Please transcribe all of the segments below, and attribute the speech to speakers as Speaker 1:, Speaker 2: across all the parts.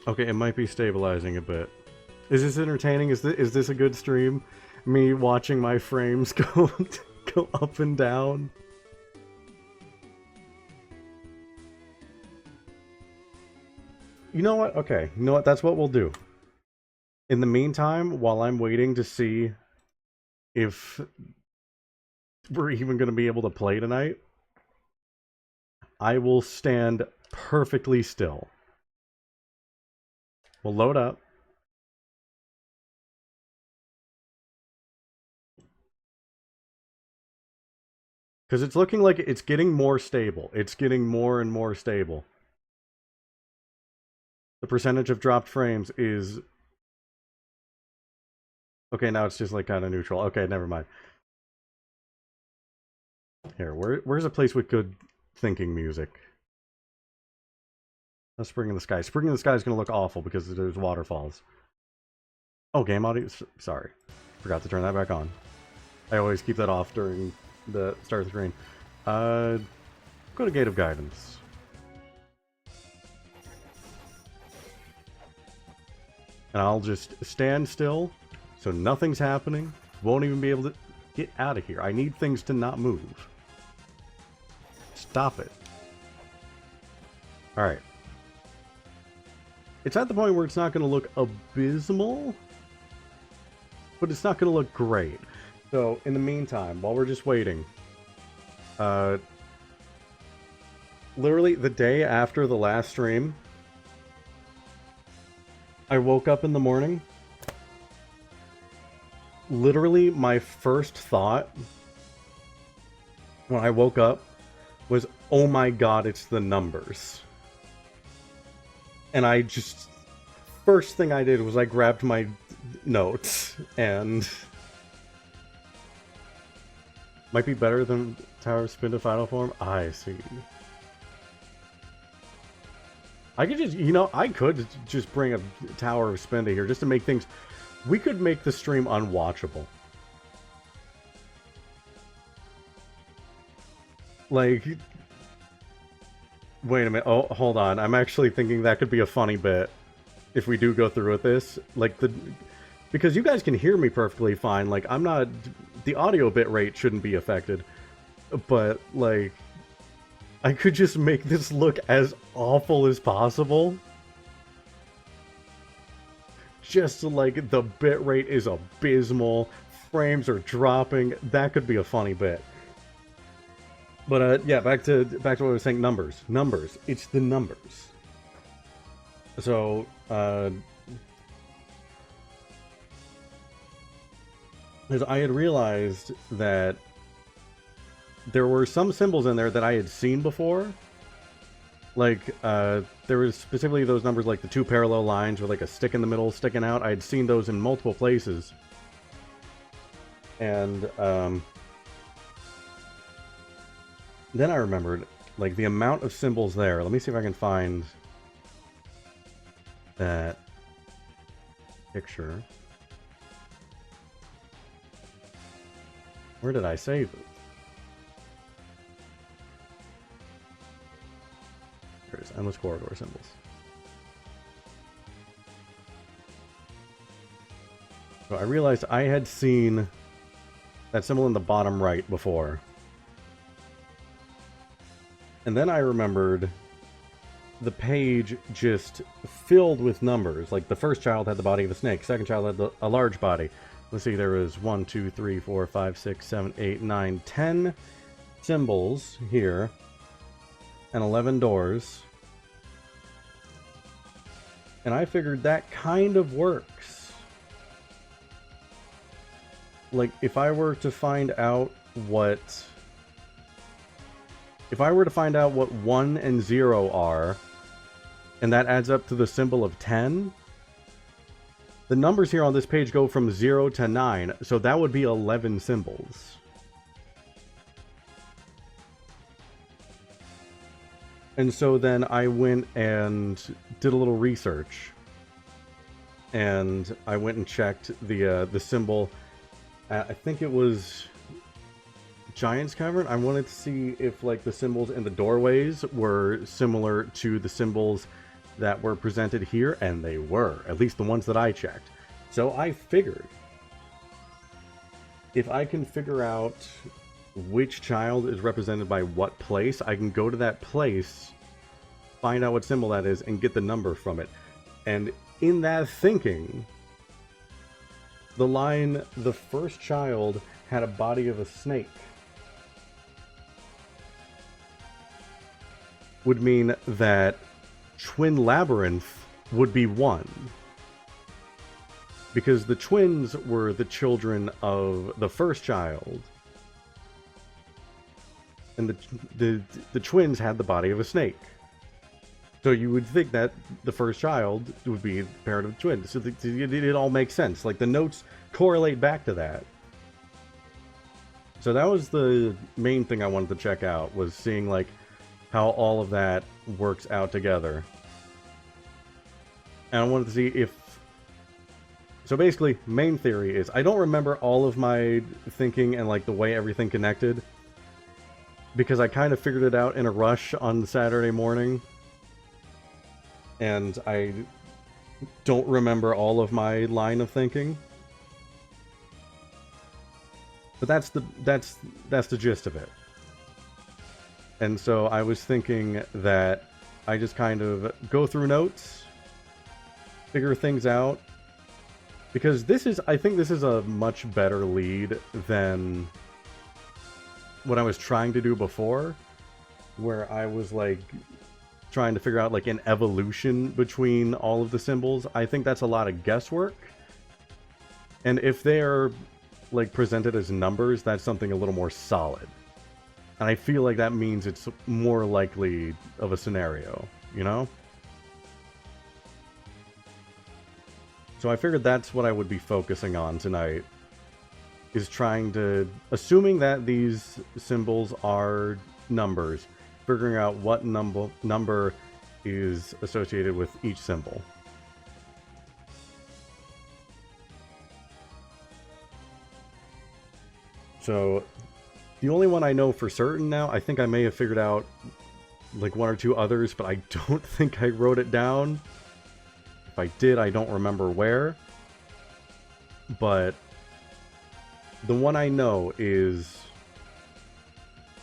Speaker 1: Okay, it might be stabilizing a bit. Is this entertaining? Is this a good stream? Me watching my frames go go up and down. You know what? Okay, you know what? That's what we'll do. In the meantime, while I'm waiting to see if we're even going to be able to play tonight, I will stand perfectly still. We'll load up. Because it's looking like it's getting more stable. It's getting more and more stable. The percentage of dropped frames is... Okay, now it's just like kind of neutral. Okay, never mind. Here, where's a place with good thinking music? That's Spring in the Sky. Spring in the Sky is going to look awful because there's waterfalls. Oh, game audio? Sorry. Forgot to turn that back on. I always keep that off during the start of the screen. Go to Gate of Guidance. And I'll just stand still, so nothing's happening. Won't even be able to get out of here. I need things to not move. Stop it. Alright. It's at the point where it's not going to look abysmal, but it's not going to look great. So, in the meantime, while we're just waiting, literally the day after the last stream, I woke up in the morning. Literally, my first thought when I woke up was, oh my god, it's the numbers. And I just... First thing I did was I grabbed my notes and... Might be better than Tower of Spin to Final Form? I see. I could just, you know, I could just bring a Tower of Spin to here just to make things... We could make the stream unwatchable. Like... Wait a minute. Oh, hold on. I'm actually thinking that could be a funny bit if we do go through with this. Like, because you guys can hear me perfectly fine. Like, I'm not... The audio bit rate shouldn't be affected. But, like... I could just make this look as awful as possible. Just like the bit rate is abysmal, frames are dropping. That could be a funny bit. But yeah, back to what I was saying. Numbers. It's the numbers. So because I had realized that there were some symbols in there that I had seen before. Like, there was specifically those numbers, like the two parallel lines with like a stick in the middle sticking out. I had seen those in multiple places. And, then I remembered, like, the amount of symbols there. Let me see if I can find that picture. Where did I save it? There's endless corridor symbols. So I realized I had seen that symbol in the bottom right before. And then I remembered the page just filled with numbers. Like, the first child had the body of a snake. Second child had a large body. Let's see, there was 1, 2, 3, 4, 5, 6, 7, 8, 9, 10 symbols here. And 11 doors. And I figured that kind of works. Like, if I were to find out what... If I were to find out what 1 and 0 are, and that adds up to the symbol of 10, the numbers here on this page go from 0 to 9, so that would be 11 symbols. And so then I went and did a little research. And I went and checked the symbol. I think it was Giant's Cavern. I wanted to see if, like, the symbols in the doorways were similar to the symbols that were presented here, and they were, at least the ones that I checked. So I figured, if I can figure out which child is represented by what place, I can go to that place, find out what symbol that is, and get the number from it. And in that thinking, the line, "the first child had a body of a snake," would mean that Twin Labyrinth would be 1. Because the twins were the children of the first child. And the twins had the body of a snake. So you would think that the first child would be the parent of the twins. So it all makes sense. Like, the notes correlate back to that. So that was the main thing I wanted to check out, was seeing, like, how all of that works out together. And I wanted to see if... So basically, main theory is, I don't remember all of my thinking and, like, the way everything connected, because I kind of figured it out in a rush on Saturday morning, and I don't remember all of my line of thinking. But that's the gist of it. And so I was thinking that I just kind of go through notes, figure things out, because I think this is a much better lead than what I was trying to do before, where I was, like, trying to figure out, like, an evolution between all of the symbols. I think that's a lot of guesswork. And if they're, like, presented as numbers, that's something a little more solid. And I feel like that means it's more likely of a scenario, you know? So I figured that's what I would be focusing on tonight, is trying to, assuming that these symbols are numbers, figuring out what number is associated with each symbol. So the only one I know for certain now, I think I may have figured out, like, 1 or 2 others, but I don't think I wrote it down. If I did, I don't remember where. But the one I know is,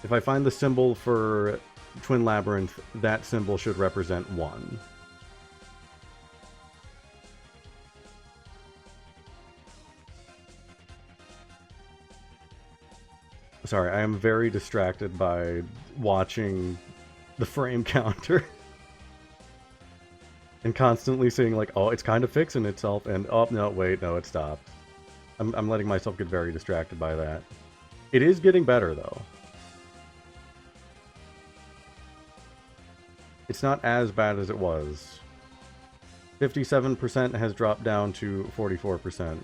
Speaker 1: if I find the symbol for Twin Labyrinth, that symbol should represent 1. Sorry, I am very distracted by watching the frame counter. And constantly seeing, like, oh, it's kind of fixing itself, and oh, no, wait, no, it stopped. I'm letting myself get very distracted by that. It is getting better, though. It's not as bad as it was. 57% has dropped down to 44%.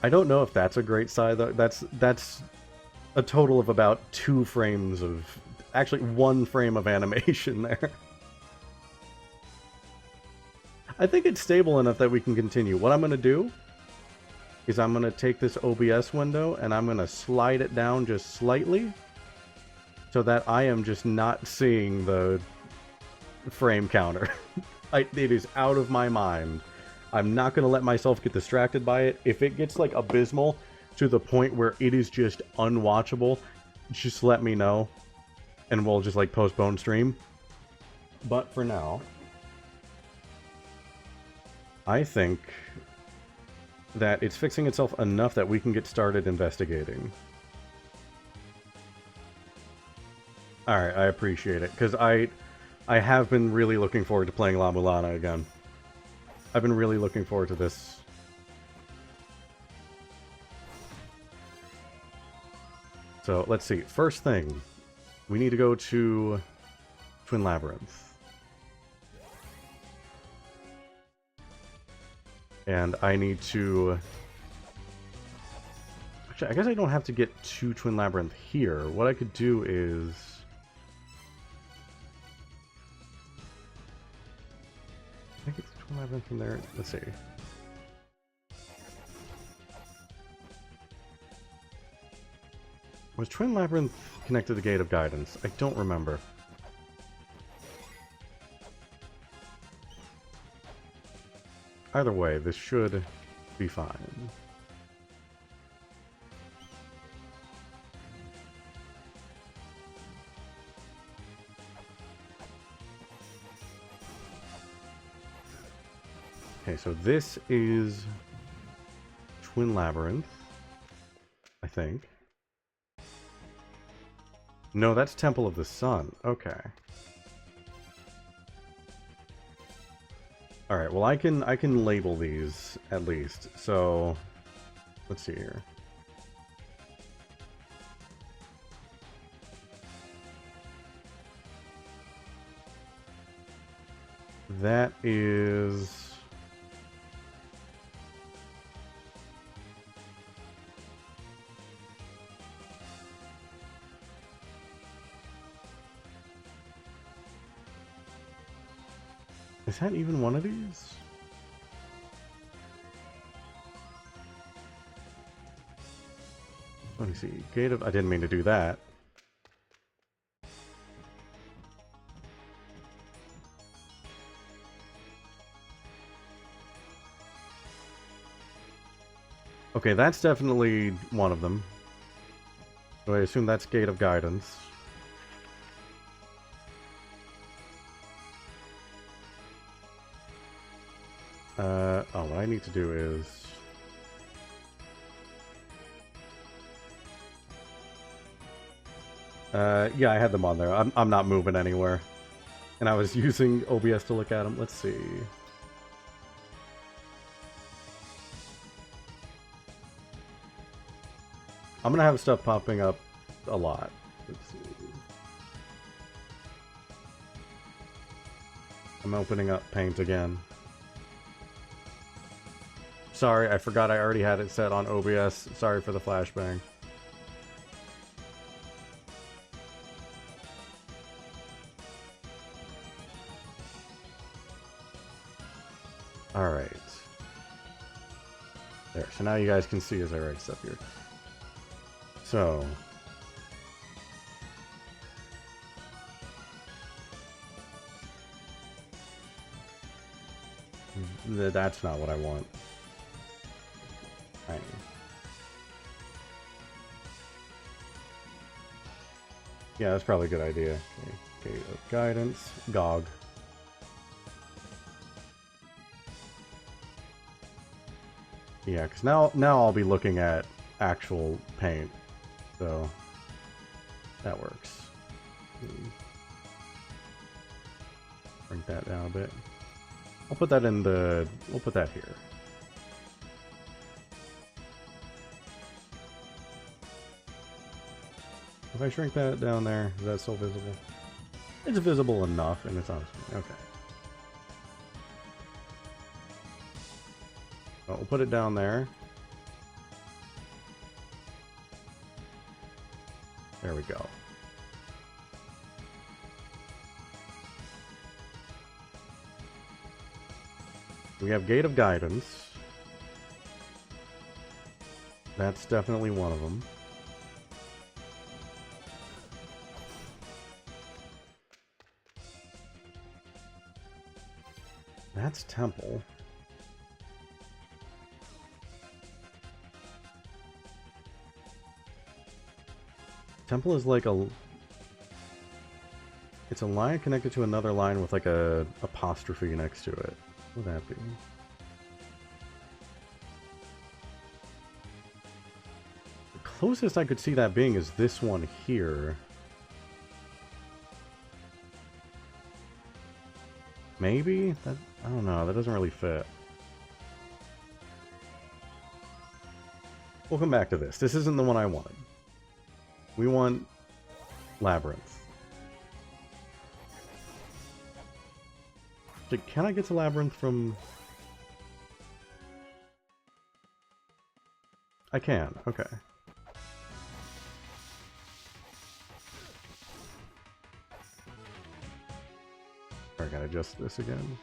Speaker 1: I don't know if that's a great sign, though. That's a total of about 2 frames of... Actually, 1 frame of animation there. I think it's stable enough that we can continue. What I'm going to do is I'm going to take this OBS window and I'm going to slide it down just slightly so that I am just not seeing the frame counter. It is out of my mind. I'm not going to let myself get distracted by it. If it gets, like, abysmal to the point where it is just unwatchable, just let me know. And we'll just, like, postpone stream. But for now, I think that it's fixing itself enough that we can get started investigating. Alright, I appreciate it, because I have been really looking forward to playing La-Mulana again. I've been really looking forward to this. So, let's see. First thing, we need to go to Twin Labyrinth. And I need to... Actually, I guess I don't have to get to Twin Labyrinth here. What I could do is... Can I get to Twin Labyrinth from there? Let's see. Was Twin Labyrinth connected to the Gate of Guidance? I don't remember. Either way, this should be fine. Okay, so this is Twin Labyrinth, I think. No, that's Temple of the Sun. Okay. All right. Well, I can label these at least. So, let's see here. That is. Is that even one of these? Let me see. Gate of... I didn't mean to do that. Okay, that's definitely one of them. So I assume that's Gate of Guidance. Oh, what I need to do is... yeah, I had them on there. I'm not moving anywhere. And I was using OBS to look at them. Let's see. I'm gonna have stuff popping up a lot. Let's see. I'm opening up Paint again. Sorry, I forgot I already had it set on OBS. Sorry for the flashbang. Alright. There, so now you guys can see as I write stuff here. So... that's not what I want. Right. Yeah, that's probably a good idea. Okay, Gate of Guidance, GOG. Yeah, because now I'll be looking at actual Paint, so that works. Bring that down a bit. I'll put that in the... we'll put that here. If I shrink that down there, is that still visible? It's visible enough, and it's on screen. Okay. Well, we'll put it down there. There we go. We have Gate of Guidance. That's definitely one of them. That's Temple. Temple is like a... it's a line connected to another line with like a apostrophe next to it. What would that be? The closest I could see that being is this one here. Maybe? That, I don't know, that doesn't really fit. We'll come back to this. This isn't the one I wanted. We want Labyrinth. Can I get to Labyrinth from... I can, okay. I gotta adjust this again.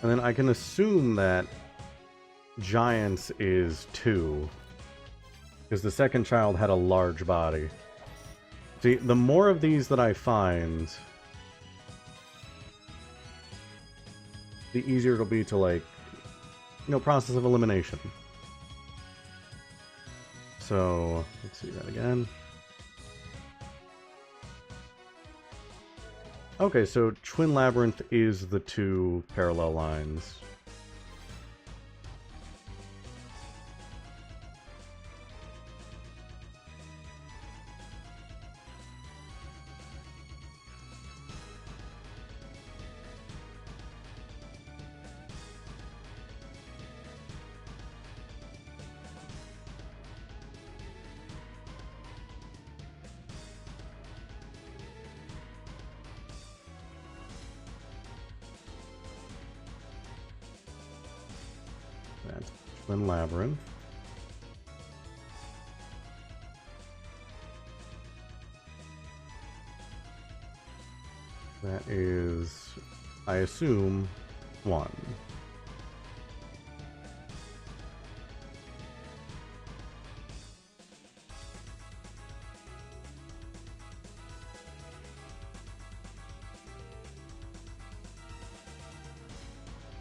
Speaker 1: And then I can assume that Giants is 2. Because the second child had a large body. See, the more of these that I find, the easier it'll be to, like, you know, process of elimination. So, let's see that again. Okay, so Twin Labyrinth is the 2 parallel lines. That's Twin Labyrinth. That is, I assume, 1.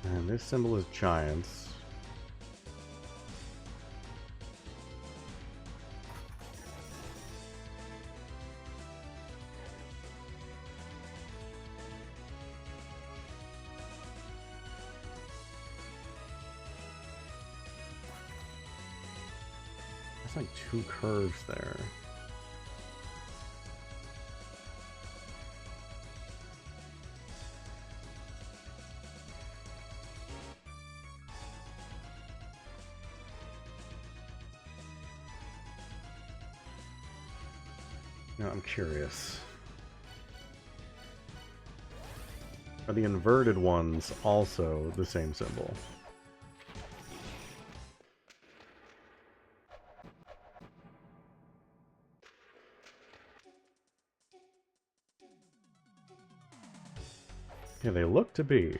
Speaker 1: And this symbol is Giants. Like 2 curves there. Now I'm curious. Are the inverted ones also the same symbol? Yeah, they look to be.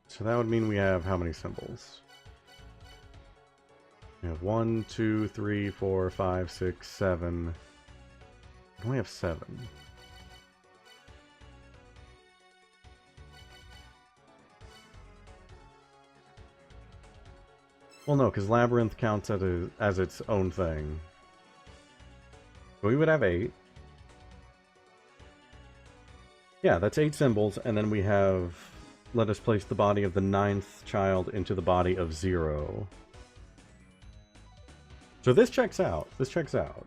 Speaker 1: So that would mean we have how many symbols? We have 1, 2, 3, 4, 5, 6, 7. We only have 7. Well, no, because Labyrinth counts as its own thing. We would have 8. Yeah, that's 8 symbols, and then we have... Let us place the body of the 9th child into the body of 0. So this checks out. This checks out.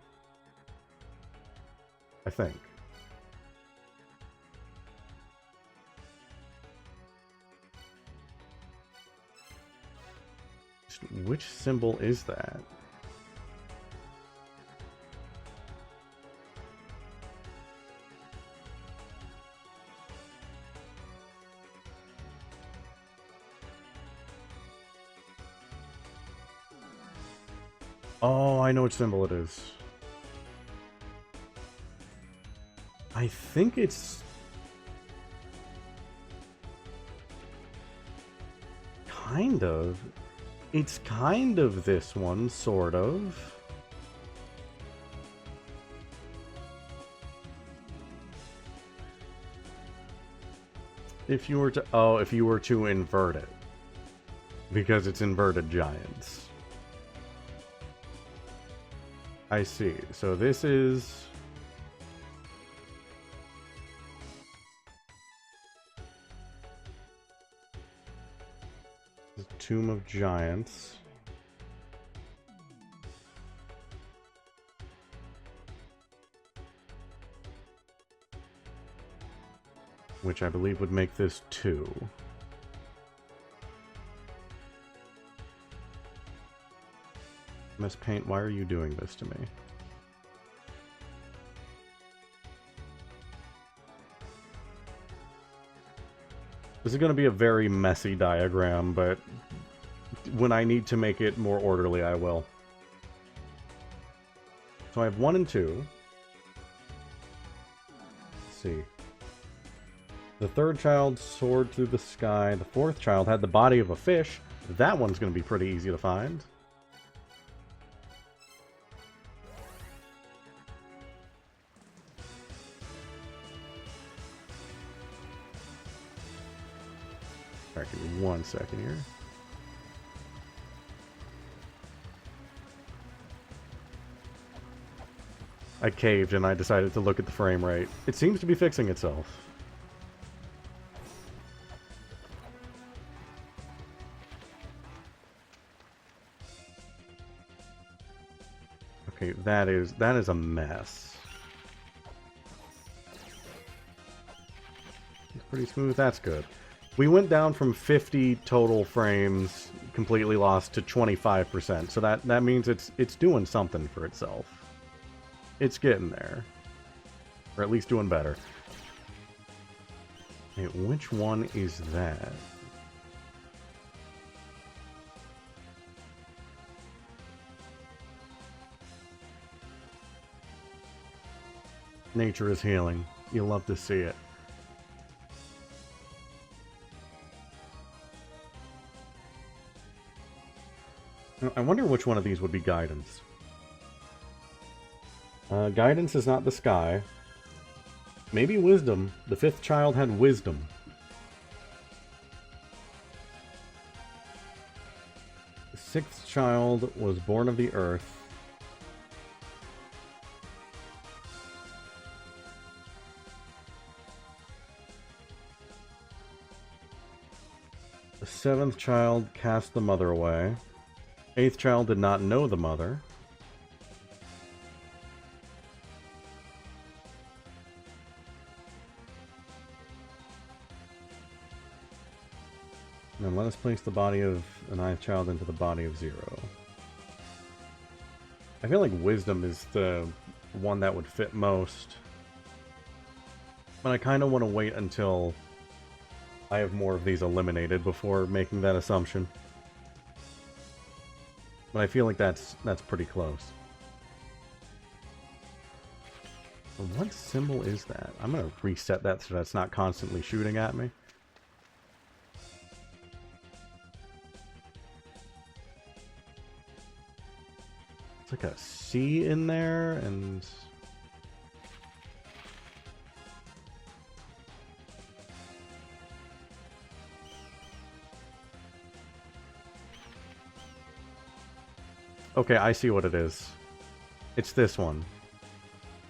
Speaker 1: I think. Which symbol is that? Oh, I know which symbol it is. I think it's... kind of... It's kind of this one, sort of. If you were to... Oh, if you were to invert it. Because it's inverted giants. I see. So this is... the Tomb of Giants. Which I believe would make this 2. Miss Paint, why are you doing this to me? This is going to be a very messy diagram, but when I need to make it more orderly, I will. So I have 1 and 2. Let's see. The third child soared through the sky. The fourth child had the body of a fish. That one's going to be pretty easy to find. Alright, give me 1 second here. I caved and I decided to look at the frame rate. It seems to be fixing itself. Okay, that is a mess. It's pretty smooth, that's good. We went down from 50 total frames completely lost to 25%, so that means it's doing something for itself. It's getting there. Or at least doing better. Okay, which one is that? Nature is healing. You'll love to see it. I wonder which one of these would be guidance. Guidance is not the sky. Maybe wisdom. The fifth child had wisdom. The sixth child was born of the earth. The seventh child cast the mother away. Eighth child did not know the mother. Now let us place the body of the ninth child into the body of 0. I feel like wisdom is the one that would fit most. But I kind of want to wait until I have more of these eliminated before making that assumption. But I feel like that's pretty close. What symbol is that? I'm going to reset that so that's not constantly shooting at me. It's like a C in there, and... Okay, I see what it is. It's this one.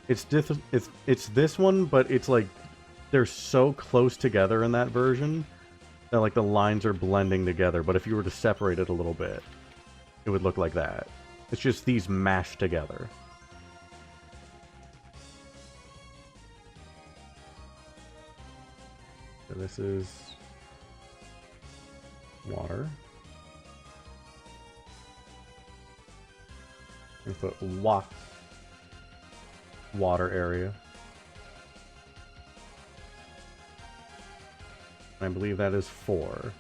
Speaker 1: It's this one, but it's like they're so close together in that version that like the lines are blending together. But if you were to separate it a little bit, it would look like that. It's just these mashed together. So this is water. And put water area. I believe that is 4.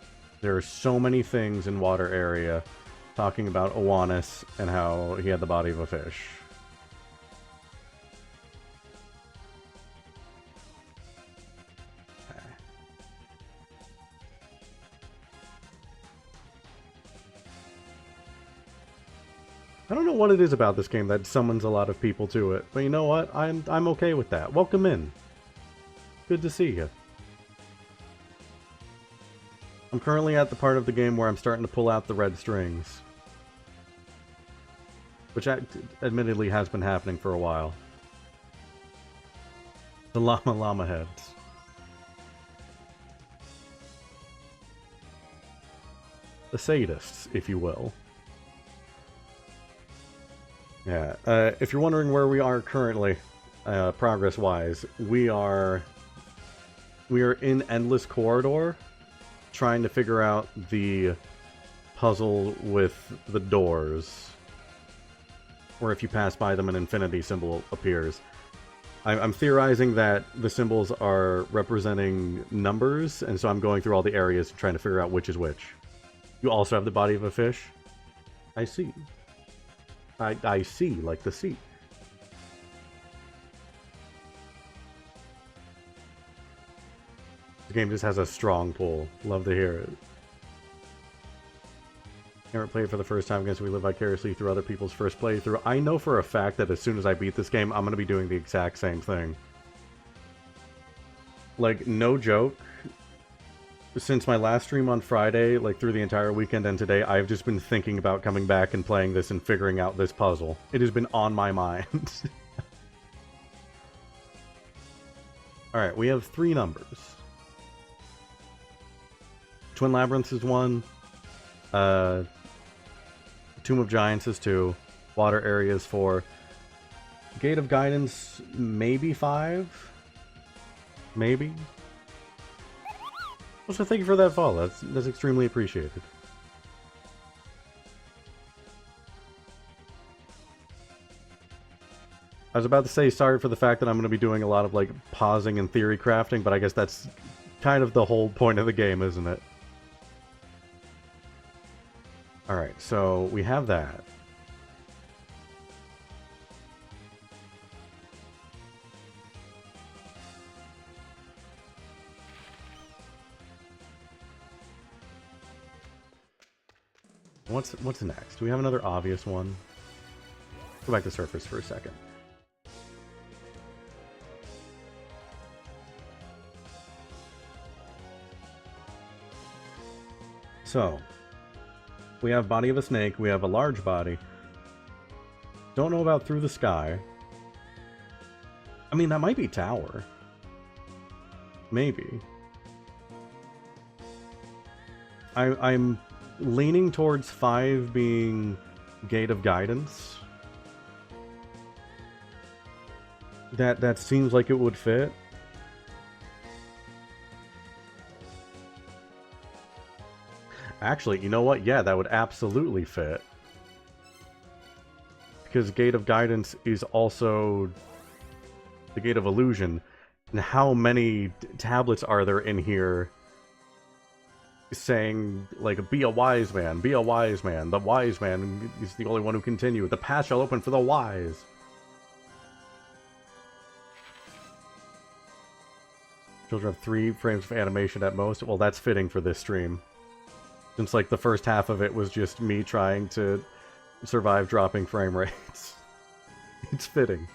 Speaker 1: There are so many things in water area talking about Owanus and how he had the body of a fish. Okay. I don't know what it is about this game that summons a lot of people to it, but you know what? I'm okay with that. Welcome in. Good to see you. I'm currently at the part of the game where I'm starting to pull out the red strings. Which admittedly has been happening for a while. The llama heads. The sadists, if you will. Yeah, if you're wondering where we are currently, progress-wise, we are in Endless Corridor, trying to figure out the puzzle with the doors, where if you pass by them an infinity symbol appears. I'm theorizing that the symbols are representing numbers, and so I'm going through all the areas trying to figure out which is which. You also have the body of a fish? I see. I see, like the sea. The game just has a strong pull. Love to hear it. Never played for the first time against we live vicariously through other people's first playthrough. I know for a fact that as soon as I beat this game, I'm going to be doing the exact same thing. Like, no joke. Since my last stream on Friday, like through the entire weekend and today, I've just been thinking about coming back and playing this and figuring out this puzzle. It has been on my mind. Alright, we have 3 numbers. Twin Labyrinths is 1. Tomb of Giants is 2. Water Area is 4. Gate of Guidance, maybe 5? Maybe? So thank you for that follow. That's extremely appreciated. I was about to say sorry for the fact that I'm going to be doing a lot of, like, pausing and theory crafting, but I guess that's kind of the whole point of the game, isn't it? Alright, so we have that. What's next? Do we have another obvious one? Go back to surface for a second. So, we have body of a snake, we have a large body. Don't know about through the sky. I mean, that might be tower. Maybe. I'm leaning towards 5 being Gate of Guidance. That seems like it would fit. Actually, you know what? Yeah, that would absolutely fit. Because Gate of Guidance is also the Gate of Illusion. And how many tablets are there in here saying, like, be a wise man, be a wise man. The wise man is the only one who can continue. The path shall open for the wise. Children have 3 frames of animation at most. Well, that's fitting for this stream. Since, like, the first half of it was just me trying to survive dropping frame rates. It's fitting.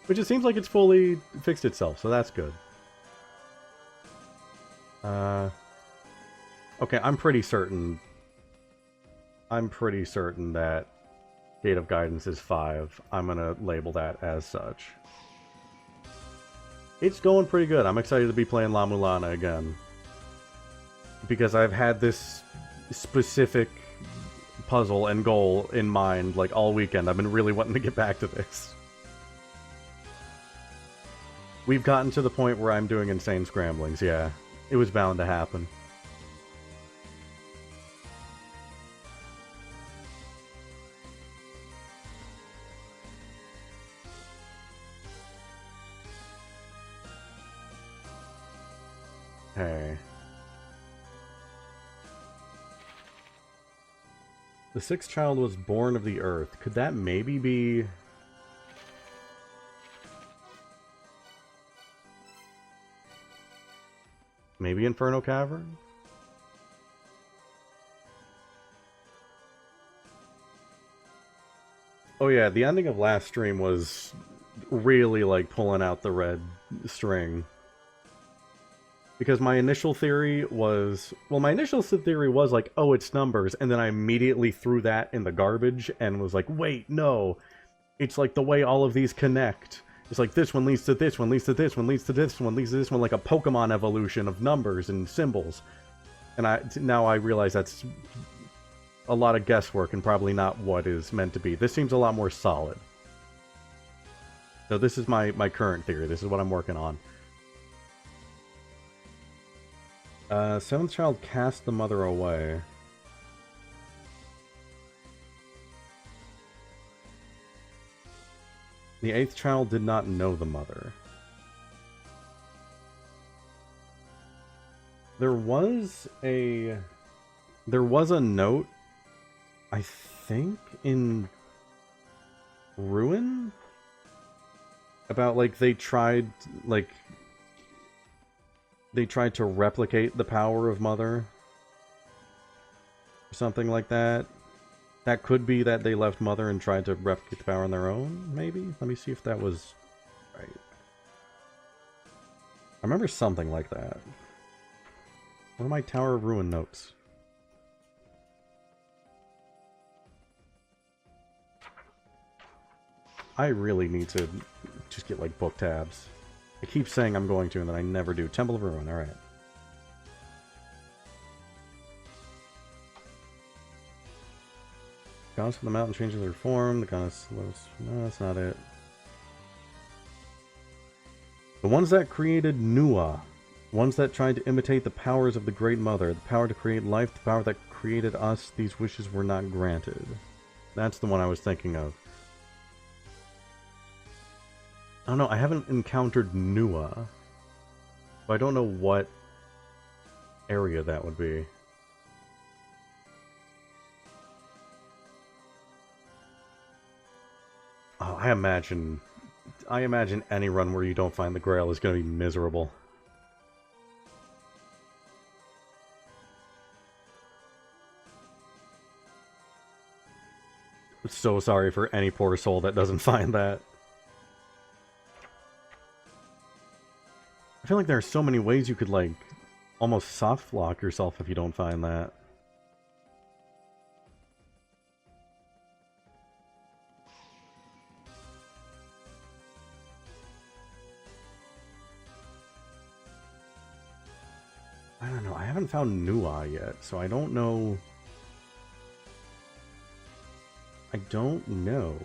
Speaker 1: Which it seems like it's fully fixed itself, so that's good. Okay, I'm pretty certain that Gate of Guidance is 5. I'm gonna label that as such. It's going pretty good. I'm excited to be playing La-Mulana again. Because I've had this specific puzzle and goal in mind, like, all weekend. I've been really wanting to get back to this. We've gotten to the point where I'm doing insane scramblings, yeah. It was bound to happen. Hey. The 6th child was born of the earth. Could that maybe be... maybe Inferno Cavern? Oh yeah, the ending of last stream was really, like, pulling out the red string. Because my initial theory was... well, my initial theory was like, oh, it's numbers, and then I immediately threw that in the garbage and was like, wait, no. It's like the way all of these connect. It's like this one leads to this one, leads to this one, leads to this one, leads to this one, like a Pokemon evolution of numbers and symbols. And now I realize that's a lot of guesswork and probably not what is meant to be. This seems a lot more solid. So this is my current theory. This is what I'm working on. 7th child cast the mother away. The 8th child did not know the mother. There was a There was a note, I think, in Ruin? About, like, they tried to replicate the power of Mother. Or something like that. That could be that they left Mother and tried to replicate the power on their own, maybe? Let me see if that was right. I remember something like that. What are my Tower of Ruin notes? I really need to just get, like, book tabs. I keep saying I'm going to, and then I never do. Temple of Ruin, alright. Goddess of the Mountain changes their form. The goddess... No, that's not it. The ones that created Nua. Ones that tried to imitate the powers of the Great Mother. The power to create life, the power that created us. These wishes were not granted. That's the one I was thinking of. I don't know, I haven't encountered Nua. So I don't know what area that would be. Oh, I imagine any run where you don't find the Grail is going to be miserable. I'm so sorry for any poor soul that doesn't find that. I feel like there are so many ways you could, like, almost soft lock yourself if you don't find that. I don't know, I haven't found Nua yet, so I don't know... I don't know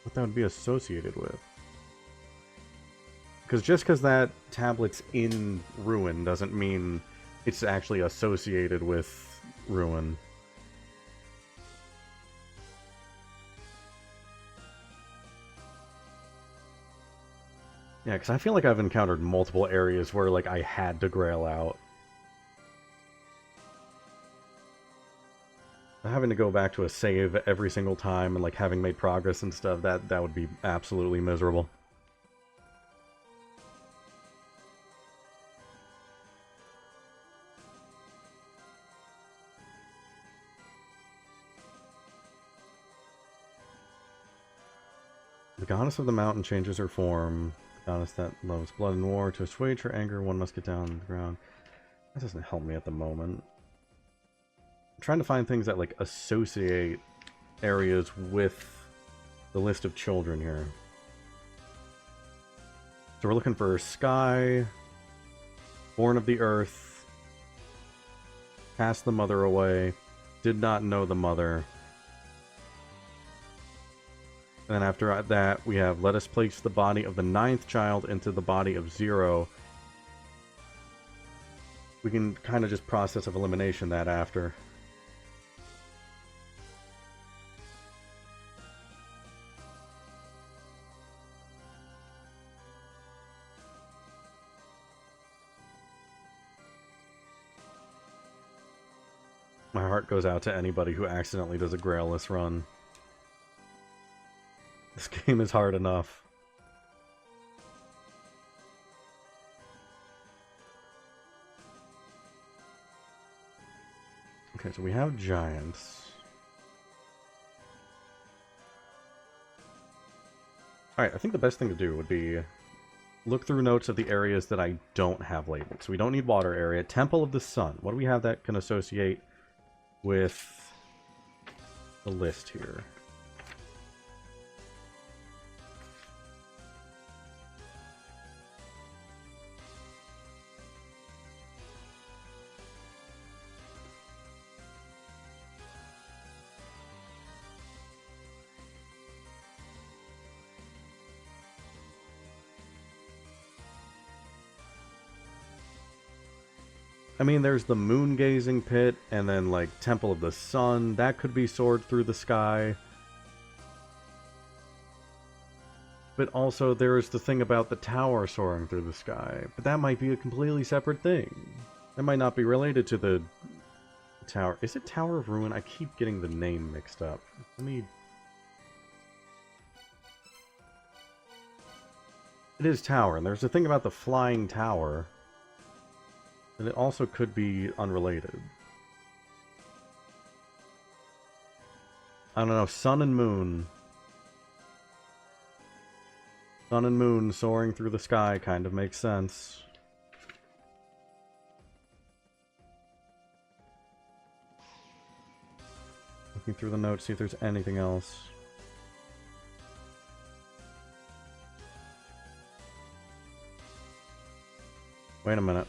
Speaker 1: what that would be associated with. Because just because that tablet's in Ruin doesn't mean it's actually associated with Ruin. Yeah, because I feel like I've encountered multiple areas where, like, I had to Grail out. Having to go back to a save every single time and, like, having made progress and stuff, that would be absolutely miserable. The goddess of the mountain changes her form. The goddess that loves blood and war. To assuage her anger, one must get down on the ground. That doesn't help me at the moment. I'm trying to find things that, like, associate areas with the list of children here. So we're looking for Sky, Born of the Earth, Cast the Mother Away, Did Not Know the Mother. And then after that, we have Let Us Place the Body of the 9th Child into the Body of 0. We can kind of just process of elimination that after. My heart goes out to anybody who accidentally does a Grailless run. This game is hard enough. Okay, so we have giants. Alright, I think the best thing to do would be look through notes of the areas that I don't have labeled. So we don't need water area. Temple of the Sun. What do we have that can associate with the list here? I mean, there's the moon gazing pit, and then, like, Temple of the Sun. That could be soared through the sky. But also, there is the thing about the tower soaring through the sky. But that might be a completely separate thing. That might not be related to the tower. Is it Tower of Ruin? I keep getting the name mixed up. Let me... It is Tower, and there's a thing about the flying tower that it also could be unrelated. I don't know, Sun and Moon. Sun and Moon soaring through the sky kind of makes sense. Looking through the notes, see if there's anything else. Wait a minute.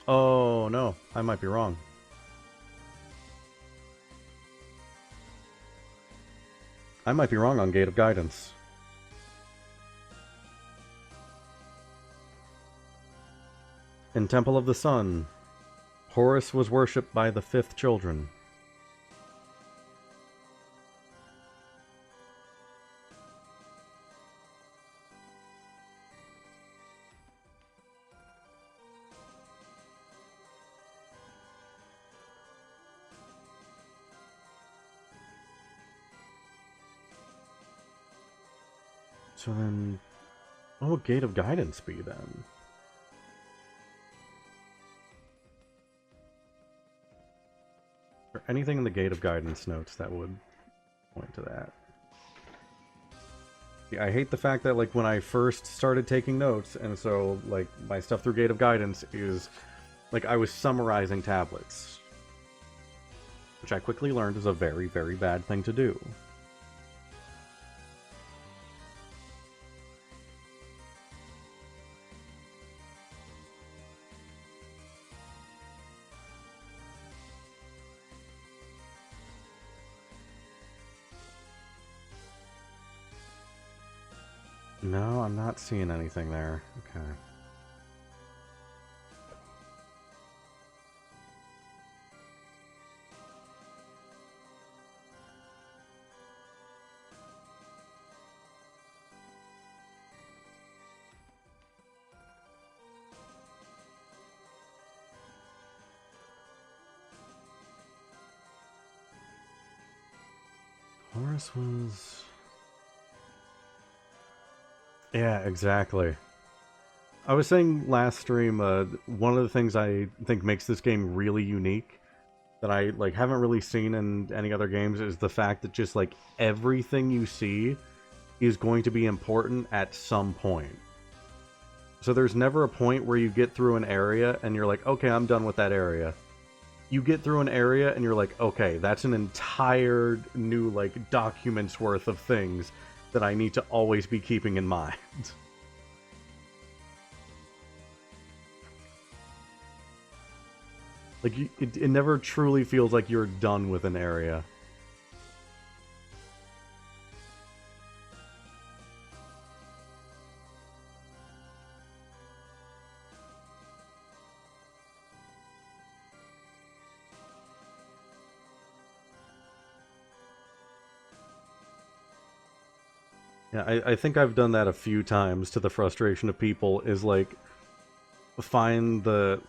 Speaker 1: Oh, no. I might be wrong. I might be wrong on Gate of Guidance. In Temple of the Sun, Horus was worshipped by the 5th children. So then, what would Gate of Guidance be then? Or anything in the Gate of Guidance notes that would point to that. Yeah, I hate the fact that, like, when I first started taking notes, and so, like, my stuff through Gate of Guidance is, like, I was summarizing tablets. Which I quickly learned is a very, very bad thing to do. No, I'm not seeing anything there. Okay. Horus was... Yeah, exactly. I was saying last stream, one of the things I think makes this game really unique, that I, like, haven't really seen in any other games, is the fact that just, like, everything you see is going to be important at some point. So there's never a point where you get through an area and you're like, okay, I'm done with that area. You get through an area and you're like, okay, that's an entire new, like, documents worth of things that I need to always be keeping in mind. Like, it never truly feels like you're done with an area. Yeah, I think I've done that a few times to the frustration of people, is like, find the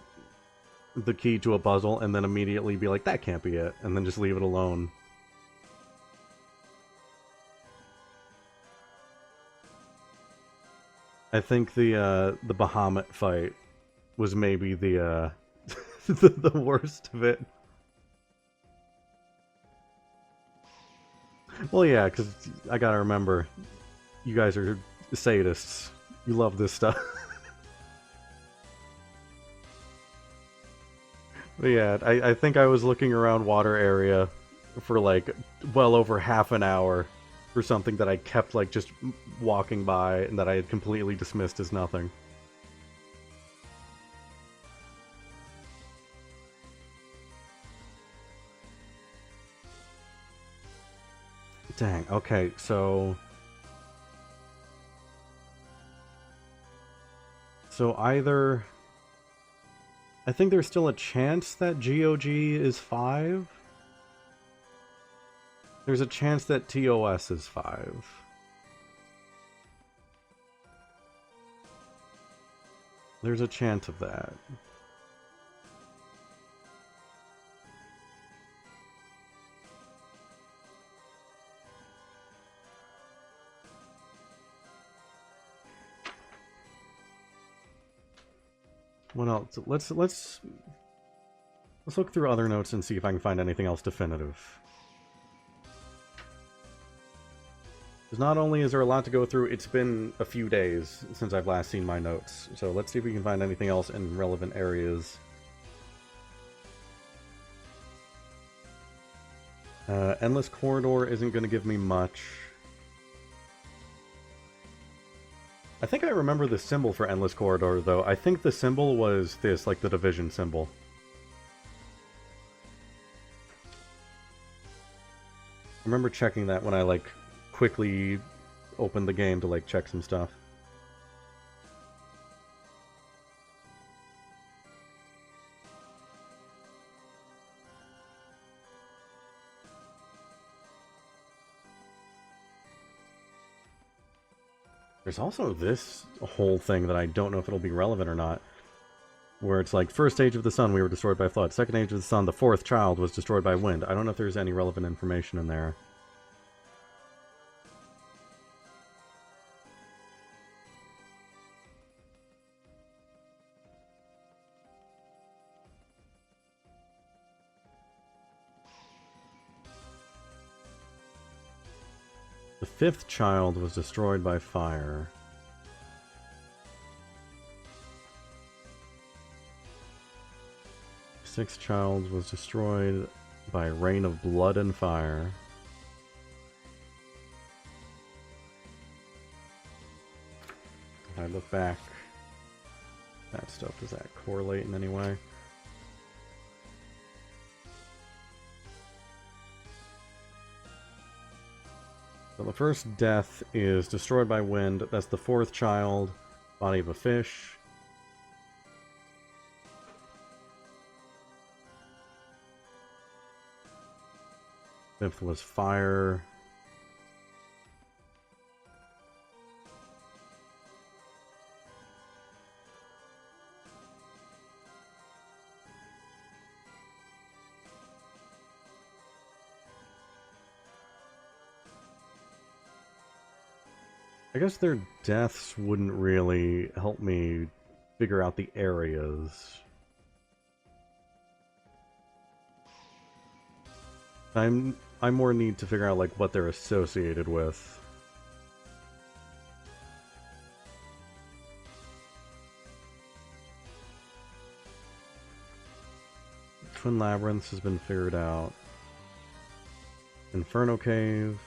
Speaker 1: key to a puzzle and then immediately be like, that can't be it, and then just leave it alone. I think the Bahamut fight was maybe the the worst of it. Well, yeah, because I gotta remember, you guys are sadists. You love this stuff. But yeah, I think I was looking around water area for like well over half an hour for something that I kept like just walking by and that I had completely dismissed as nothing. Dang, okay, so... So either... I think there's still a chance that GOG is 5? There's a chance that TOS is 5. There's a chance of that. What else? Let's look through other notes and see if I can find anything else definitive. Because not only is there a lot to go through, it's been a few days since I've last seen my notes. So let's see if we can find anything else in relevant areas. Endless Corridor isn't going to give me much. I think I remember the symbol for Endless Corridor, though. I think the symbol was this, like the division symbol. I remember checking that when I, like, quickly opened the game to, like, check some stuff. There's also this whole thing that I don't know if it'll be relevant or not, where it's like, first age of the sun, we were destroyed by flood. Second age of the sun, the fourth child was destroyed by wind. I don't know if there's any relevant information in there. The fifth child was destroyed by fire. Sixth child was destroyed by rain of blood and fire. If I look back, that stuff, does that correlate in any way? So the first death is destroyed by wind. That's the fourth child, body of a fish. Fifth was fire. I guess their deaths wouldn't really help me figure out the areas. I more need to figure out like what they're associated with. Twin Labyrinths has been figured out. Inferno Cave.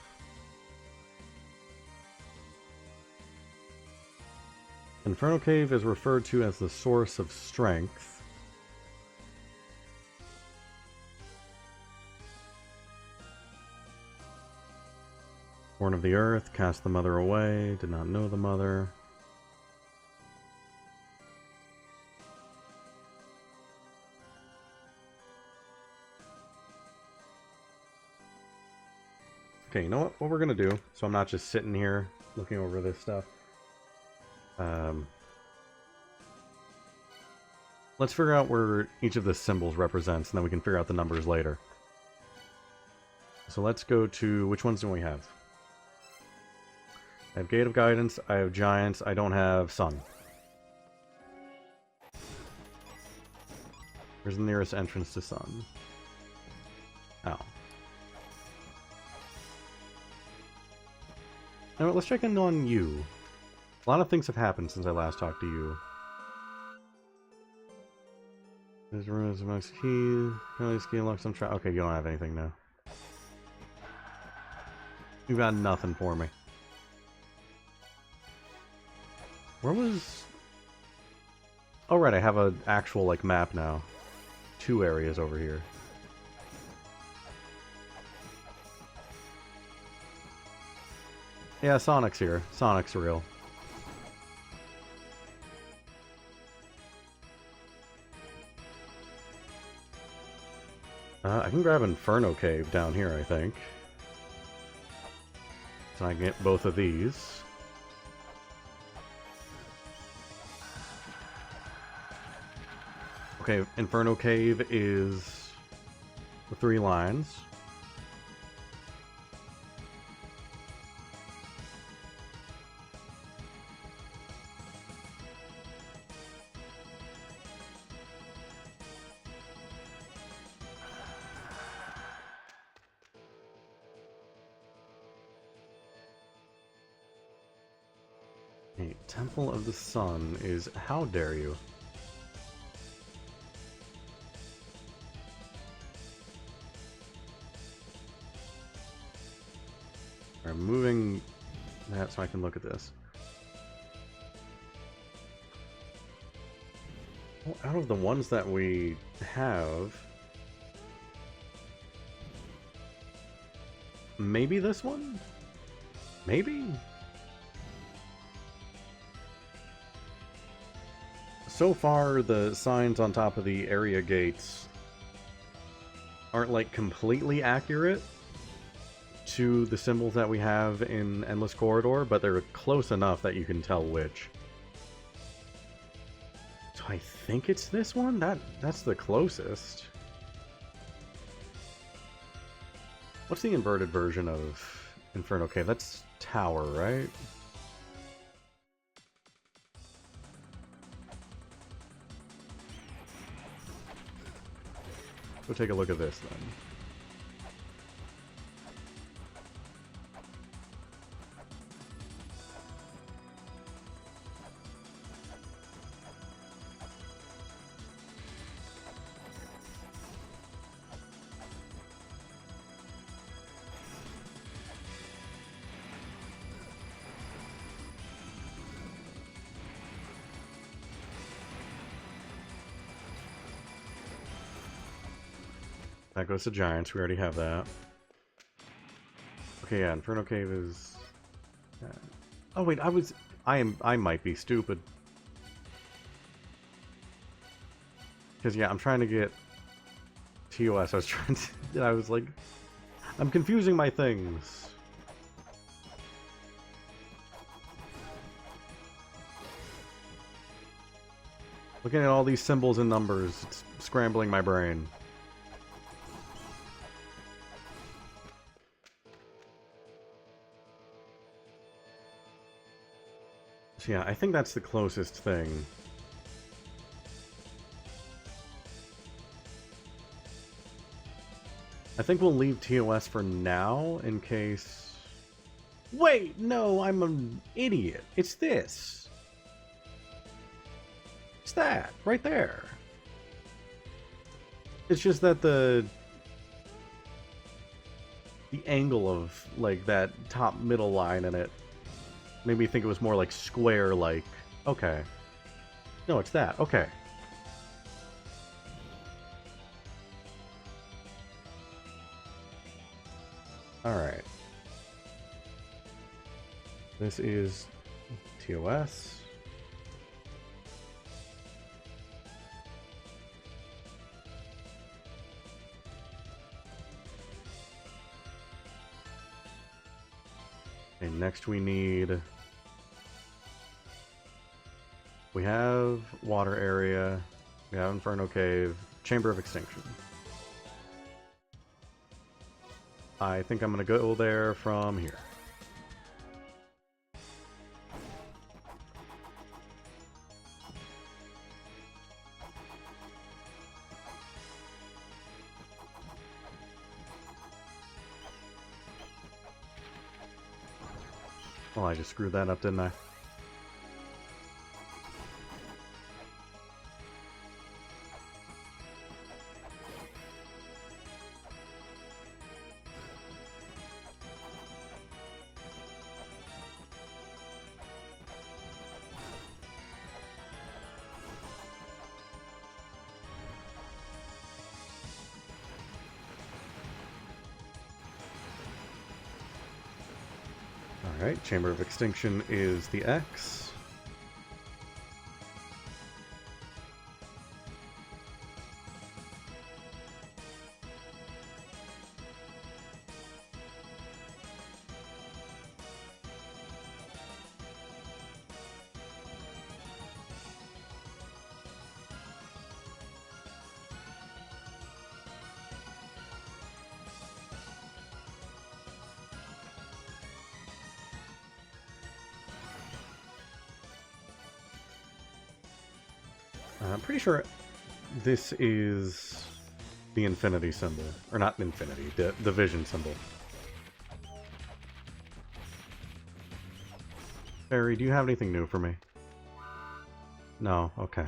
Speaker 1: Inferno Cave is referred to as the source of strength. Born of the Earth, cast the mother away, did not know the mother. Okay, you know what we're gonna do, so I'm not just sitting here looking over this stuff. Let's figure out where each of the symbols represents, and then we can figure out the numbers later. So let's go to, which ones do we have? I have Gate of Guidance, I have Giants, I don't have Sun. Where's the nearest entrance to Sun? Ow. Now let's check in on you. A lot of things have happened since I last talked to you. There's ruins of Max Key. Currently ski unlock some trap. Okay, you don't have anything now. You got nothing for me. Where was... Oh right, I have an actual like map now. 2 areas over here. Yeah, Sonic's here. Sonic's real. I can grab Inferno Cave down here, I think. So I get both of these. Okay, Inferno Cave is the 3 lines. Hey, Temple of the Sun is how dare you? I'm moving that so I can look at this. Well, out of the ones that we have, maybe this one? Maybe? So far, the signs on top of the area gates aren't, like, completely accurate to the symbols that we have in Endless Corridor, but they're close enough that you can tell which. So I think it's this one? That's the closest. What's the inverted version of Inferno Cave? That's Tower, right? Go take a look at this then. That goes to Giants, we already have that. Okay, yeah, Inferno Cave is... Oh wait, I might be stupid. Because yeah, I'm trying to get TOS, I was trying to... I was like... I'm confusing my things. Looking at all these symbols and numbers, it's scrambling my brain. So yeah, I think that's the closest thing. I think we'll leave TOS for now, in case... Wait, no, I'm an idiot. It's this. It's that, right there. It's just that the angle of, like, that top middle line in it made me think it was more like square-like. Okay. No, it's that. Okay. Alright. This is TOS. Okay, next we need... We have Water Area, we have Inferno Cave, Chamber of Extinction. I think I'm going to go there from here. Well, I just screwed that up, didn't I? Alright, Chamber of Extinction is the X. I'm pretty sure this is the infinity symbol. Or not infinity, the vision symbol. Barry, do you have anything new for me? No? Okay.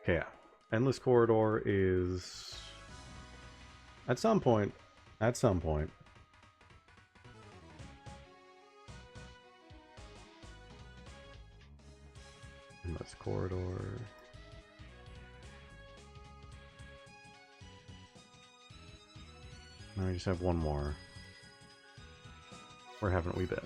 Speaker 1: Okay, yeah. Endless Corridor is... At some point. Endless Corridor... Now we just have one more. Where haven't we been?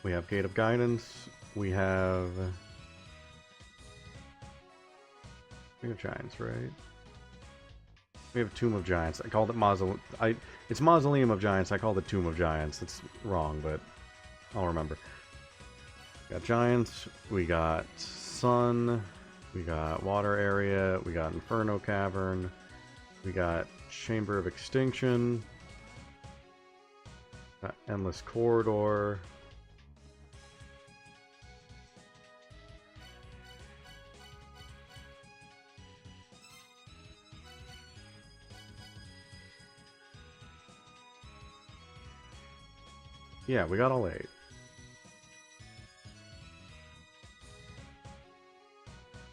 Speaker 1: We have Gate of Guidance. We have Giants, right? We have Tomb of Giants. I called it Mausoleum. It's Mausoleum of Giants. I called it Tomb of Giants. It's wrong, but I'll remember. We got Giants. We got Sun. We got Water Area. We got Inferno Cavern. We got Chamber of Extinction. Got Endless Corridor. Yeah, we got all 8.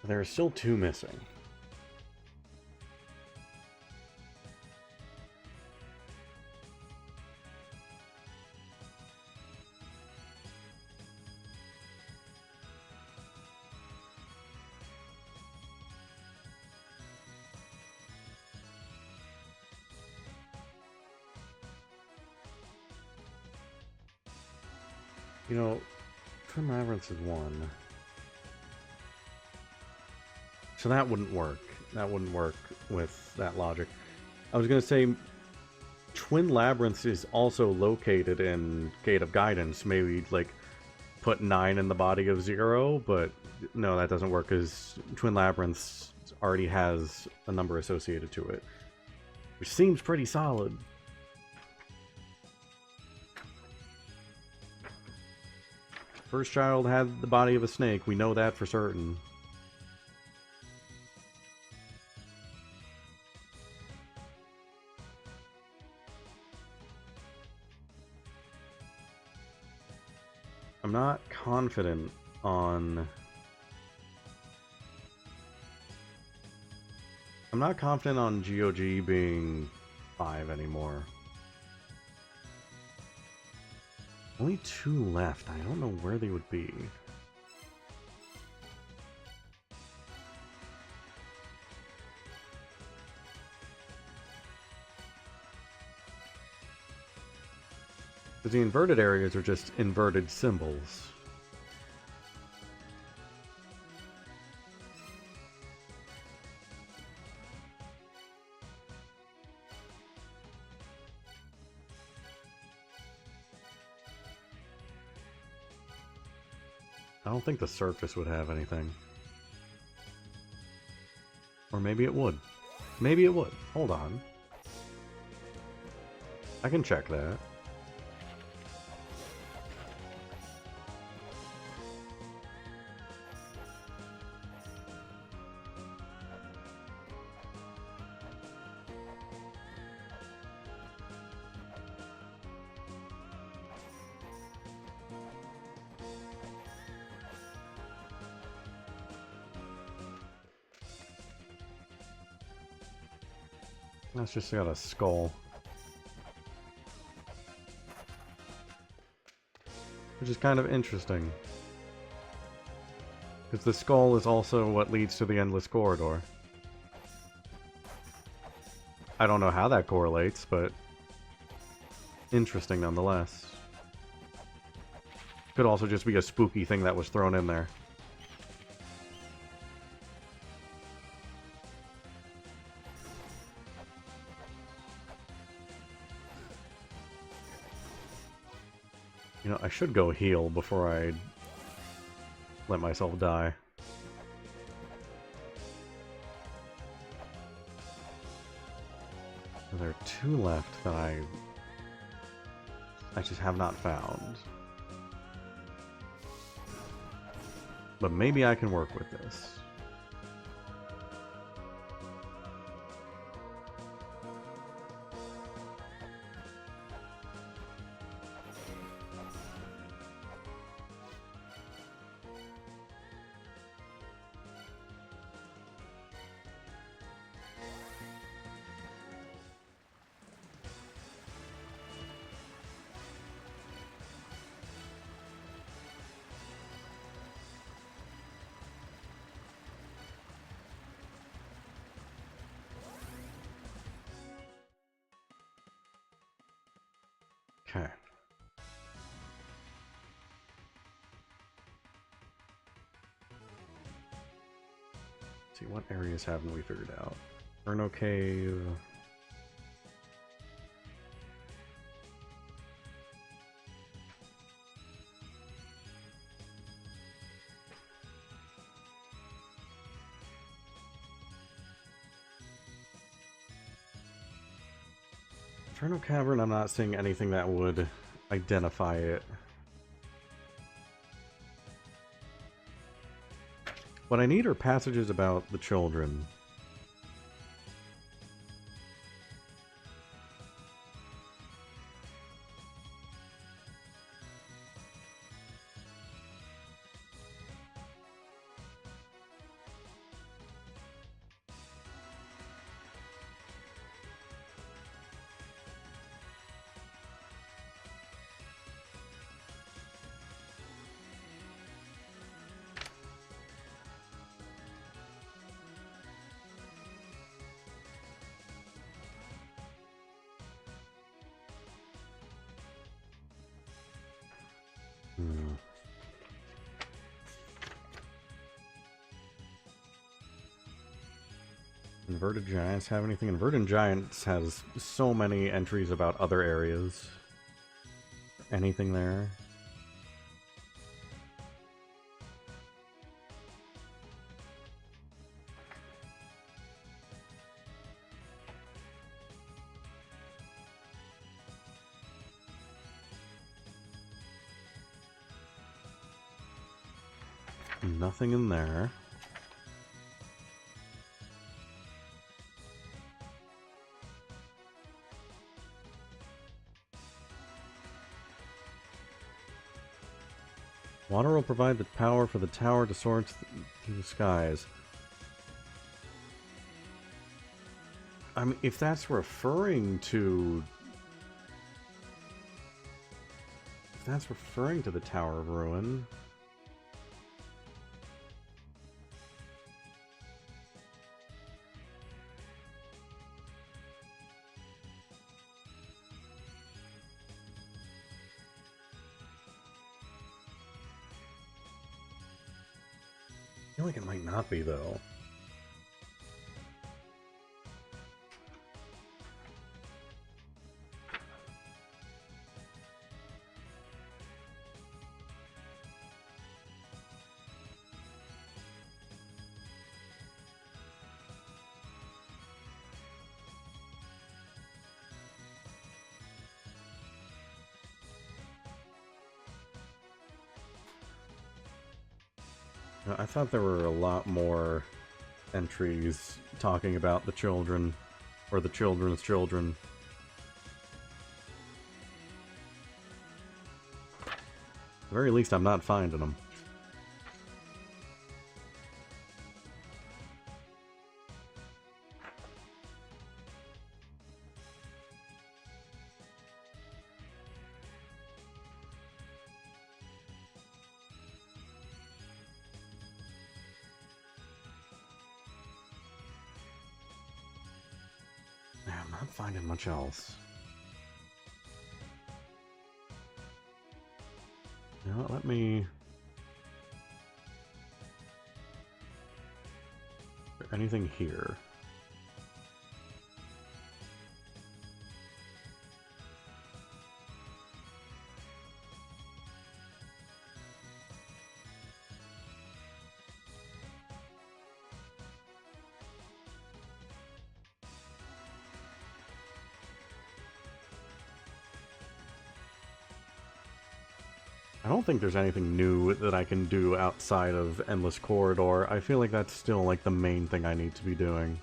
Speaker 1: There are still 2 missing. You know, Twin Labyrinths is 1. So that wouldn't work. That wouldn't work with that logic. I was going to say, Twin Labyrinths is also located in Gate of Guidance. Maybe, like, put 9 in the body of 0, but no, that doesn't work because Twin Labyrinths already has a number associated to it. Which seems pretty solid. First child had the body of a snake. We know that for certain. I'm not confident on... I'm not confident on GOG being 5 anymore. Only 2 left. I don't know where they would be. Because the inverted areas are just inverted symbols. I don't think the surface would have anything. Or maybe it would. Maybe it would. Hold on. I can check that. That's just got a skull. Which is kind of interesting. Because the skull is also what leads to the Endless Corridor. I don't know how that correlates, but interesting nonetheless. Could also just be a spooky thing that was thrown in there. You know, I should go heal before I let myself die. There are 2 left that I just have not found. But maybe I can work with this. Okay. Let's see, what areas haven't we figured out? Inferno Cave. Inferno Cavern, I'm not seeing anything that would identify it. What I need are passages about the children. Inverted Giants have anything? Inverted Giants has so many entries about other areas. Anything there? Nothing in there. Water will provide the power for the tower to soar through the skies. I mean, if that's referring to... If that's referring to the Tower of Ruin... I feel like it might not be, though. I thought there were a lot more entries talking about the children, or the children's children. At the very least, I'm not finding them. I'm not finding much else. No, let me... Is there anything here? I don't think there's anything new that I can do outside of Endless Corridor. I feel like that's still like the main thing I need to be doing.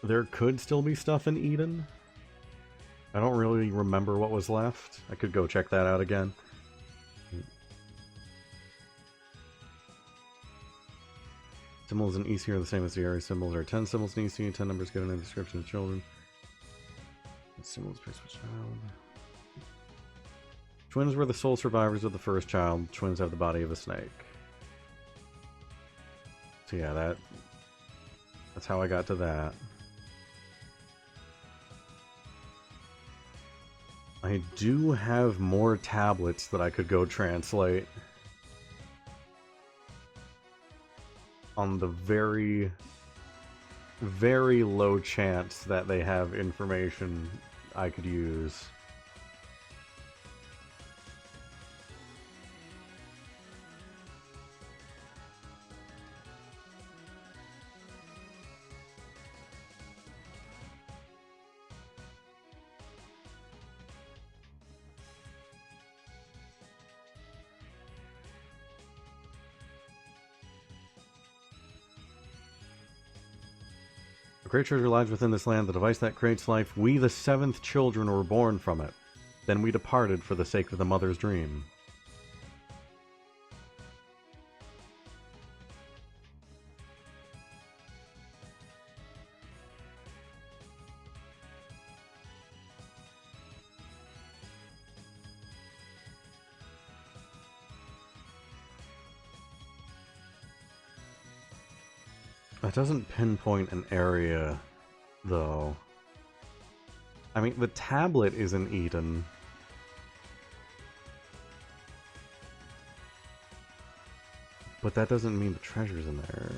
Speaker 1: There could still be stuff in Eden. I don't really remember what was left. I could go check that out again. Symbols in EC are the same as the area symbols. There are 10 symbols in EC, 10 numbers given in the description of children. Symbols placed with child. Twins were the sole survivors of the first child. Twins have the body of a snake. So yeah, that's how I got to that. I do have more tablets that I could go translate. On the very, very low chance that they have information I could use. A great treasure lies within this land, the device that creates life. We, the seventh children, were born from it. Then we departed for the sake of the mother's dream. That doesn't pinpoint an area, though. I mean, the tablet is in Eden. But that doesn't mean the treasure's in there.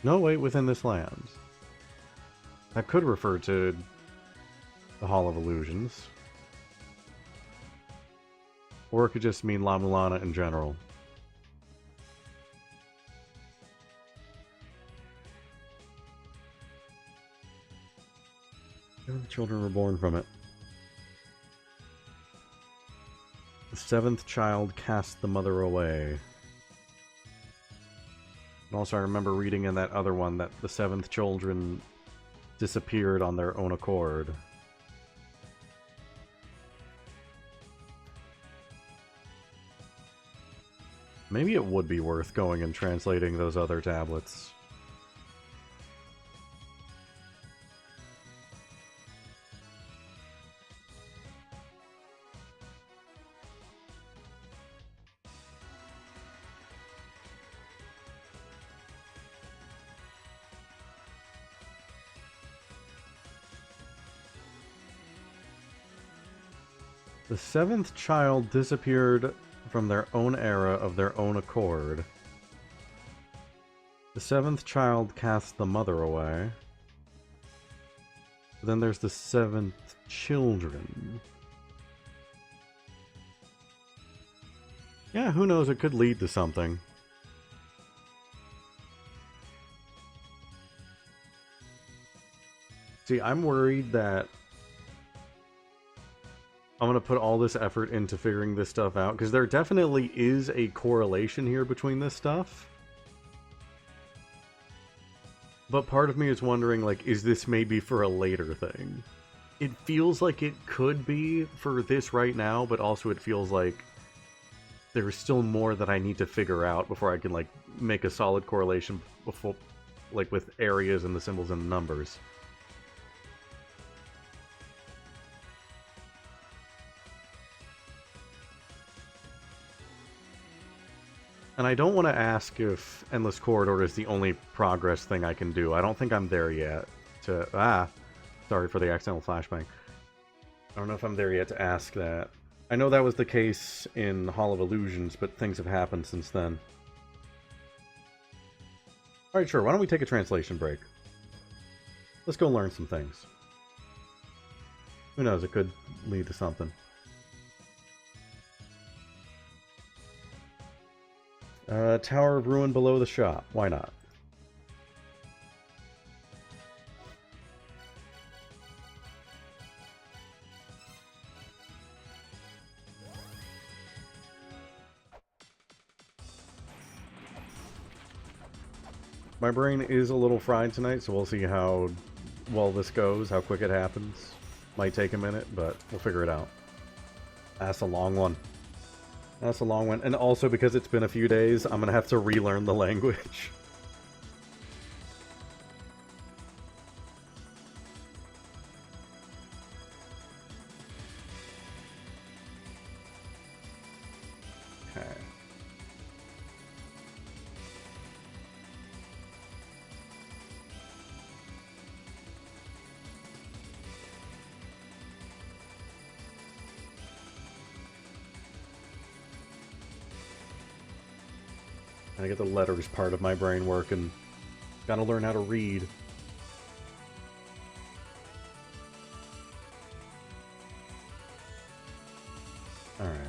Speaker 1: No, wait, within this land. That could refer to the Hall of Illusions. Or it could just mean La-Mulana in general. The children were born from it. The seventh child cast the mother away. And also I remember reading in that other one that the seventh children disappeared on their own accord. Maybe it would be worth going and translating those other tablets. The seventh child disappeared from their own era of their own accord. The seventh child cast the mother away. Then there's the seventh children. Yeah, who knows? It could lead to something. See, I'm worried that I'm going to put all this effort into figuring this stuff out, because there definitely is a correlation here between this stuff. But part of me is wondering, like, is this maybe for a later thing? It feels like it could be for this right now, but also it feels like there's still more that I need to figure out before I can, like, make a solid correlation before, like, with areas and the symbols and the numbers. And I don't want to ask if Endless Corridor is the only progress thing I can do. I don't think I'm there yet to... sorry for the accidental flashbang. I don't know if I'm there yet to ask that. I know that was the case in Hall of Illusions, but things have happened since then. Alright, sure. Why don't we take a translation break? Let's go learn some things. Who knows, it could lead to something. Tower of Ruin below the shop. Why not? My brain is a little fried tonight, so we'll see how well this goes, how quick it happens. Might take a minute, but we'll figure it out. That's a long one. That's a long one. And also, because it's been a few days, I'm going to have to relearn the language. Okay. I get the letters part of my brain working. Gotta learn how to read. Alright.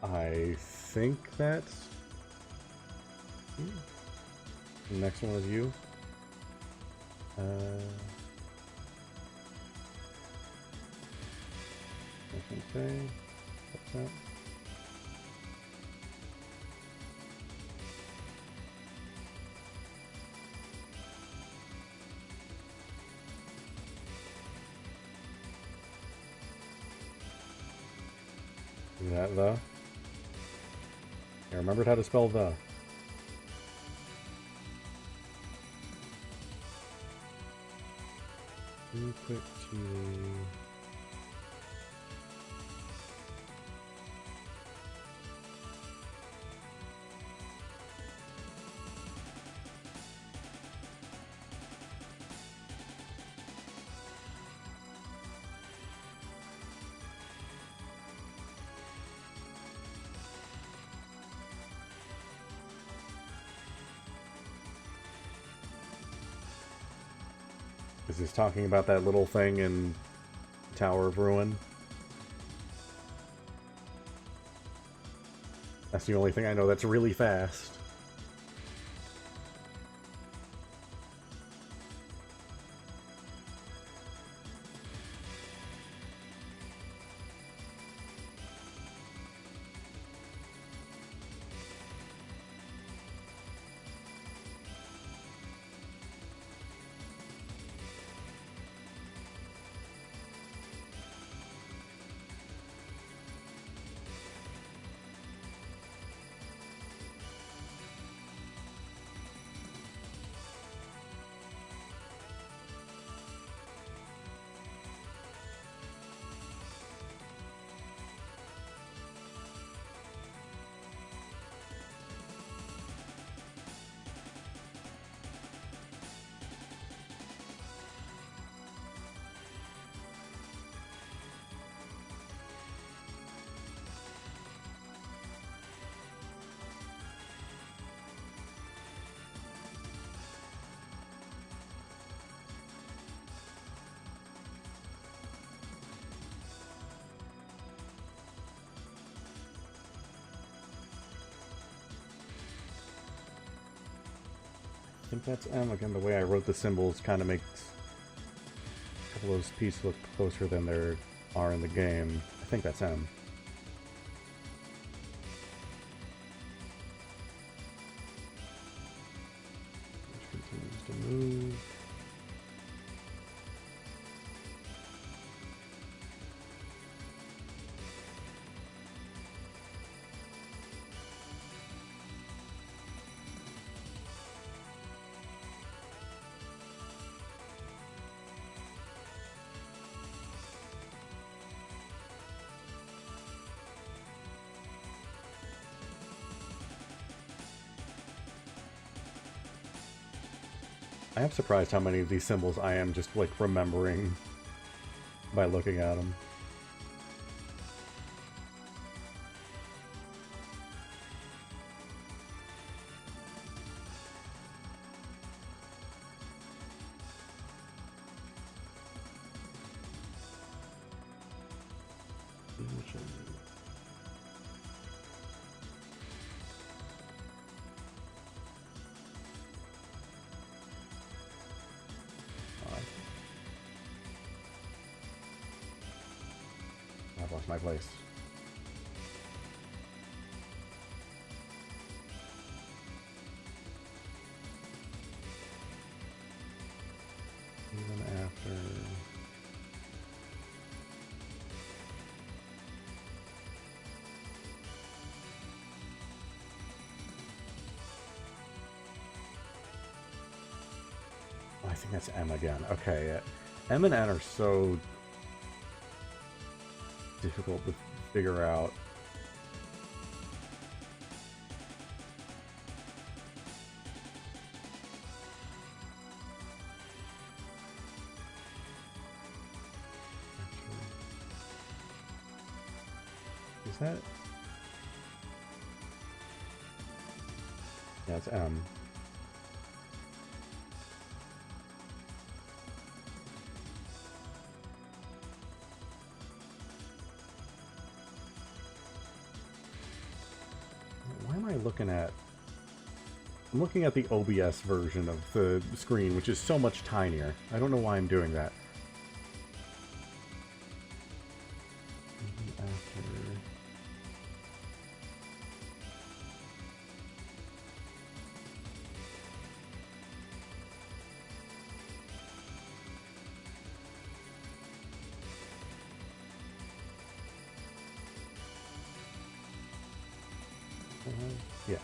Speaker 1: I think that's... The next one is you. I think what's that? Is that the? I remembered how to spell the. Too quick to... Is this talking about that little thing in Tower of Ruin? That's the only thing I know that's really fast. I think that's M. Again, the way I wrote the symbols kind of makes a couple of those pieces look closer than they are in the game. I think that's M. Remove. I am surprised how many of these symbols I am just, like, remembering by looking at them. I've lost my place. Even after... Oh, I think that's M again. Okay, M and N are so difficult to figure out. Is that? Yeah, it's M. Why am I looking at... I'm looking at the OBS version of the screen, which is so much tinier. I don't know why I'm doing that. Yeah.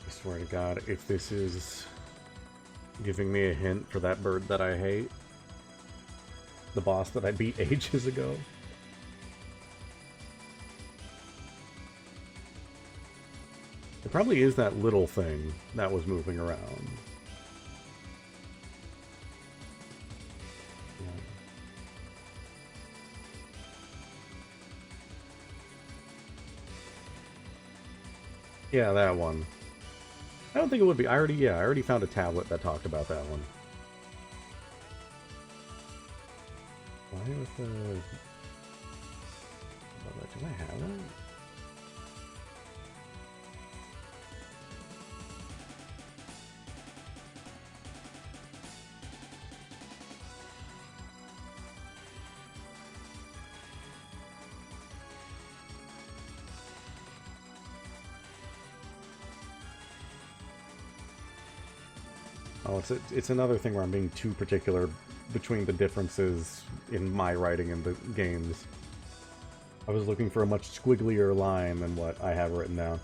Speaker 1: I swear to God, if this is giving me a hint for that bird that I hate, the boss that I beat ages ago. It probably is that little thing that was moving around. Yeah, that one. I don't think it would be. I already found a tablet that talked about that one. Why with the... Do I have it? Oh, it's another thing where I'm being too particular between the differences in my writing and the games. I was looking for a much squigglier line than what I have written down.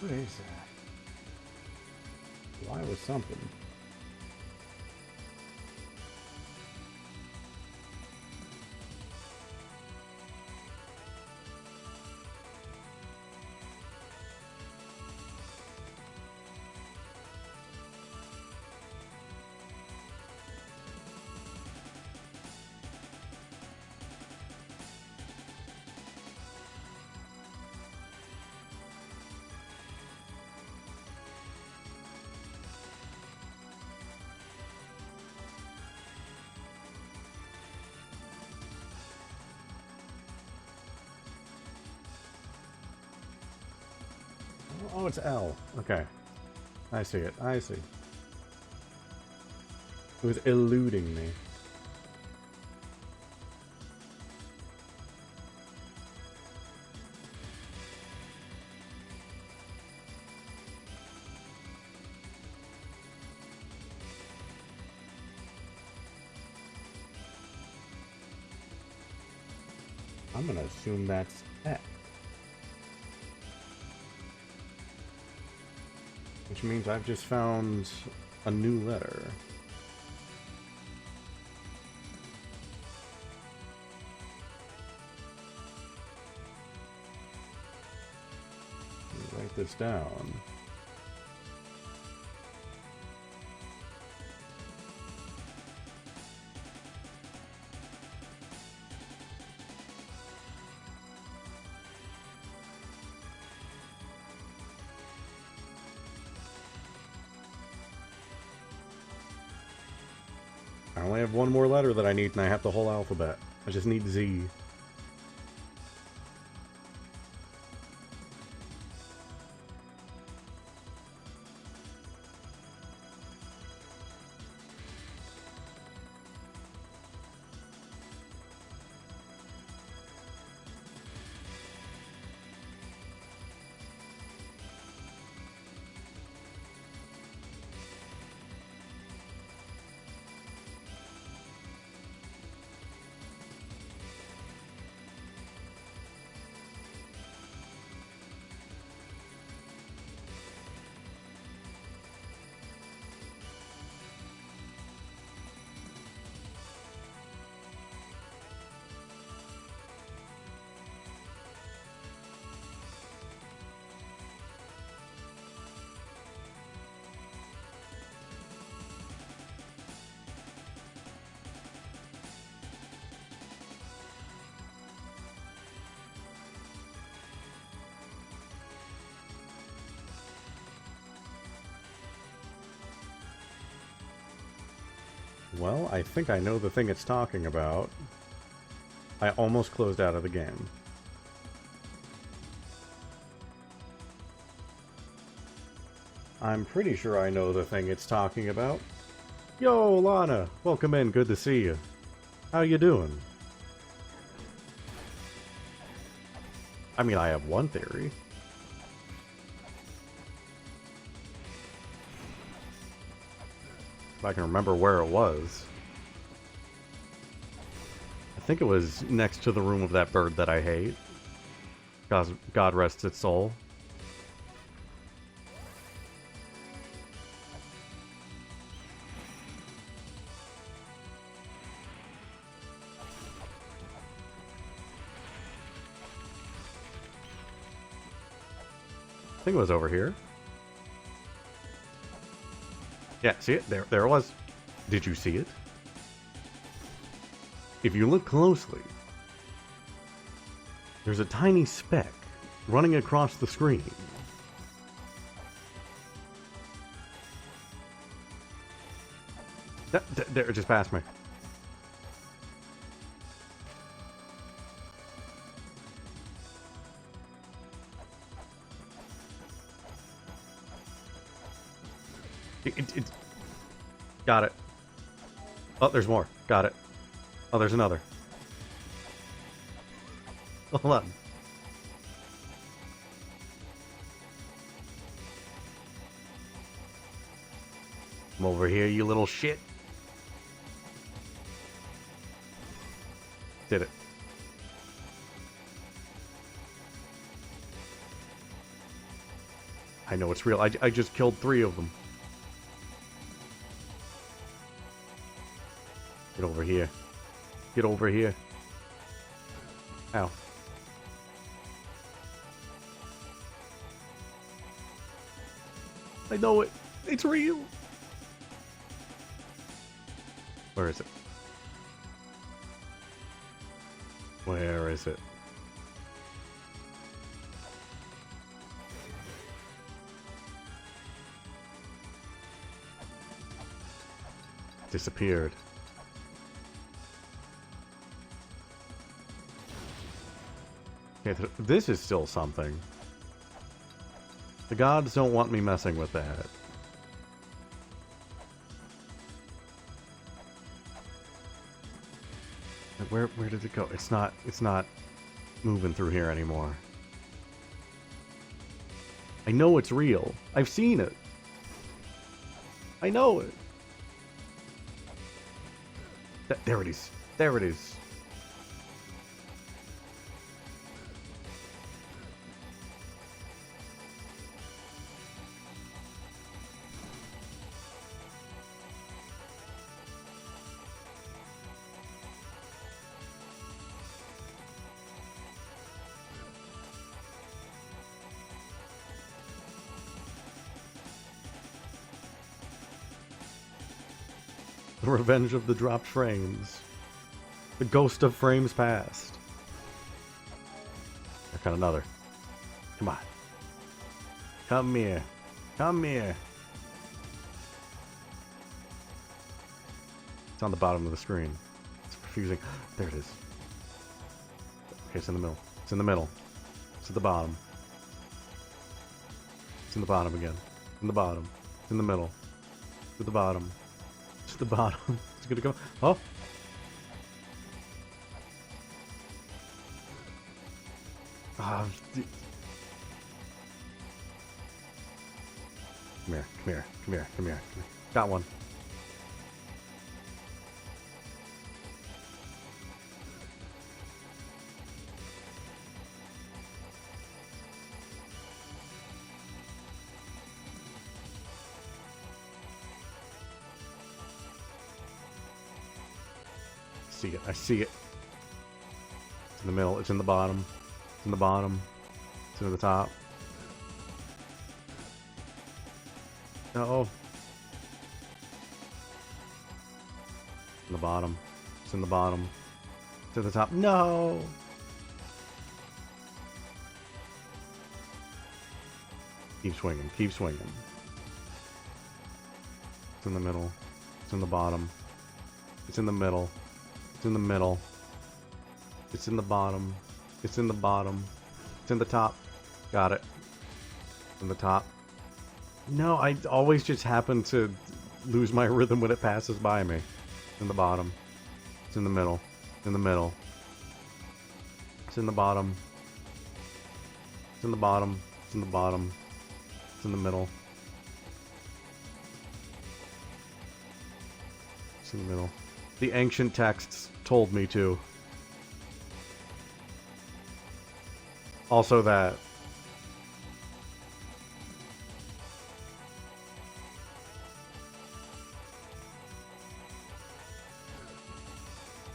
Speaker 1: What is that? Why was something? Oh, it's L. Okay. I see it. I see. It was eluding me. I'm gonna assume that's X. Which means I've just found a new letter. Let me write this down. I only have one more letter that I need, and I have the whole alphabet. I just need Z. Well, I think I know the thing it's talking about. I almost closed out of the game. I'm pretty sure I know the thing it's talking about. Yo, Lana! Welcome in, good to see you. How you doing? I mean, I have one theory. If I can remember where it was. I think it was next to the room of that bird that I hate. God rest its soul. I think it was over here. Yeah, see it? There it was. Did you see it? If you look closely, there's a tiny speck running across the screen. There, it just passed me. It got it. Oh, there's more. Got it. Oh, there's another. Hold on. Come over here, you little shit. Did it. I know it's real. I just killed 3 of them. Get over here. Get over here. Ow. I know it. It's real. Where is it? Where is it? Disappeared. Okay, this is still something. The gods don't want me messing with that. Where did it go? It's not moving through here anymore. I know it's real. I've seen it. I know it. There it is. There it is. The revenge of the dropped frames. The ghost of frames past. I got another. Come on. Come here. Come here. It's on the bottom of the screen. It's confusing. There it is. Okay, it's in the middle. It's in the middle. It's at the bottom. It's in the bottom again. In the bottom. It's in the middle. It's at the bottom. It's at the bottom. It's gonna go. Oh! Come here, come here, come here, come here. Got one. See it, I see it. It's in the middle, it's in the bottom. It's in the bottom. It's in the top. No. In the bottom. It's in the bottom. It's at the top. No! Keep swinging. Keep swinging. It's in the middle. It's in the bottom. It's in the middle. It's in the middle. It's in the bottom. It's in the bottom. It's in the top. Got it. In the top. No, I always just happen to lose my rhythm when it passes by me. It's in the bottom. It's in the middle. It's in the middle. It's in the bottom. It's in the bottom. It's in the bottom. It's in the middle. It's in the middle. The ancient texts told me to. Also that.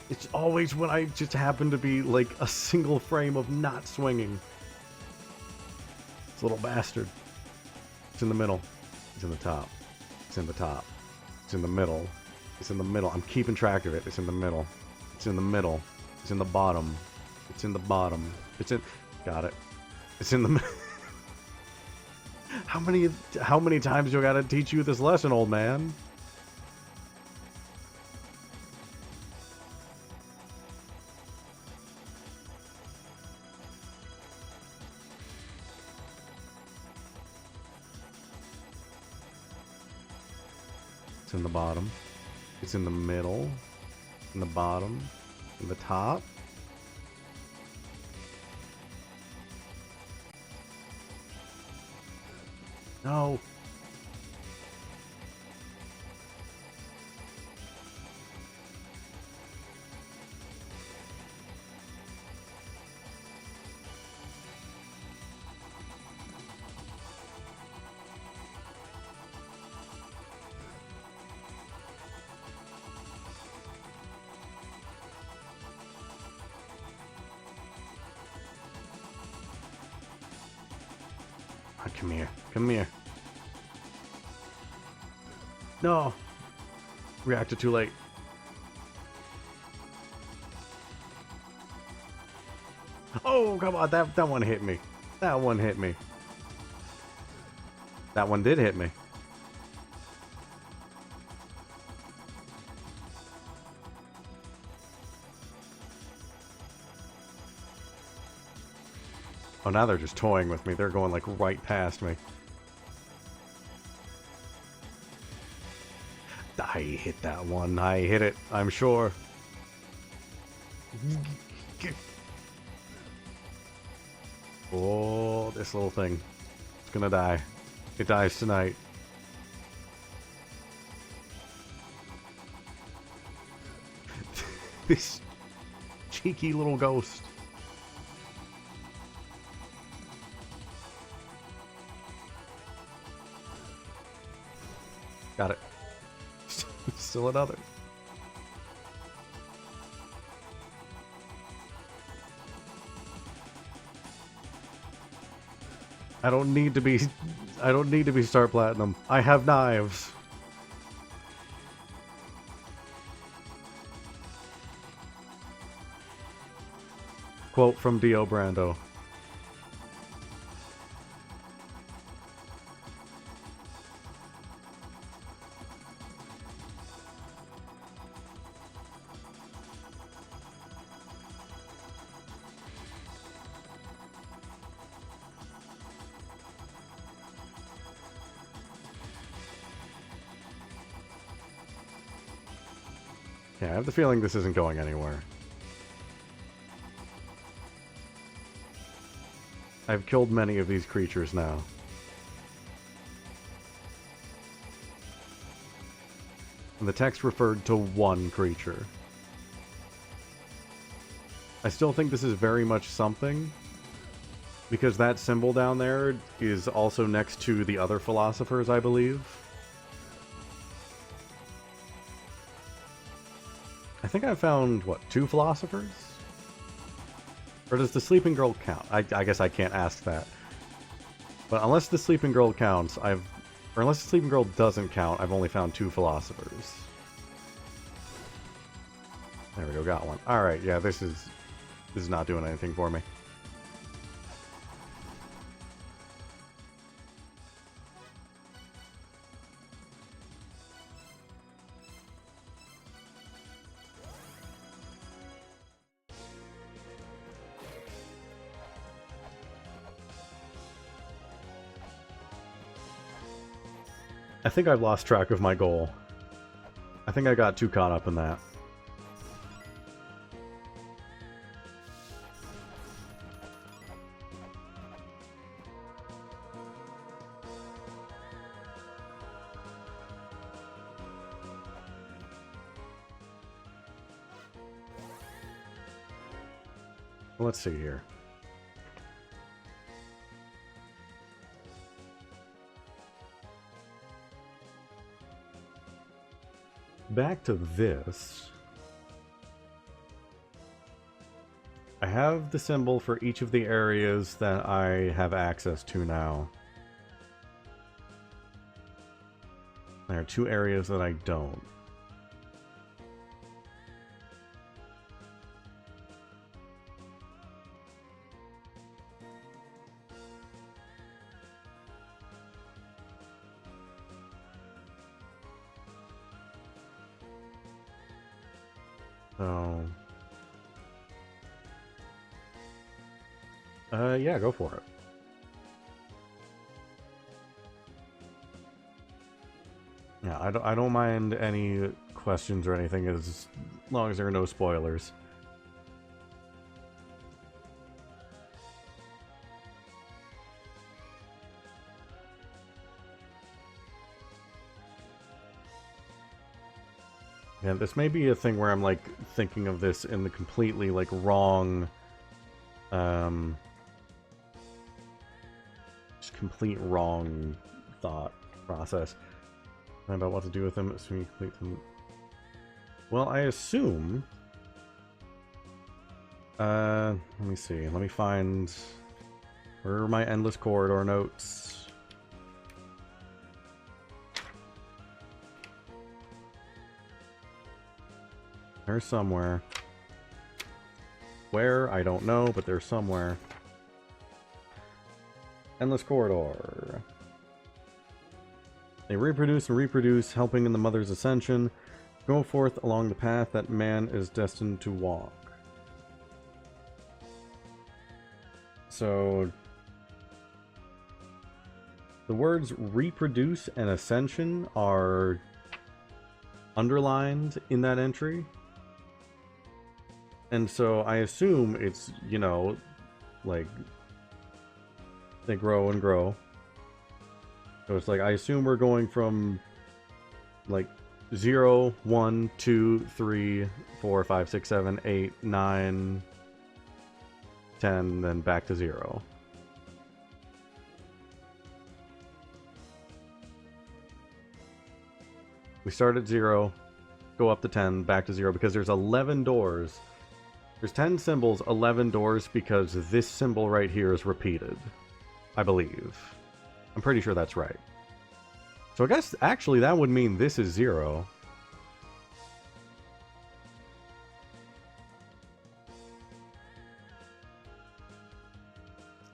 Speaker 1: It's always when I just happen to be like a single frame of not swinging. This little bastard. It's in the middle. It's in the top. It's in the top. It's in the middle. It's in the middle. I'm keeping track of it. It's in the middle. It's in the middle. It's in the bottom. It's in the bottom. It's in... Got it. It's in the... How many times do I gotta teach you this lesson, old man? It's in the bottom. It's in the middle. In the bottom. In the top. No. come here. Come here. No! Reacted too late. Oh, come on. That one hit me. That one hit me. That one did hit me. Oh, now they're just toying with me. They're going, like, right past me. I hit that one. I hit it, I'm sure. Oh, this little thing. It's gonna die. It dies tonight. This cheeky little ghost. Got it. Still another. I don't need to be Star Platinum. I have knives. Quote from Dio Brando. Yeah, I have the feeling this isn't going anywhere. I've killed many of these creatures now. And the text referred to one creature. I still think this is very much something, because that symbol down there is also next to the other philosophers, I believe. I think I found, what, 2 philosophers? Or does the sleeping girl count? I guess I can't ask that. But unless the sleeping girl counts, or unless the sleeping girl doesn't count, I've only found 2 philosophers. There we go, got one. Alright, yeah, this is not doing anything for me. I think I've lost track of my goal. I think I got too caught up in that. Let's see here. Back to this. I have the symbol for each of the areas that I have access to now. There are 2 areas that I don't. So, yeah, go for it. Yeah, I don't mind any questions or anything as long as there are no spoilers. Yeah, this may be a thing where I'm, like, thinking of this in the completely, like, wrong, just complete wrong thought process about what to do with them as soon as you complete them. Well, I assume, let me see, let me find, where are my endless corridor notes? They're somewhere. Where? I don't know, but they're somewhere. Endless corridor. They reproduce and reproduce, helping in the mother's ascension. Go forth along the path that man is destined to walk. So, the words reproduce and ascension are underlined in that entry. And so I assume it's, you know, like, they grow and grow. So it's like, I assume we're going from, like, 0, 1, 2, 3, 4, 5, 6, 7, 8, 9, 10, then back to 0. We start at 0, go up to 10, back to 0, because there's 11 doors. There's 10 symbols, 11 doors, because this symbol right here is repeated. I believe. I'm pretty sure that's right. So I guess, actually, that would mean this is 0.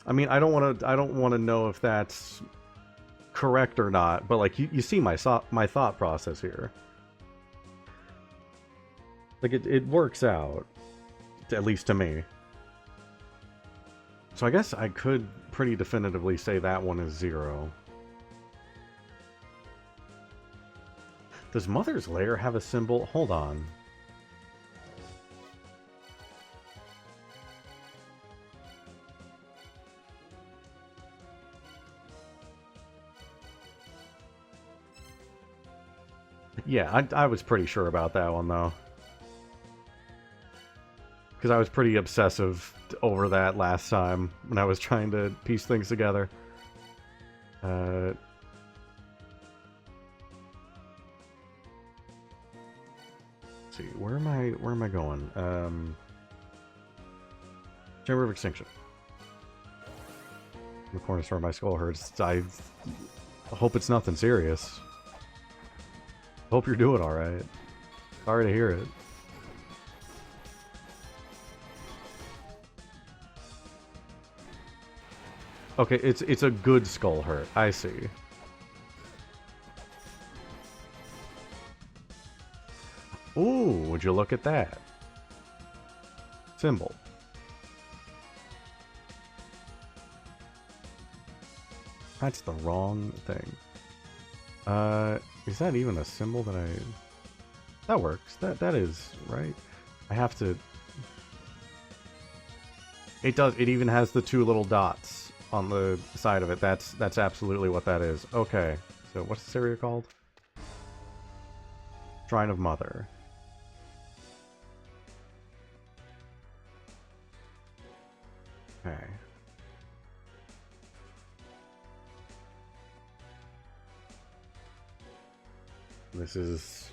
Speaker 1: I mean, I don't want to know if that's correct or not, but like you see my thought process here. Like it works out, at least to me. So I guess I could pretty definitively say that one is 0. Does Mother's Lair have a symbol? Hold on. Yeah, I was pretty sure about that one, though. Because I was pretty obsessive over that last time when I was trying to piece things together. Let's see, where am I going? Chamber of Extinction. The corner store, my skull hurts. I hope it's nothing serious. Hope you're doing alright. Sorry to hear it. Okay, it's a good skull hurt. I see. Ooh, would you look at that? Symbol. That's the wrong thing. Is that even a symbol that I... That works. That is, right? I have to... It does. It even has the 2 little dots on the side of it. That's absolutely what that is. Okay. So what's this area called? Shrine of Mother. Okay. This is...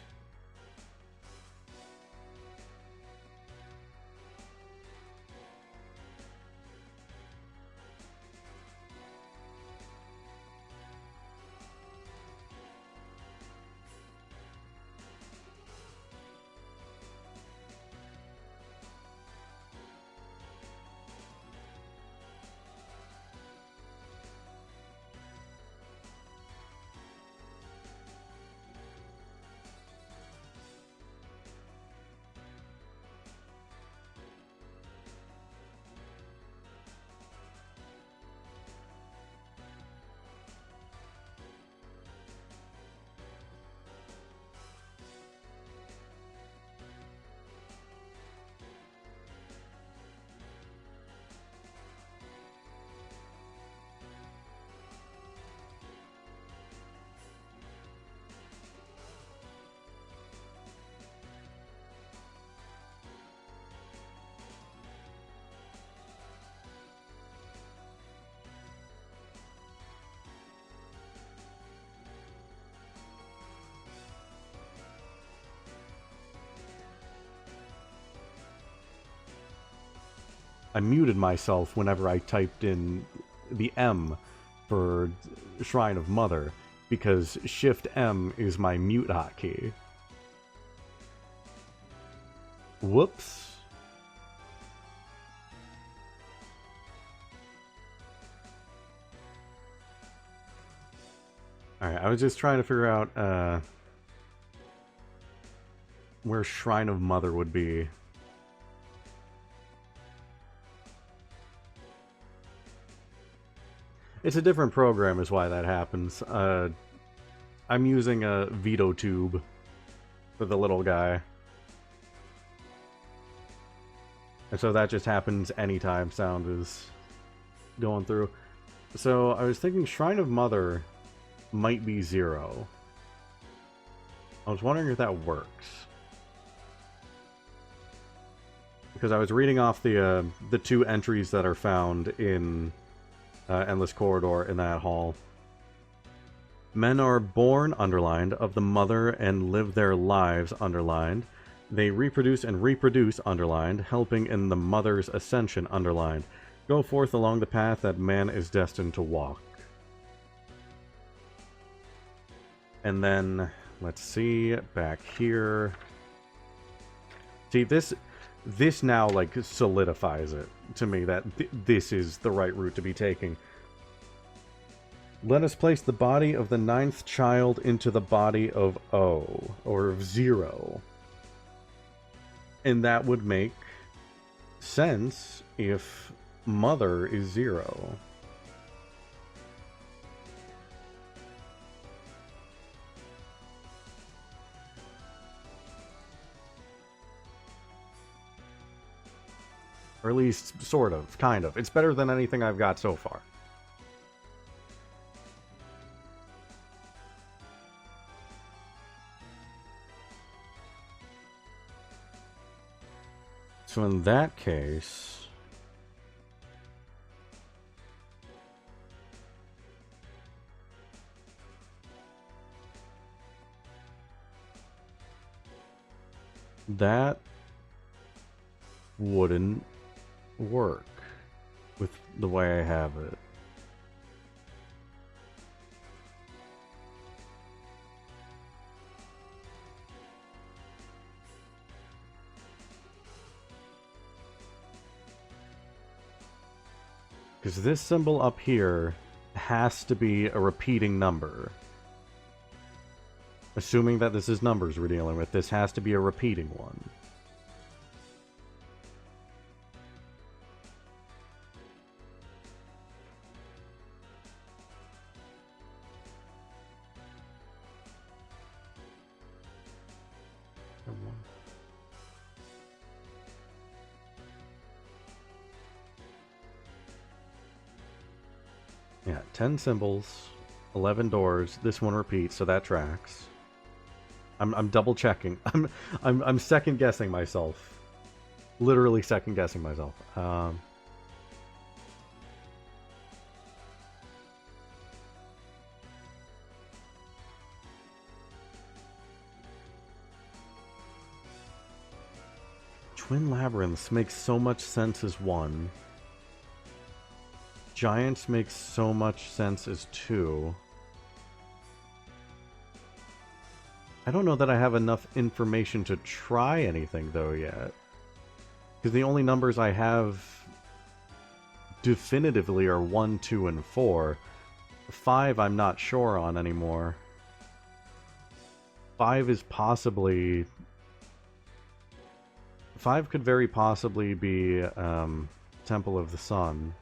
Speaker 1: I muted myself whenever I typed in the M for Shrine of Mother, because Shift M is my mute hotkey. Whoops. Alright, I was just trying to figure out where Shrine of Mother would be. It's a different program is why that happens. I'm using a veto tube for the little guy. And so that just happens anytime sound is going through. So I was thinking Shrine of Mother might be 0. I was wondering if that works. Because I was reading off the 2 entries that are found in Endless Corridor in that hall. Men are born, underlined, of the mother and live their lives, underlined. They reproduce and reproduce, underlined, helping in the mother's ascension, underlined. Go forth along the path that man is destined to walk. And then, let's see, back here. See, this now, like, solidifies it to me that this is the right route to be taking. Let us place the body of the 9th child into the body of O, or of 0. And that would make sense if Mother is 0. Or at least, sort of, kind of. It's better than anything I've got so far. So in that case... that wouldn't work with the way I have it. Because this symbol up here has to be a repeating number. Assuming that this is numbers we're dealing with, this has to be a repeating one. Yeah, 10 symbols, 11 doors. This one repeats, so that tracks. I'm double checking. I'm second guessing myself. Literally second guessing myself. Twin labyrinths makes so much sense as 1. Giants makes so much sense as 2. I don't know that I have enough information to try anything, though, yet. Because the only numbers I have definitively are 1, 2, and 4. 5 I'm not sure on anymore. 5 is possibly... 5 could very possibly be Temple of the Sun.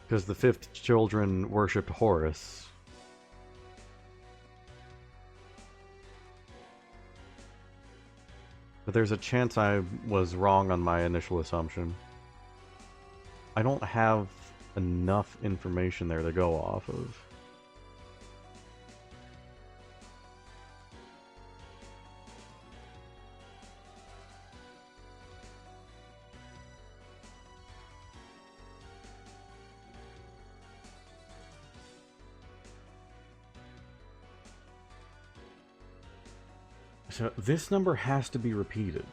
Speaker 1: Because the 5th children worshipped Horus. But there's a chance I was wrong on my initial assumption. I don't have enough information there to go off of. So this number has to be repeated.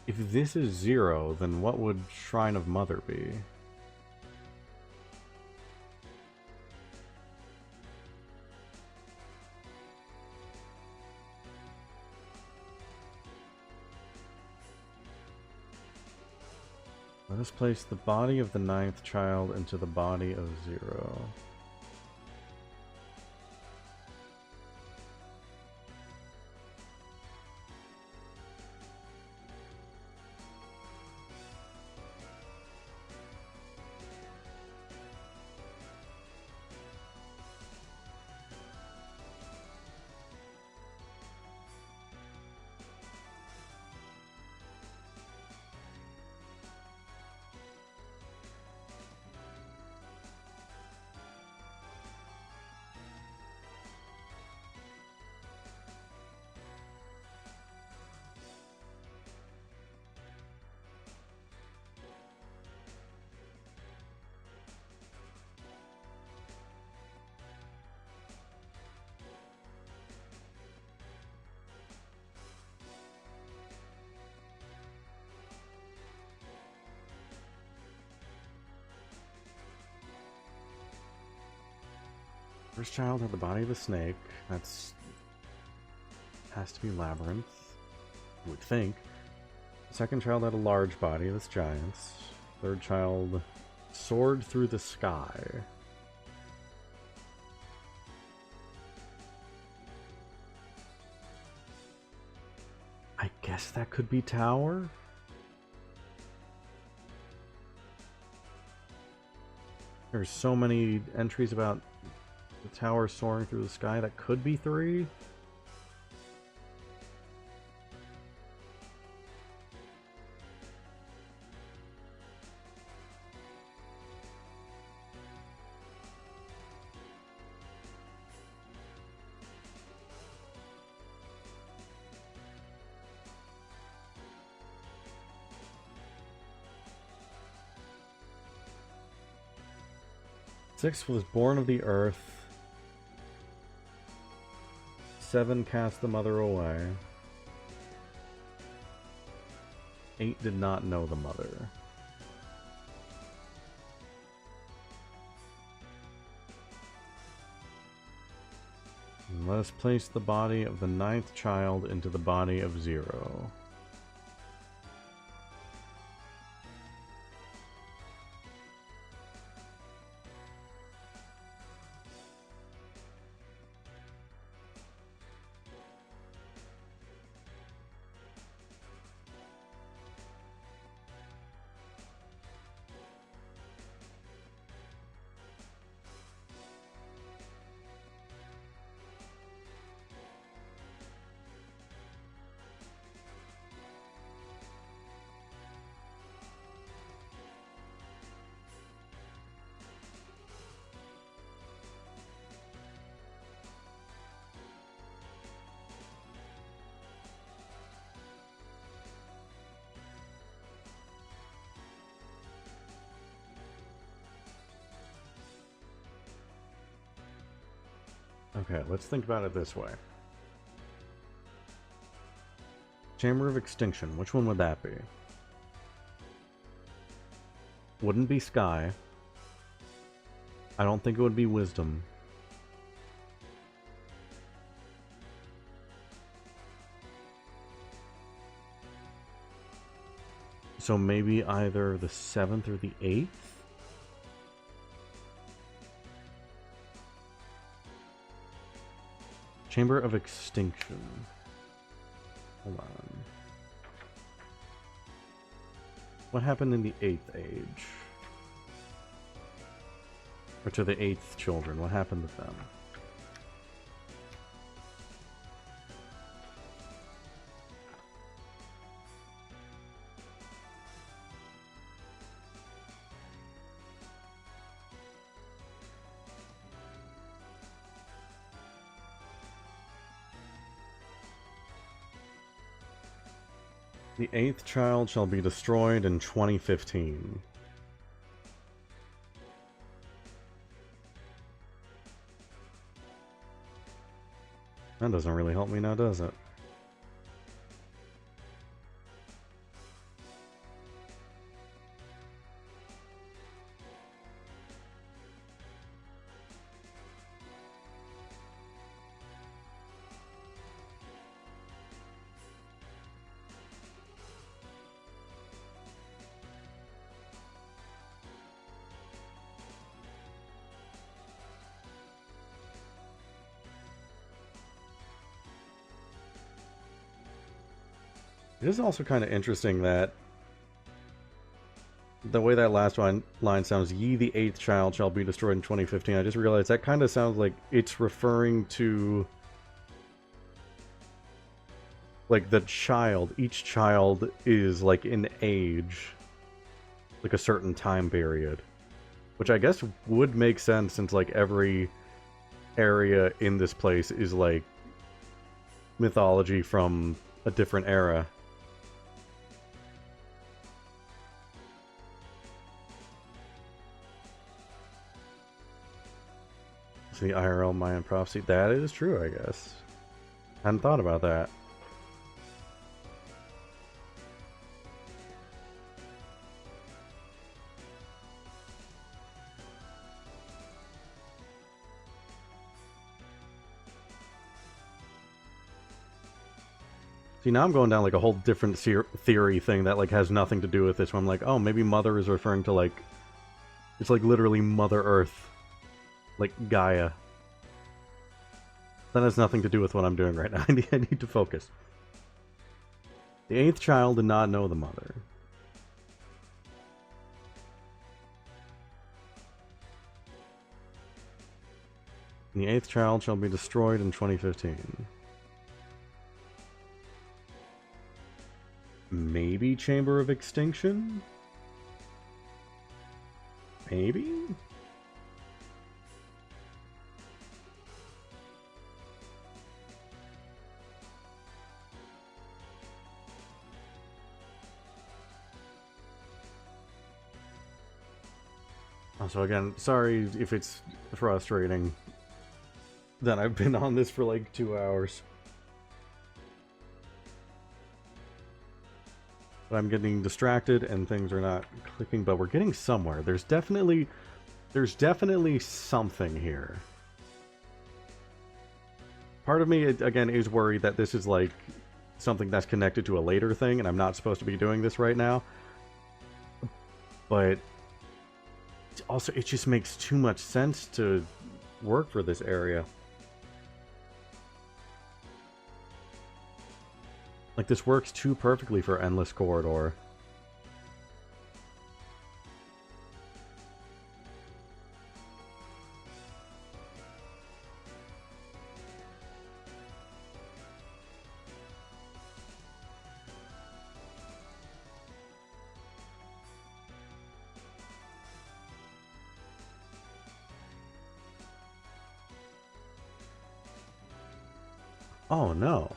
Speaker 1: If this is 0, then what would Shrine of Mother be? Let us place the body of the 9th child into the body of 0. First child had the body of a snake. That's has to be Labyrinth, I would think. Second child had a large body. That's Giants. Third child soared through the sky. I guess that could be Tower? There's so many entries about the tower soaring through the sky. That could be 3. Six was born of the earth. 7 cast the mother away. 8 did not know the mother. And let us place the body of the 9th child into the body of 0. Okay, let's think about it this way. Chamber of Extinction, which one would that be? Wouldn't be Sky. I don't think it would be Wisdom. So maybe either the 7th or the 8th? Chamber of Extinction. Hold on. What happened in the 8th age? Or to the 8th children? What happened to them? The 8th child shall be destroyed in 2015. That doesn't really help me now, does it? It is also kind of interesting that the way that last line sounds, ye the eighth child shall be destroyed in 2015. I just realized that kind of sounds like it's referring to like the child. Each child is like in age, like a certain time period, which I guess would make sense since like every area in this place is like mythology from a different era. The IRL Mayan prophecy. That is true, I guess. Hadn't thought about that. See, now I'm going down like a whole different theory thing that like has nothing to do with this. Where I'm like, oh, maybe Mother is referring to like, it's like literally Mother Earth, like Gaia. That has nothing to do with what I'm doing right now. I need to focus. The eighth child did not know the mother. And the eighth child shall be destroyed in 2015. Maybe Chamber of Extinction? Maybe? So again, sorry if it's frustrating that I've been on this for like 2 hours. But I'm getting distracted and things are not clicking, but we're getting somewhere. There's definitely something here. Part of me, again, is worried that this is like something that's connected to a later thing and I'm not supposed to be doing this right now. But also, it just makes too much sense to work for this area. Like, this works too perfectly for Endless Corridor. Oh no.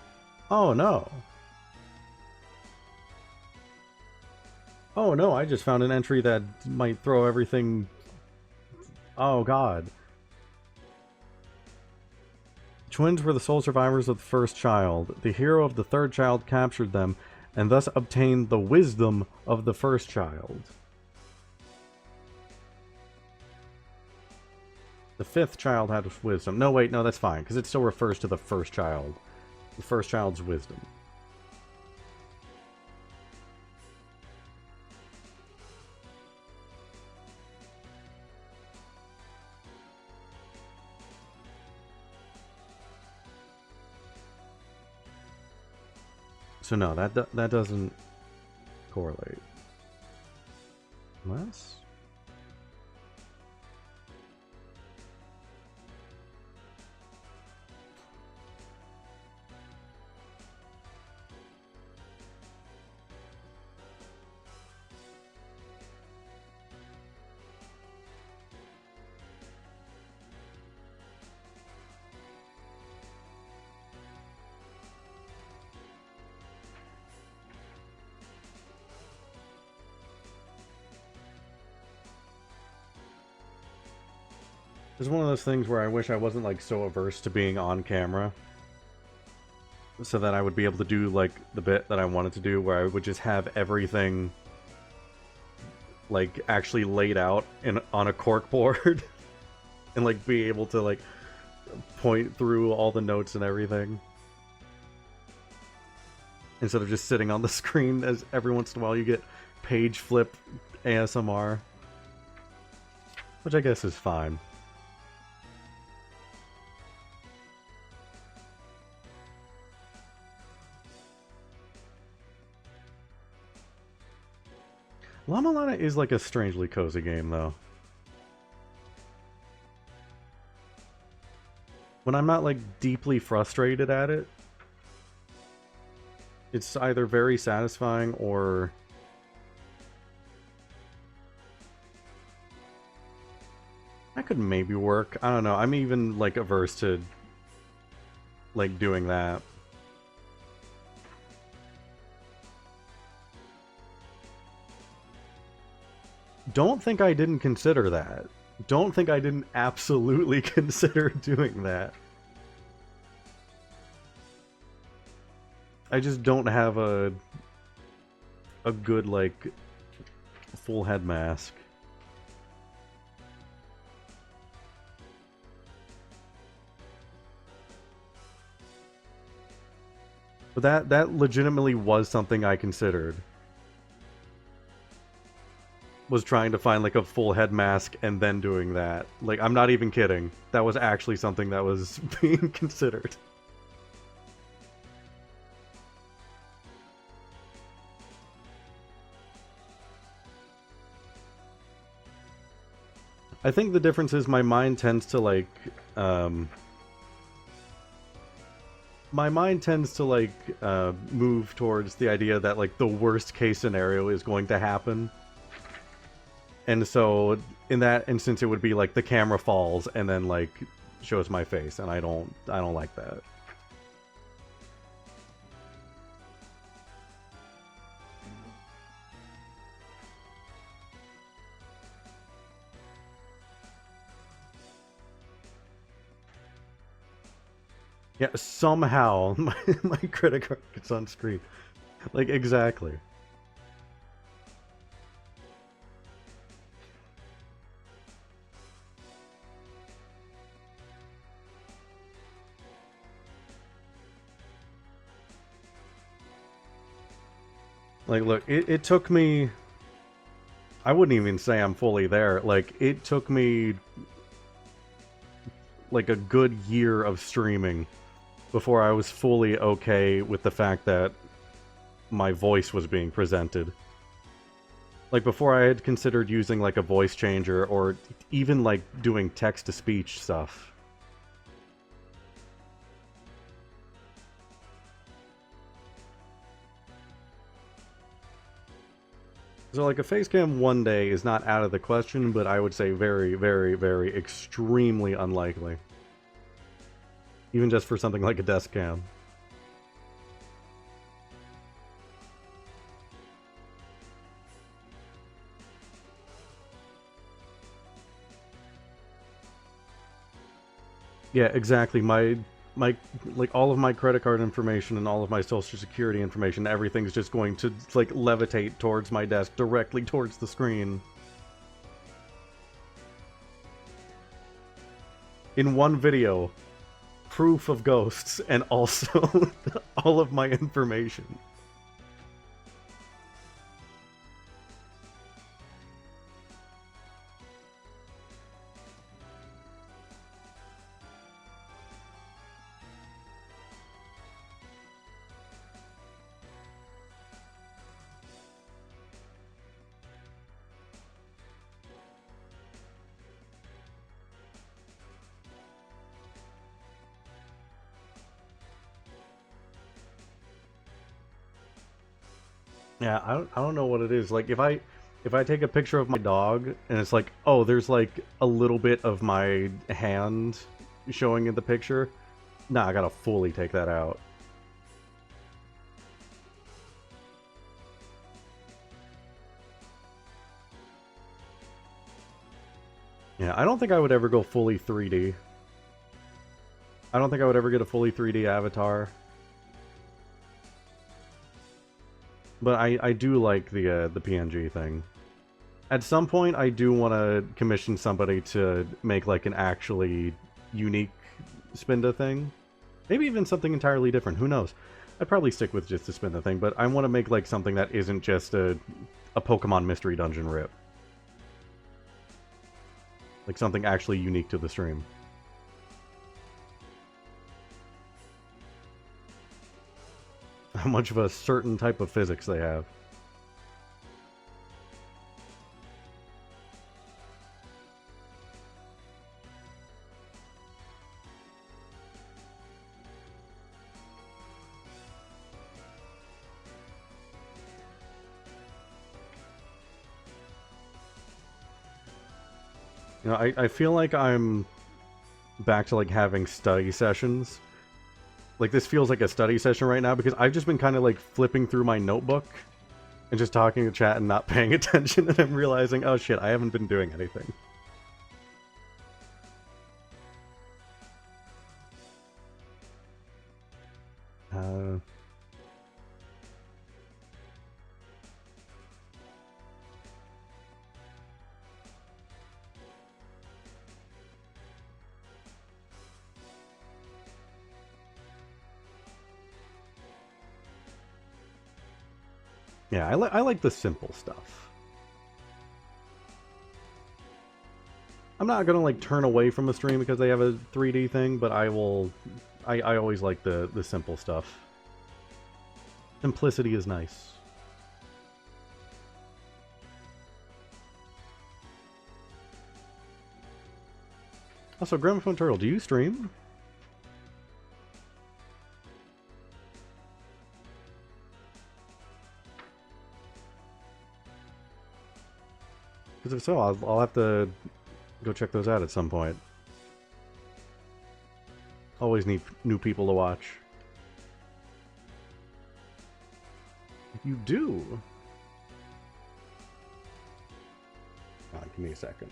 Speaker 1: Oh no. Oh no, I just found an entry that might throw everything... Oh god. Twins were the sole survivors of the first child. The hero of the third child captured them, and thus obtained the wisdom of the first child. The fifth child had wisdom. No, wait, no, that's fine, because it still refers to the first child. The first child's wisdom. So no, that doesn't correlate. Unless... It's one of those things where I wish I wasn't like so averse to being on camera, so that I would be able to do like the bit that I wanted to do, where I would just have everything like actually laid out on a cork board and like be able to like point through all the notes and everything, instead of just sitting on the screen as every once in a while you get page flip ASMR, which I guess is fine. La-Mulana is like a strangely cozy game, though. When I'm not, like, deeply frustrated at it, it's either very satisfying or... that could maybe work. I don't know. I'm even, like, averse to, like, doing that. Don't think I didn't consider that. Don't think I didn't absolutely consider doing that. I just don't have a good, like, full head mask. But that legitimately was something I considered. Was trying to find, like, a full head mask and then doing that. Like, I'm not even kidding. That was actually something that was being considered. I think the difference is my mind tends to, like, move towards the idea that, like, the worst case scenario is going to happen. And so, in that instance, it would be, like, the camera falls and then, like, shows my face, and I don't like that. Yeah, somehow my credit card gets on screen. Like, exactly. Like, look, it took me... I wouldn't even say I'm fully there. Like, it took me, like, a good year of streaming before I was fully okay with the fact that my voice was being presented. Like, before I had considered using, like, a voice changer or even, like, doing text-to-speech stuff. So, like, a face cam one day is not out of the question, but I would say very, very, very extremely unlikely. Even just for something like a desk cam. Yeah, exactly. My like, all of my credit card information and all of my social security information, everything's just going to, like, levitate towards my desk, directly towards the screen. In one video, proof of ghosts, and also all of my information. Yeah, I don't know what it is. Like, if I take a picture of my dog and it's like, oh, there's, like, a little bit of my hand showing in the picture, nah, I gotta fully take that out. Yeah, I don't think I would ever go fully 3D. I don't think I would ever get a fully 3D avatar. But I do like the PNG thing. At some point, I do want to commission somebody to make, like, an actually unique Spinda thing. Maybe even something entirely different. Who knows? I'd probably stick with just the Spinda thing, but I want to make, like, something that isn't just a Pokemon Mystery Dungeon rip. Like, something actually unique to the stream. How much of a certain type of physics they have. You know, I feel like I'm back to like having study sessions. Like this feels like a study session right now because I've just been kind of like flipping through my notebook and just talking to chat and not paying attention, and I'm realizing, oh shit, I haven't been doing anything. Yeah, I like the simple stuff. I'm not gonna like turn away from a stream because they have a 3D thing, but I will. I always like the simple stuff. Simplicity is nice. Also, Gramophone Turtle, do you stream? Because if so, I'll have to go check those out at some point. Always need new people to watch. You do? Give me a second.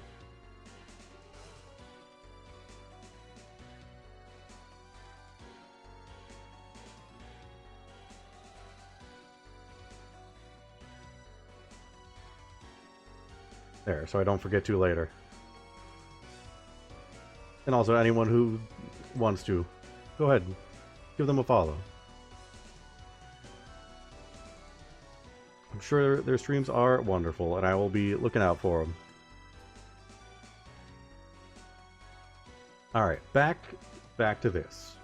Speaker 1: There, so I don't forget to later. And also, anyone who wants to, go ahead, give them a follow. I'm sure their streams are wonderful, and I will be looking out for them. Alright, back to this.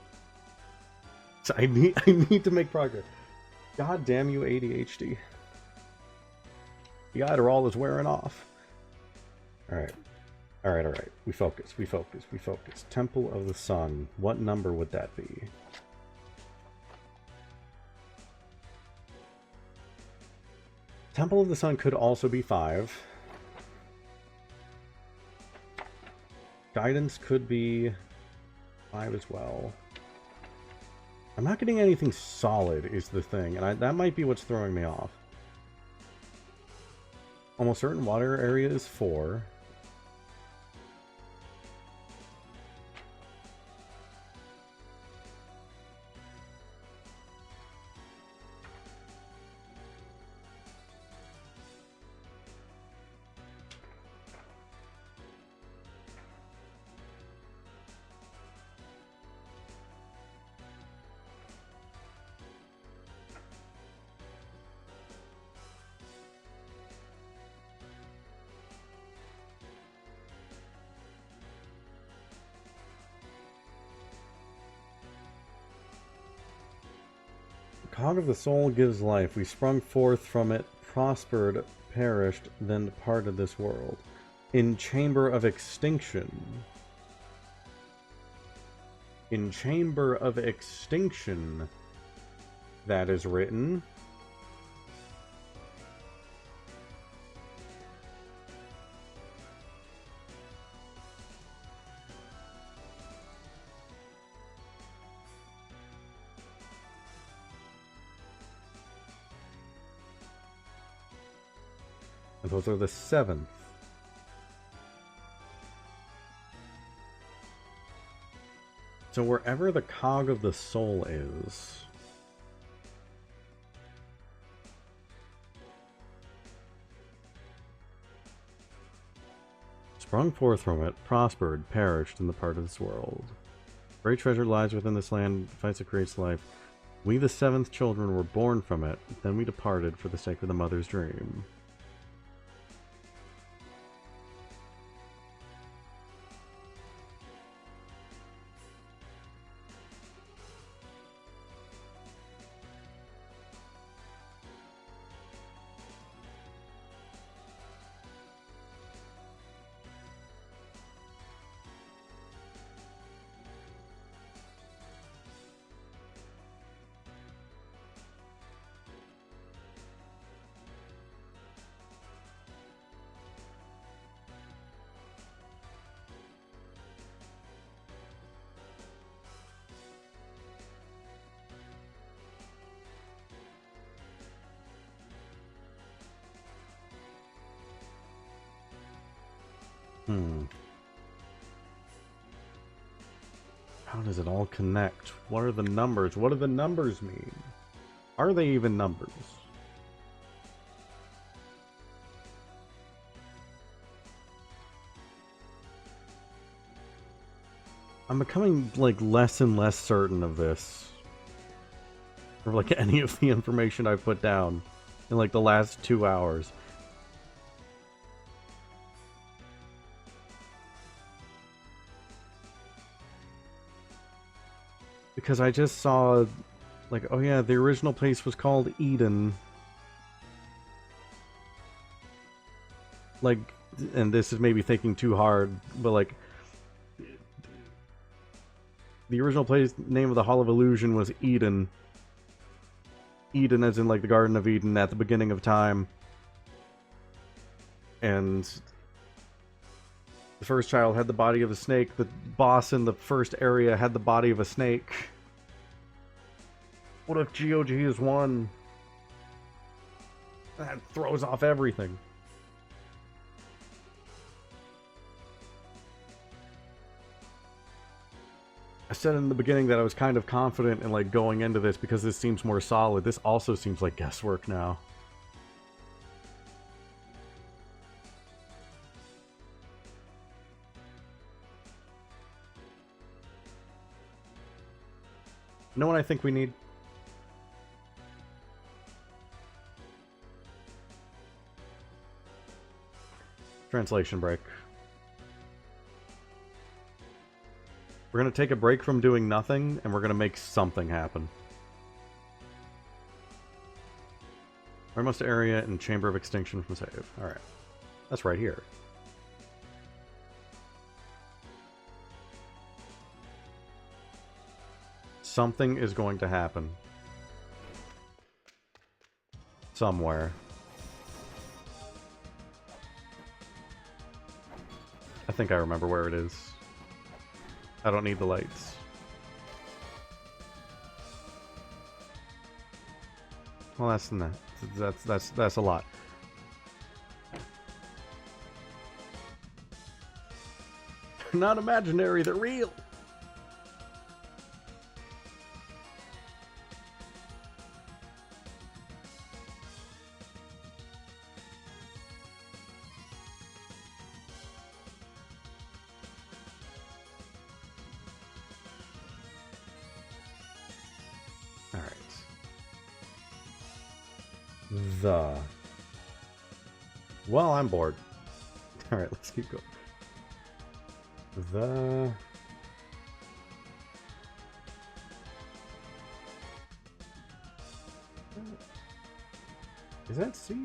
Speaker 1: So I need to make progress. God damn you, ADHD. The Adderall is wearing off. Alright. Alright. We focus. Temple of the Sun. What number would that be? Temple of the Sun could also be 5. Guidance could be 5 as well. I'm not getting anything solid is the thing, and that might be what's throwing me off. Almost certain water area is 4. Cog of the soul gives life. We sprung forth from it, prospered, perished, then departed this world. In chamber of extinction. In chamber of extinction, that is written. And those are the 7th. So wherever the cog of the soul is... Sprung forth from it, prospered, perished in the part of this world. Great treasure lies within this land, fights it creates life. We the 7th children were born from it, then we departed for the sake of the mother's dream. Hmm. How does it all connect? What are the numbers? What do the numbers mean? Are they even numbers? I'm becoming, like, less and less certain of this. Or, like, any of the information I've put down in, like, the last 2 hours. Because I just saw, like, oh yeah, the original place was called Eden. Like, and this is maybe thinking too hard, but, like, the original place name of the Hall of Illusion was Eden. Eden as in, like, the Garden of Eden at the beginning of time. And the first child had the body of a snake. The boss in the first area had the body of a snake. What if GOG is one? That throws off everything. I said in the beginning that I was kind of confident in, like, going into this because this seems more solid. This also seems like guesswork now. You know what I think we need? Translation break. We're going to take a break from doing nothing, and we're going to make something happen. Wheremost area and Chamber of Extinction from save. Alright. That's right here. Something is going to happen. Somewhere. I think I remember where it is. I don't need the lights. Well, that's a lot. They're not imaginary, they're real. Well, I'm bored. Alright, let's keep going. Is that C?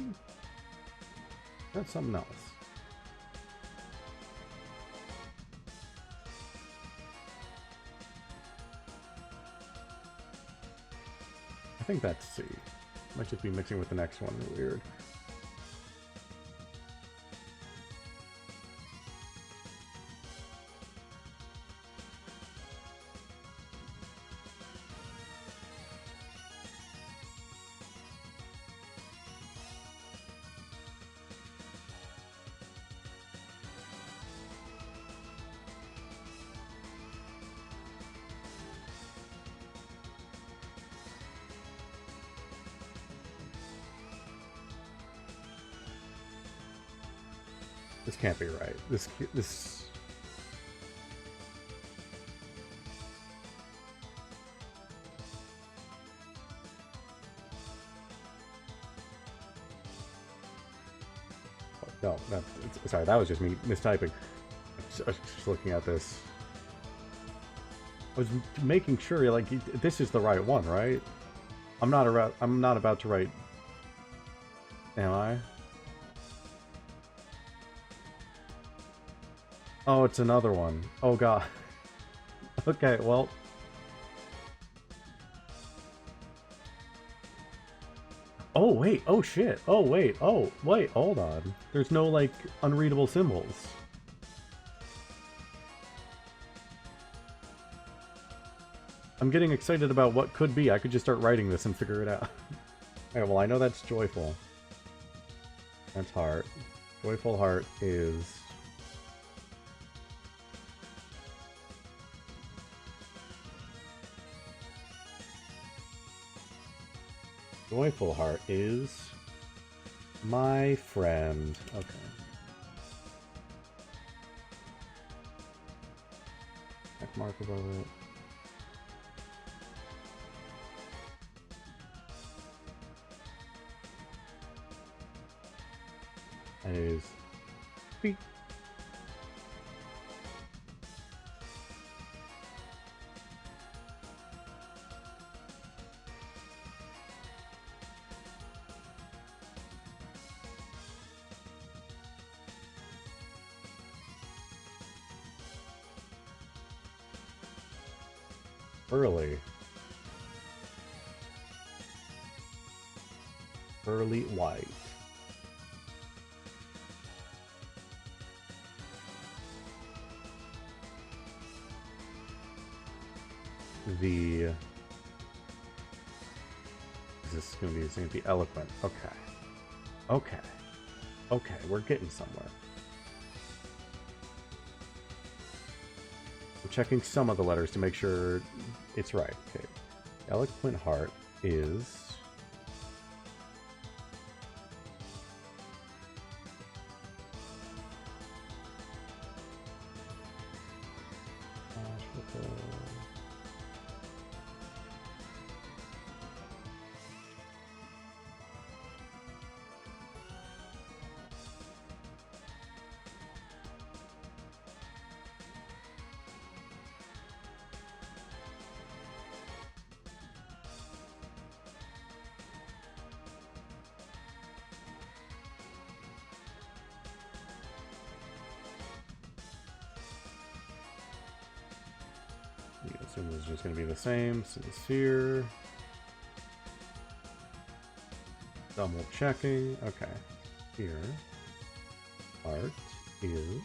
Speaker 1: That's something else. I think that's C. Might just be mixing with the next one. Weird. This can't be right. This... No, sorry, that was just me mistyping. I was just looking at this. I was making sure, like, this is the right one, right? I'm not about to write... Am I? Oh, it's another one. Oh, God. Okay, well... Oh, wait. Oh, shit. Oh, wait. Oh, wait. Hold on. There's no, like, unreadable symbols. I'm getting excited about what could be. I could just start writing this and figure it out. Alright, well, I know that's joyful. That's heart. Joyful heart is... Joyful heart is my friend. Okay. Check mark above it. That is beep. Early. Early white. Is this going to be the same? The eloquent. Okay. Okay. Okay, we're getting somewhere. I'm checking some of the letters to make sure it's right. Okay. Eloquent heart is... I assume this is just going to be the same. Sincere. Double checking. Okay. Here. Art is...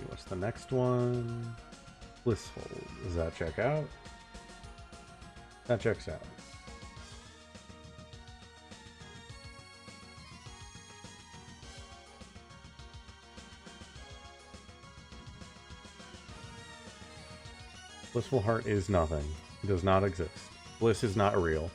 Speaker 1: What's the next one? Blissful. Does that check out? That checks out. Blissful heart is nothing. It does not exist. Bliss is not real.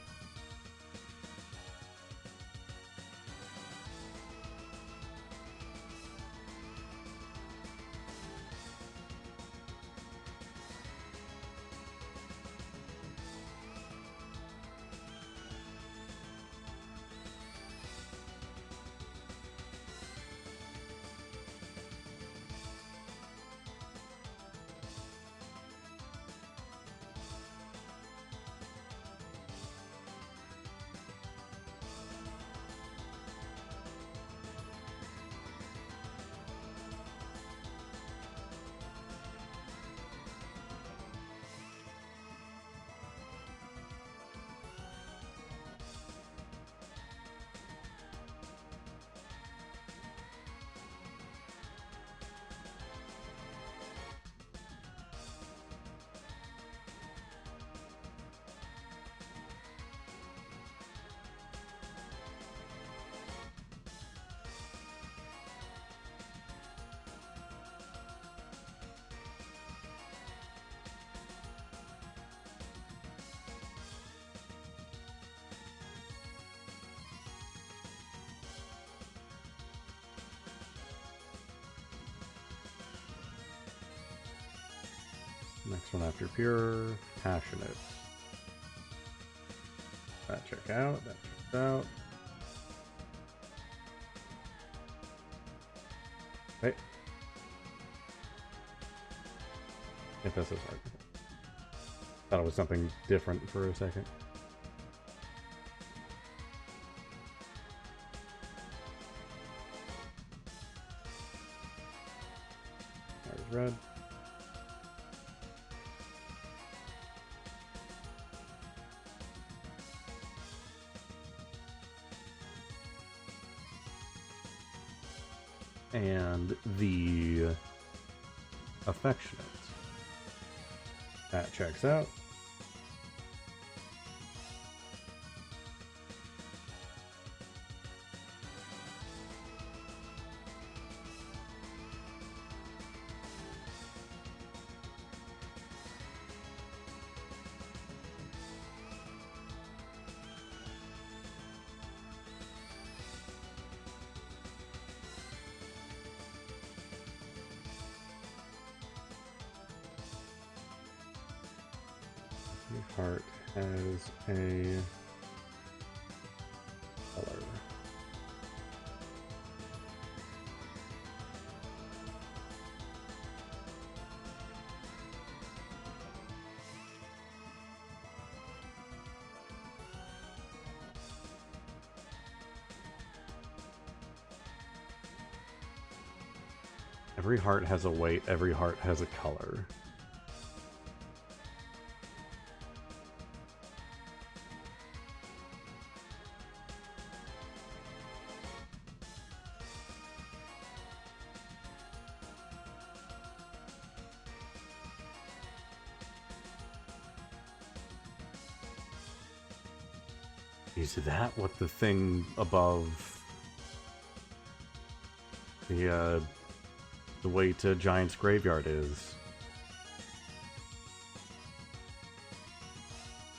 Speaker 1: Next one after pure, passionate. That check out, that checks out. Hey. If this is hard. Thought it was something different for a second. There's red. and the affectionate. That checks out. Heart has a color. Every heart has a weight, every heart has a color. Is that what the thing above the way to Giant's Graveyard is?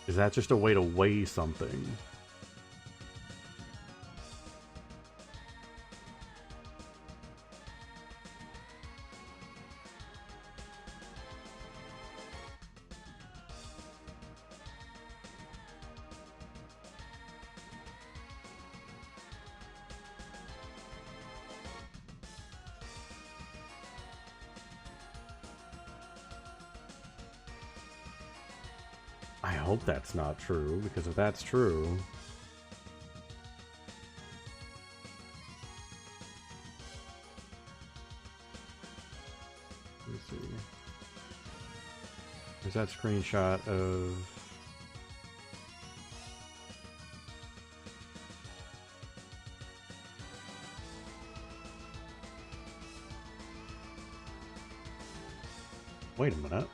Speaker 1: Is that just a way to weigh something? I hope that's not true, because if that's true... Let me see. There's that screenshot of... Wait a minute.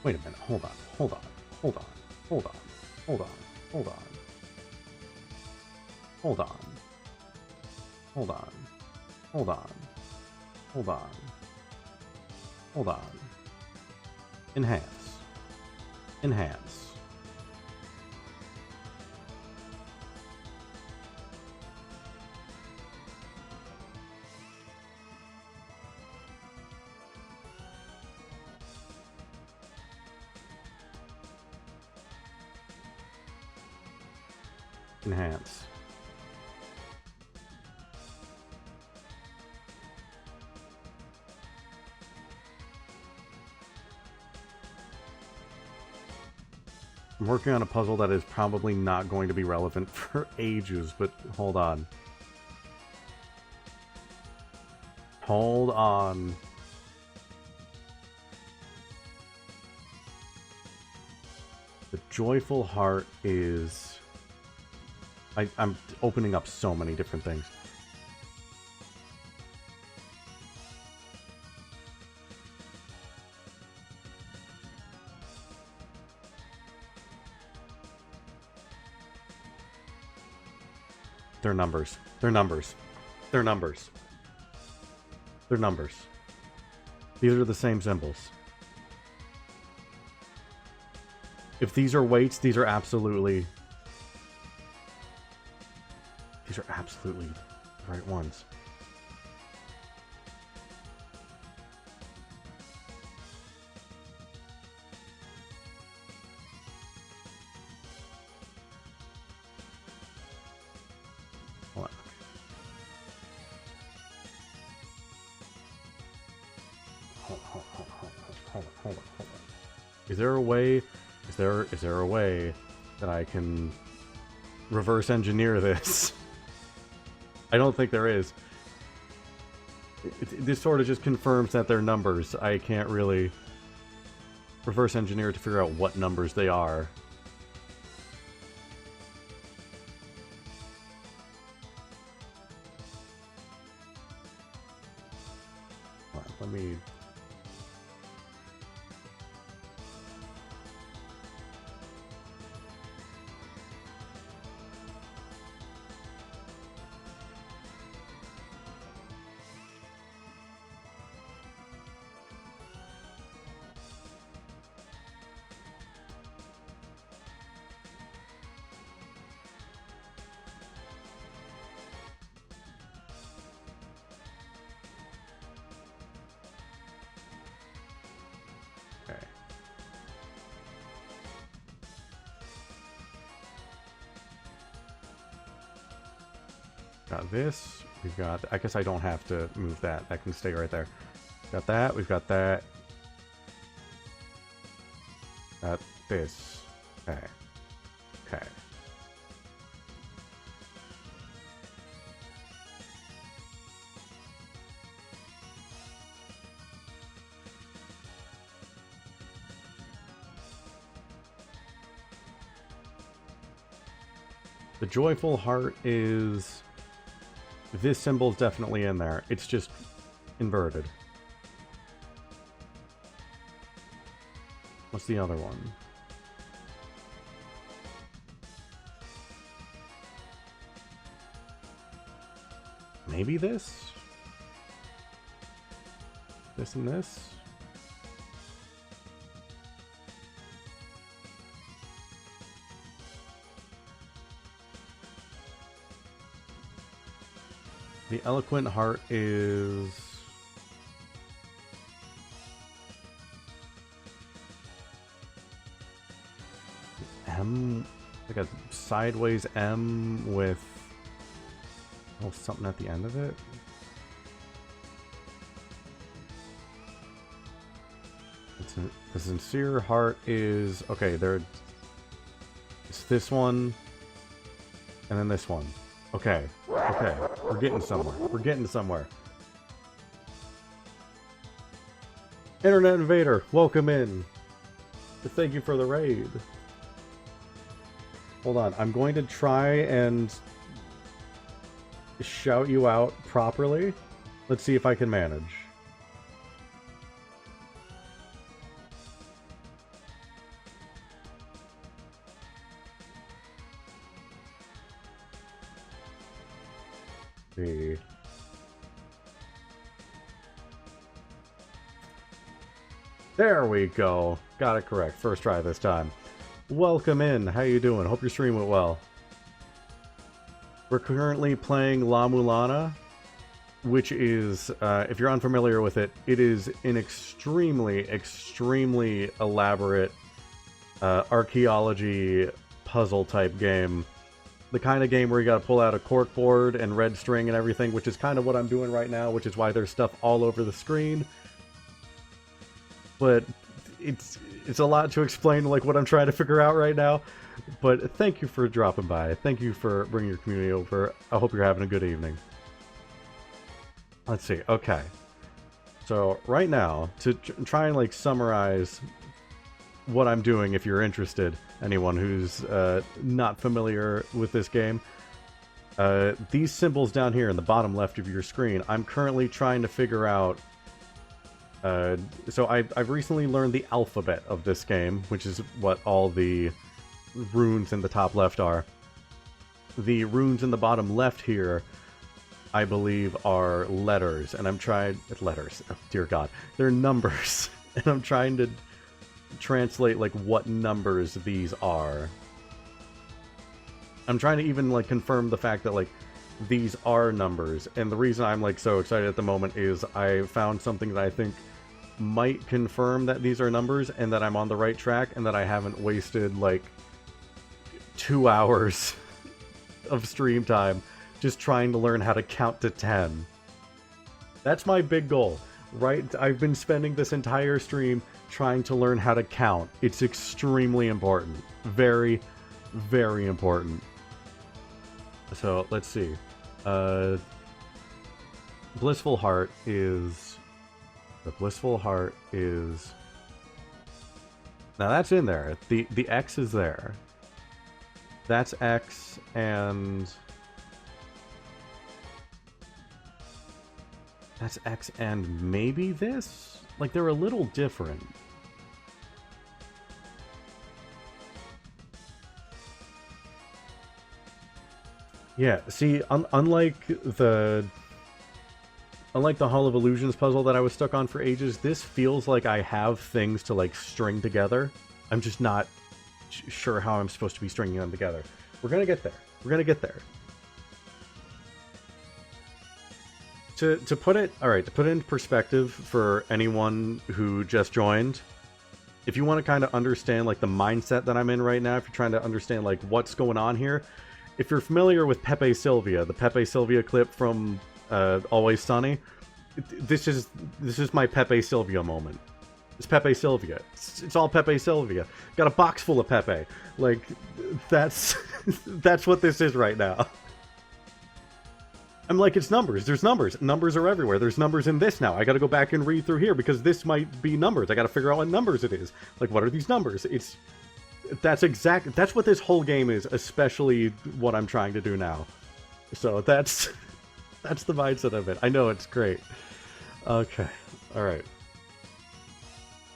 Speaker 1: Wait a minute, hold on, hold on, hold on, hold on, hold on, hold on. Hold on. Hold on. Hold on. Hold on. Hold on. Enhance. Enhance. Enhance. I'm working on a puzzle that is probably not going to be relevant for ages, but hold on. Hold on. The joyful heart is... I'm opening up so many different things. They're numbers. They're numbers. They're numbers. They're numbers. These are the same symbols. If these are weights, these are absolutely... These are absolutely the right ones. Hold on. Hold on. Is there a way? Is there a way that I can reverse engineer this? I don't think there is. This sort of just confirms that they're numbers. I can't really reverse engineer to figure out what numbers they are. Got this. We've got... I guess I don't have to move that. That can stay right there. Got that. We've got that. Got this. Okay. Okay. The joyful heart is... This symbol's definitely in there. It's just inverted. What's the other one? Maybe this? This and this? The eloquent heart is... M, like a sideways M with something at the end of it. The sincere heart is okay. It's this one, and then this one. Okay, okay, we're getting somewhere. We're getting somewhere. Internet Invader, welcome in. Thank you for the raid. Hold on, I'm going to try and shout you out properly. Let's see if I can manage. See. There we go. Got it correct. First try this time. Welcome in. How you doing? Hope your stream went well. We're currently playing La-Mulana, which is, if you're unfamiliar with it, it is an extremely, extremely elaborate archaeology puzzle type game. The kind of game where you gotta pull out a cork board and red string and everything, which is kind of what I'm doing right now, which is why there's stuff all over the screen. But it's a lot to explain, like, what I'm trying to figure out right now. But thank you for dropping by. Thank you for bringing your community over. I hope you're having a good evening. Let's see. Okay. So right now, to try and, like, summarize what I'm doing, if you're interested, anyone who's not familiar with this game, these symbols down here in the bottom left of your screen, I'm currently trying to figure out. So I've recently learned the alphabet of this game, which is what all the runes in the top left are. The runes in the bottom left here, I believe, are letters, and I'm trying... Letters, oh, dear God. They're numbers, and I'm trying to translate, like, what numbers these are. I'm trying to even, like, confirm the fact that, like, these are numbers, and the reason I'm, like, so excited at the moment is I found something that I think might confirm that these are numbers and that I'm on the right track and that I haven't wasted, like, 2 hours of stream time just trying to learn how to count to 10. That's my big goal, right? I've been spending this entire stream trying to learn how to count. It's extremely important. Very, very important. So, let's see. Blissful Heart is... The Blissful Heart is... Now that's in there. The X is there. That's X, and... That's X and maybe this? Like, they're a little different. Yeah, see, unlike the Hall of Illusions puzzle that I was stuck on for ages, this feels like I have things to, like, string together. I'm just not sure how I'm supposed to be stringing them together. We're gonna get there. We're gonna get there. To put it, alright, to put it into perspective for anyone who just joined, if you want to kind of understand, like, the mindset that I'm in right now, if you're trying to understand, like, what's going on here, if you're familiar with Pepe Sylvia, the Pepe Sylvia clip from Always Sunny, this is my Pepe Sylvia moment. It's Pepe Sylvia. It's all Pepe Sylvia. Got a box full of Pepe. Like, that's that's what this is right now. I'm like, it's numbers. There's numbers. Numbers are everywhere. There's numbers in this now. I gotta go back and read through here because this might be numbers. I gotta figure out what numbers it is. Like, what are these numbers? That's what this whole game is, especially what I'm trying to do now. So that's the mindset of it. I know, it's great. Okay. Alright.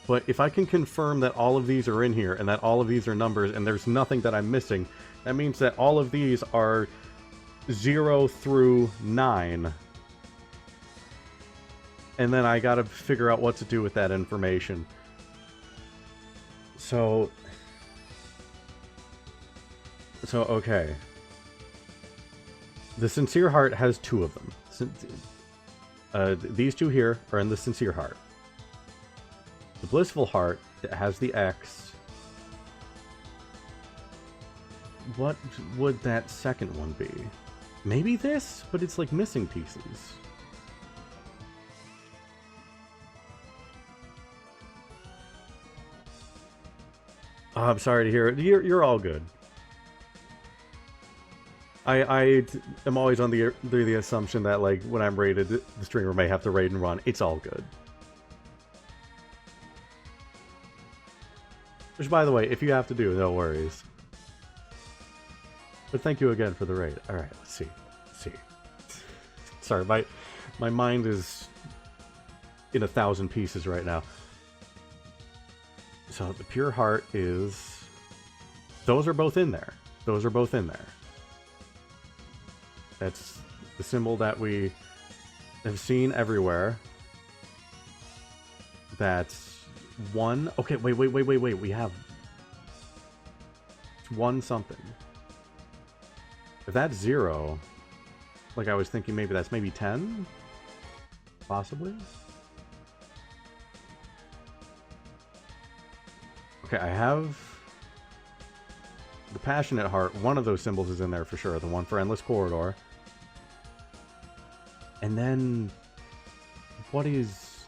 Speaker 1: But if I can confirm that all of these are in here, and that all of these are numbers, and there's nothing that I'm missing, that means that all of these are 0 through 9. And then I gotta figure out what to do with that information. So, okay. The Sincere Heart has 2 of them. These 2 here are in the Sincere Heart. The Blissful Heart has the X. What would that second one be? Maybe this? But it's like missing pieces. Oh, I'm sorry to hear it. You're all good. I am always on the assumption that, like, when I'm raided, the streamer may have to raid and run. It's all good. Which, by the way, if you have to do, no worries. But thank you again for the raid. Alright, let's see. Sorry, my mind is in 1,000 pieces right now. So, the Pure Heart is... Those are both in there. That's the symbol that we have seen everywhere. That's 1. Okay, wait. We have 1 something. If that's 0, like I was thinking, maybe that's 10, possibly. Okay, I have the Passionate Heart. One of those symbols is in there for sure. The one for Endless Corridor. And then, what is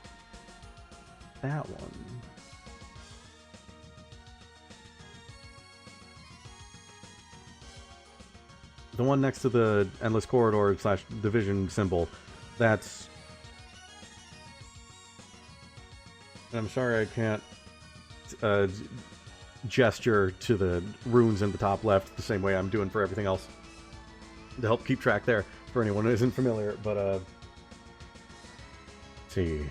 Speaker 1: that one? The one next to the Endless Corridor / Division symbol. That's... I'm sorry I can't gesture to the runes in the top left the same way I'm doing for everything else. To help keep track there, for anyone who isn't familiar, but, let's see.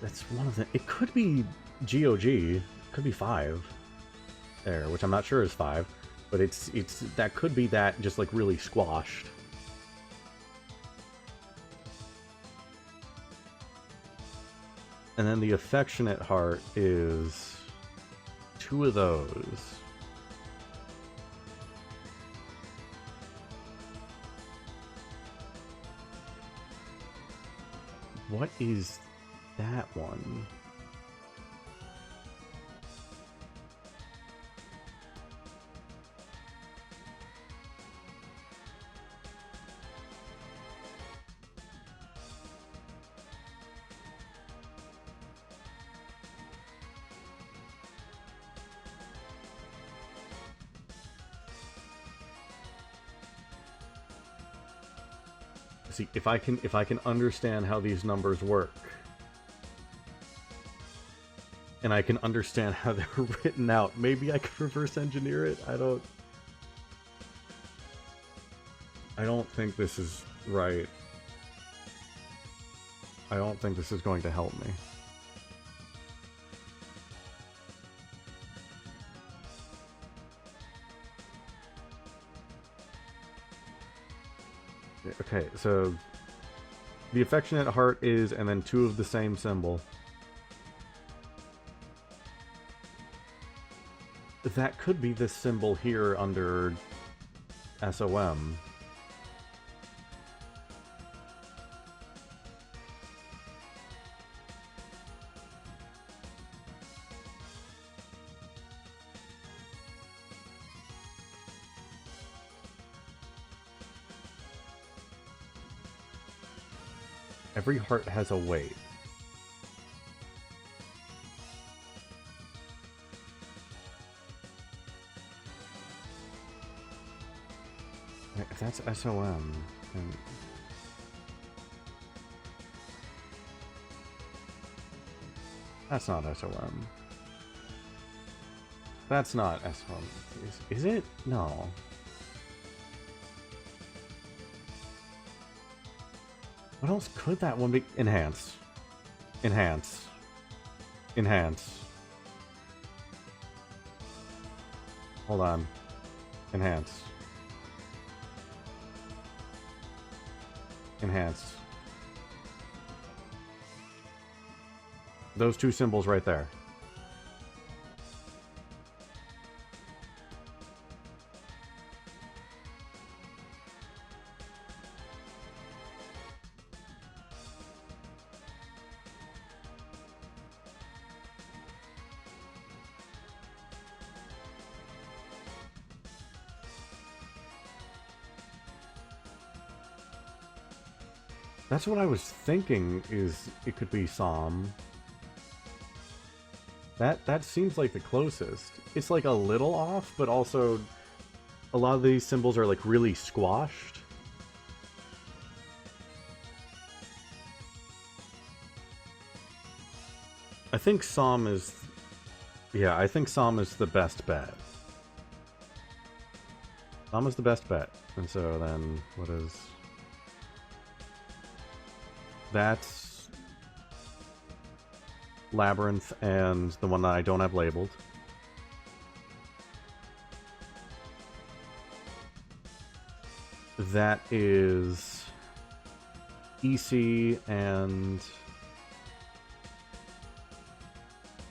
Speaker 1: That's one of the... It could be GOG. It could be 5. There, which I'm not sure is 5. But it's that could be that just like really squashed. And then the Affectionate Heart is 2 of those. What is that one? See, if I can understand how these numbers work, and I can understand how they're written out, maybe I could reverse engineer it. I don't think this is right. I don't think this is going to help me. Okay, so the Affectionate Heart is, and then 2 of the same symbol. That could be this symbol here under SOM. Every heart has a weight. If that's SOM, then... That's not SOM. That's not SOM. Is it? No. What else could that one be? Enhance. Enhance. Enhance. Hold on. Enhance. Enhance. Those two symbols right there. That's what I was thinking, is it could be Psalm. That seems like the closest. It's like a little off, but also a lot of these symbols are like really squashed. I think Psalm is... Yeah, I think Psalm is the best bet. Psalm is the best bet. And so then, what is... That's Labyrinth and the one that I don't have labeled. That is EC and...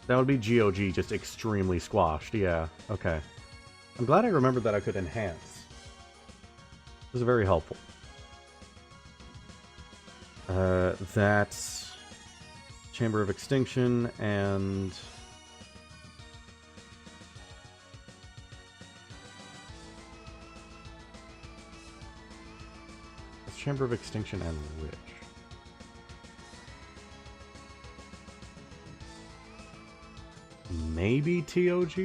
Speaker 1: That would be GOG, just extremely squashed. Yeah, okay. I'm glad I remembered that I could enhance. This is very helpful. That's Chamber of Extinction and... It's Chamber of Extinction and which? Maybe TOG?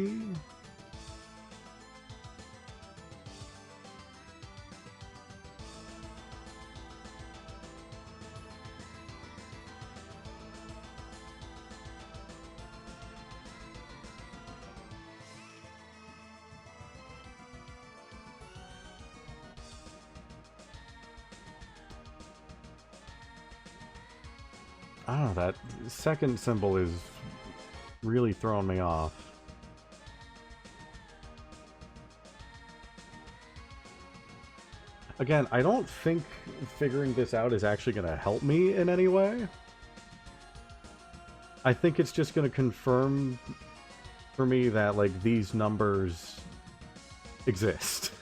Speaker 1: I don't know, that second symbol is really throwing me off. Again, I don't think figuring this out is actually going to help me in any way. I think it's just going to confirm for me that, like, these numbers exist.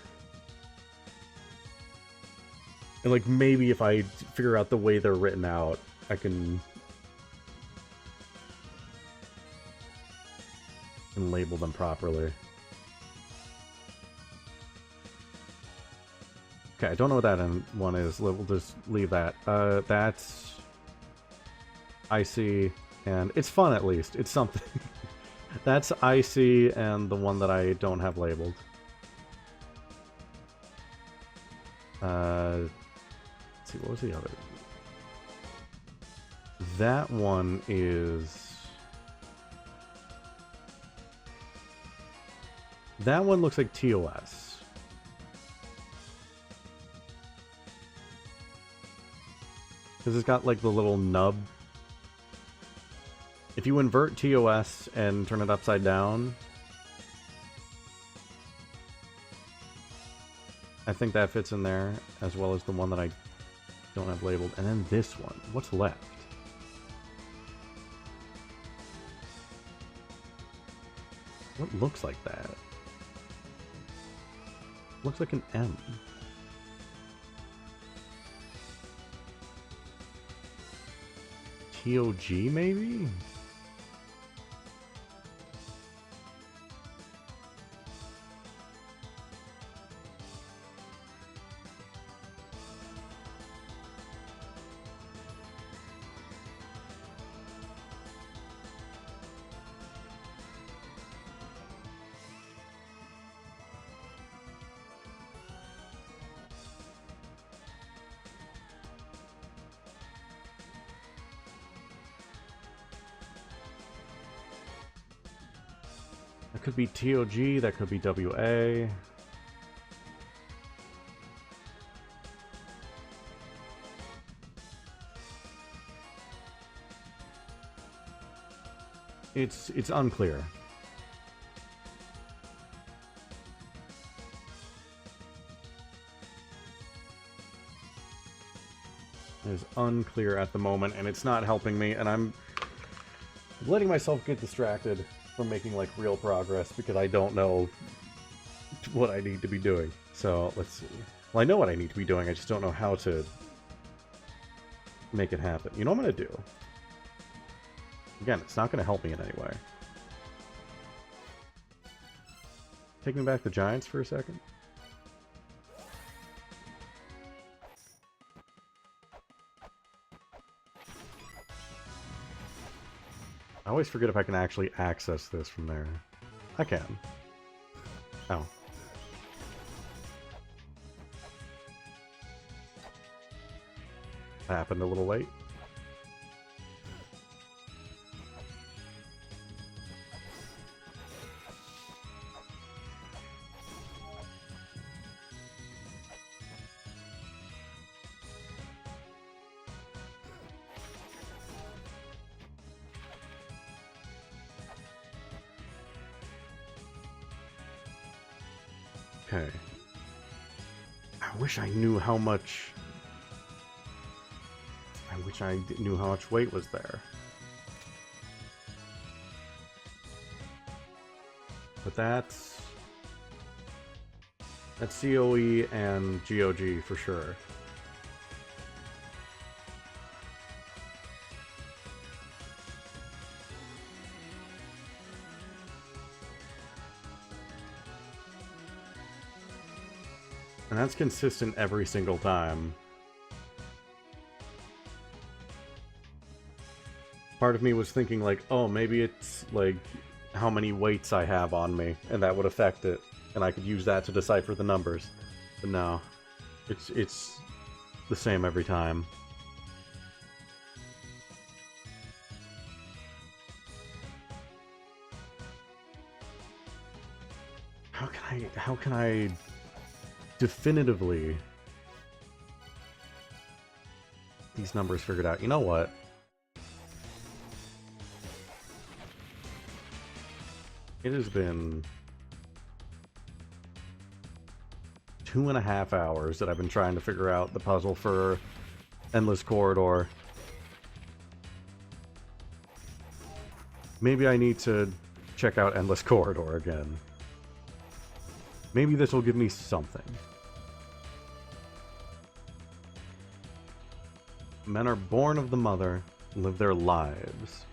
Speaker 1: And, like, maybe if I figure out the way they're written out, I can label them properly. Okay, I don't know what that one is. We'll just leave that. That's IC, and it's fun at least. It's something. That's IC and the one that I don't have labeled. Let's see, what was the other? That one is... That one looks like TOS. Because it's got like the little nub. If you invert TOS and turn it upside down, I think that fits in there, as well as the one that I don't have labeled. And then this one. What's left? What looks like that? Looks like an M. TOG, maybe? That could be TOG, that could be WA. It's unclear. It is unclear at the moment, and it's not helping me, and I'm letting myself get distracted from making, like, real progress because I don't know what I need to be doing. So, let's see. Well, I know what I need to be doing, I just don't know how to make it happen. You know what I'm going to do? Again, it's not going to help me in any way. Taking back the Giants for a second. I always forget if I can actually access this from there. I can. Oh. Happened a little late. Okay. I wish I knew how much... I wish I knew how much weight was there. But that's COE and GOG for sure. And that's consistent every single time. Part of me was thinking, like, oh, maybe it's, like, how many weights I have on me, and that would affect it, and I could use that to decipher the numbers. But no. It's the same every time. How can I definitively these numbers figured out? You know what? It has been 2.5 hours that I've been trying to figure out the puzzle for Endless Corridor. Maybe I need to check out Endless Corridor again. Maybe this will give me something. Men are born of the mother, live their lives.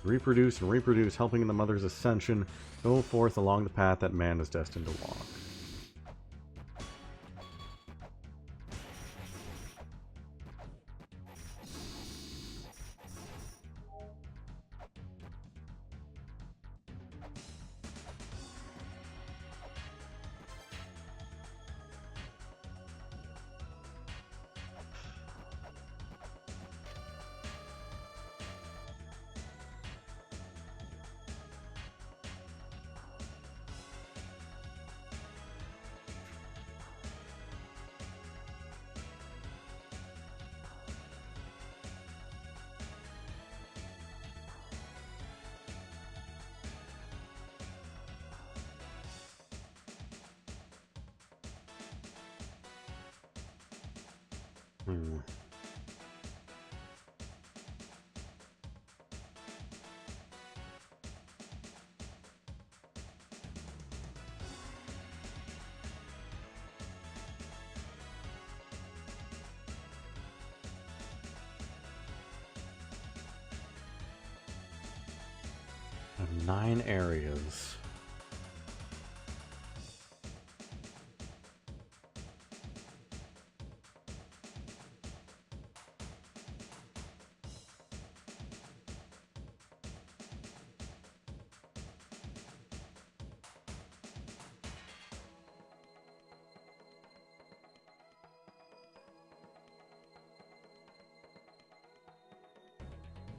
Speaker 1: Reproduce and reproduce, helping in the mother's ascension, go forth along the path that man is destined to walk. Hmm. I have 9 areas.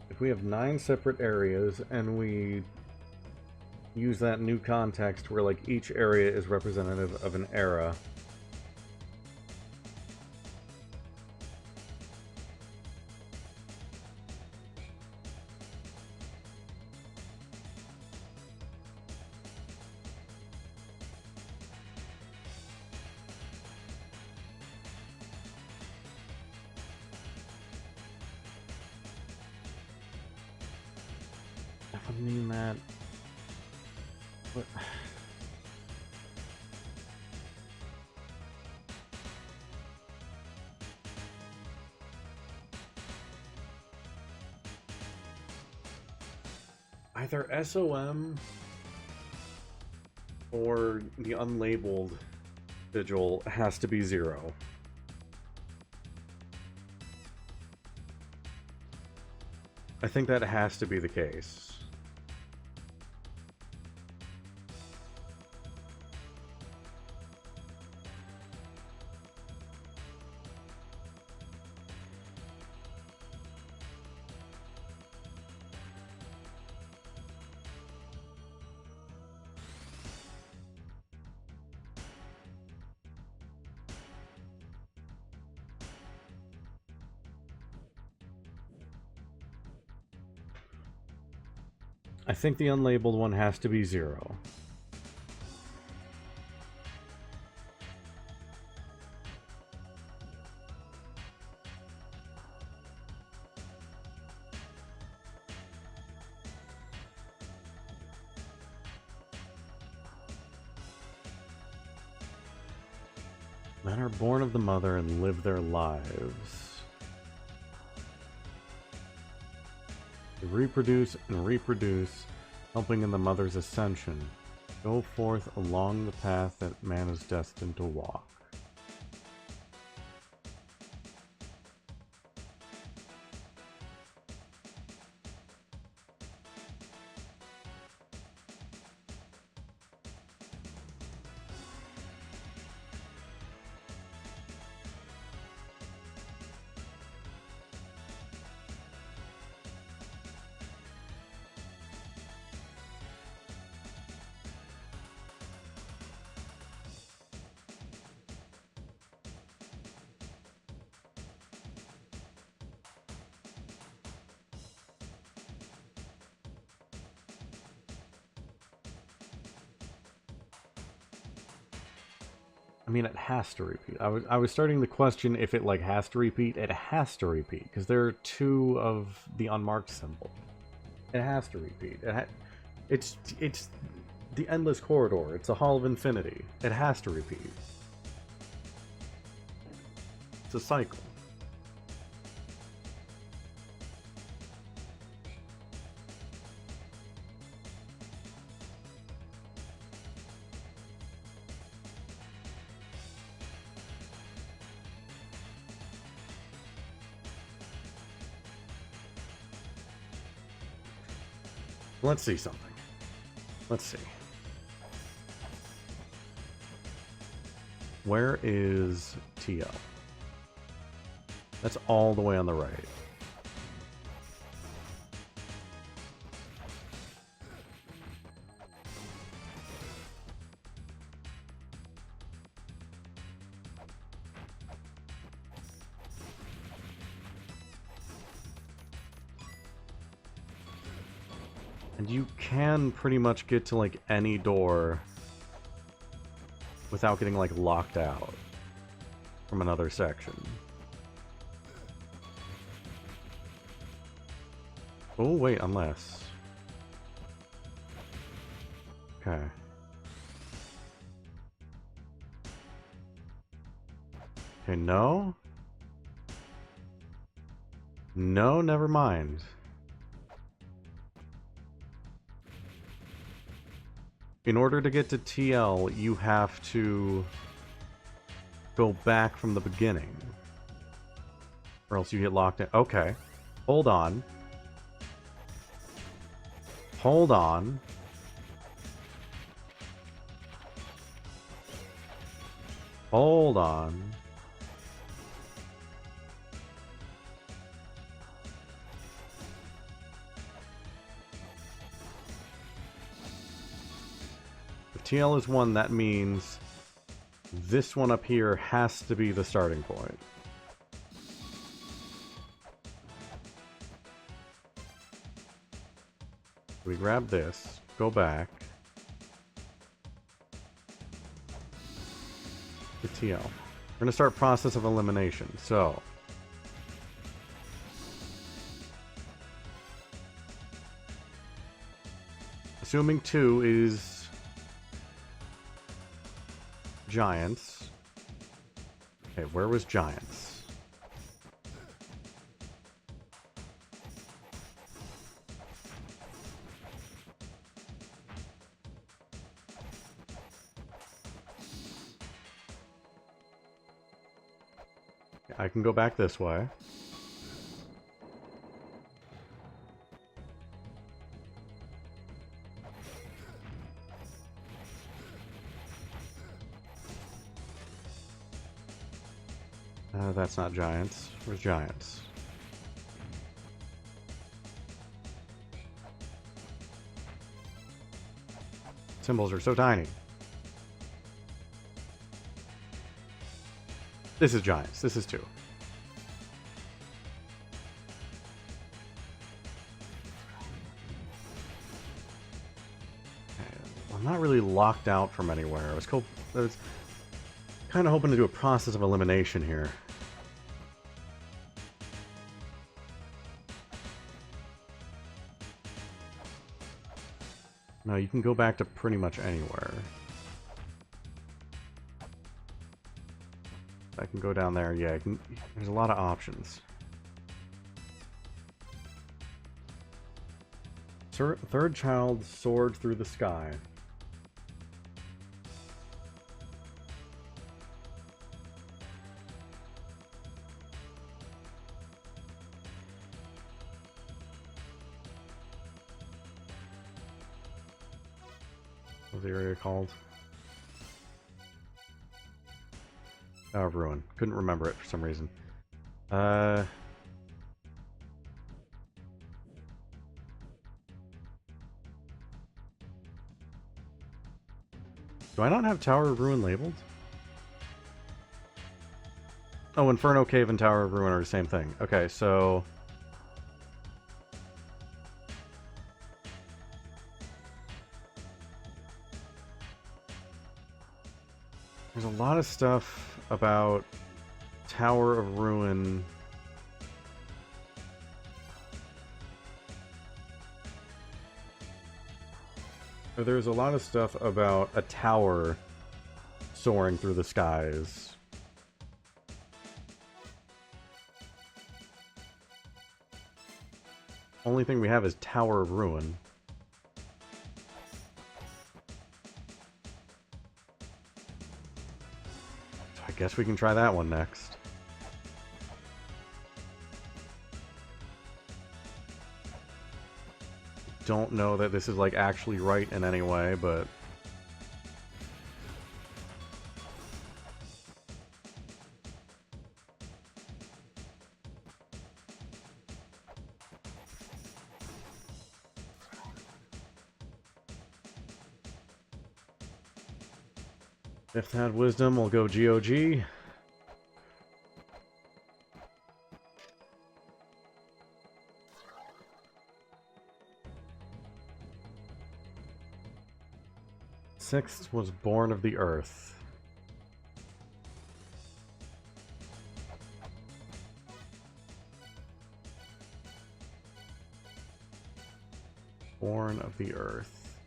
Speaker 1: If we have 9 separate areas and we use that new context where like each area is representative of an era. I mean that. What? Either SOM or the unlabeled vigil has to be 0. I think that has to be the case. I think the unlabeled one has to be 0. Men are born of the mother and live their lives. They reproduce and reproduce, helping in the mother's ascension. Go forth along the path that man is destined to walk. I mean, it has to repeat. I was starting to question if it like has to repeat. It has to repeat because there are 2 of the unmarked symbol. It has to repeat. It's the endless corridor. It's a hall of infinity. It has to repeat. It's a cycle. Let's see something. Let's see. Where is TL? That's all the way on the right. And you can pretty much get to like any door without getting like locked out from another section. Oh wait, unless. Okay. Okay, no? No, never mind. In order to get to TL, you have to go back from the beginning. Or else you get locked in. Okay. Hold on. Hold on. Hold on. If TL is 1, that means this one up here has to be the starting point. We grab this, go back to TL. We're going to start process of elimination. So, assuming 2 is giants. Okay, where was giants? I can go back this way. That's not giants. Where's giants? Symbols are so tiny. This is giants. This is 2. I'm not really locked out from anywhere. I was kind of hoping to do a process of elimination here. No, you can go back to pretty much anywhere. I can go down there. Yeah, there's a lot of options. Third child soared through the sky. What's the area called? Oh, Ruin. Couldn't remember it for some reason. Do I not have Tower of Ruin labeled? Oh, Inferno Cave and Tower of Ruin are the same thing. Okay, so... there's a lot of stuff about Tower of Ruin. There's a lot of stuff about a tower soaring through the skies. Only thing we have is Tower of Ruin. So I guess we can try that one next. Don't know that this is like actually right in any way, but if they had wisdom, we'll go GOG. Sixth was born of the earth. Born of the earth.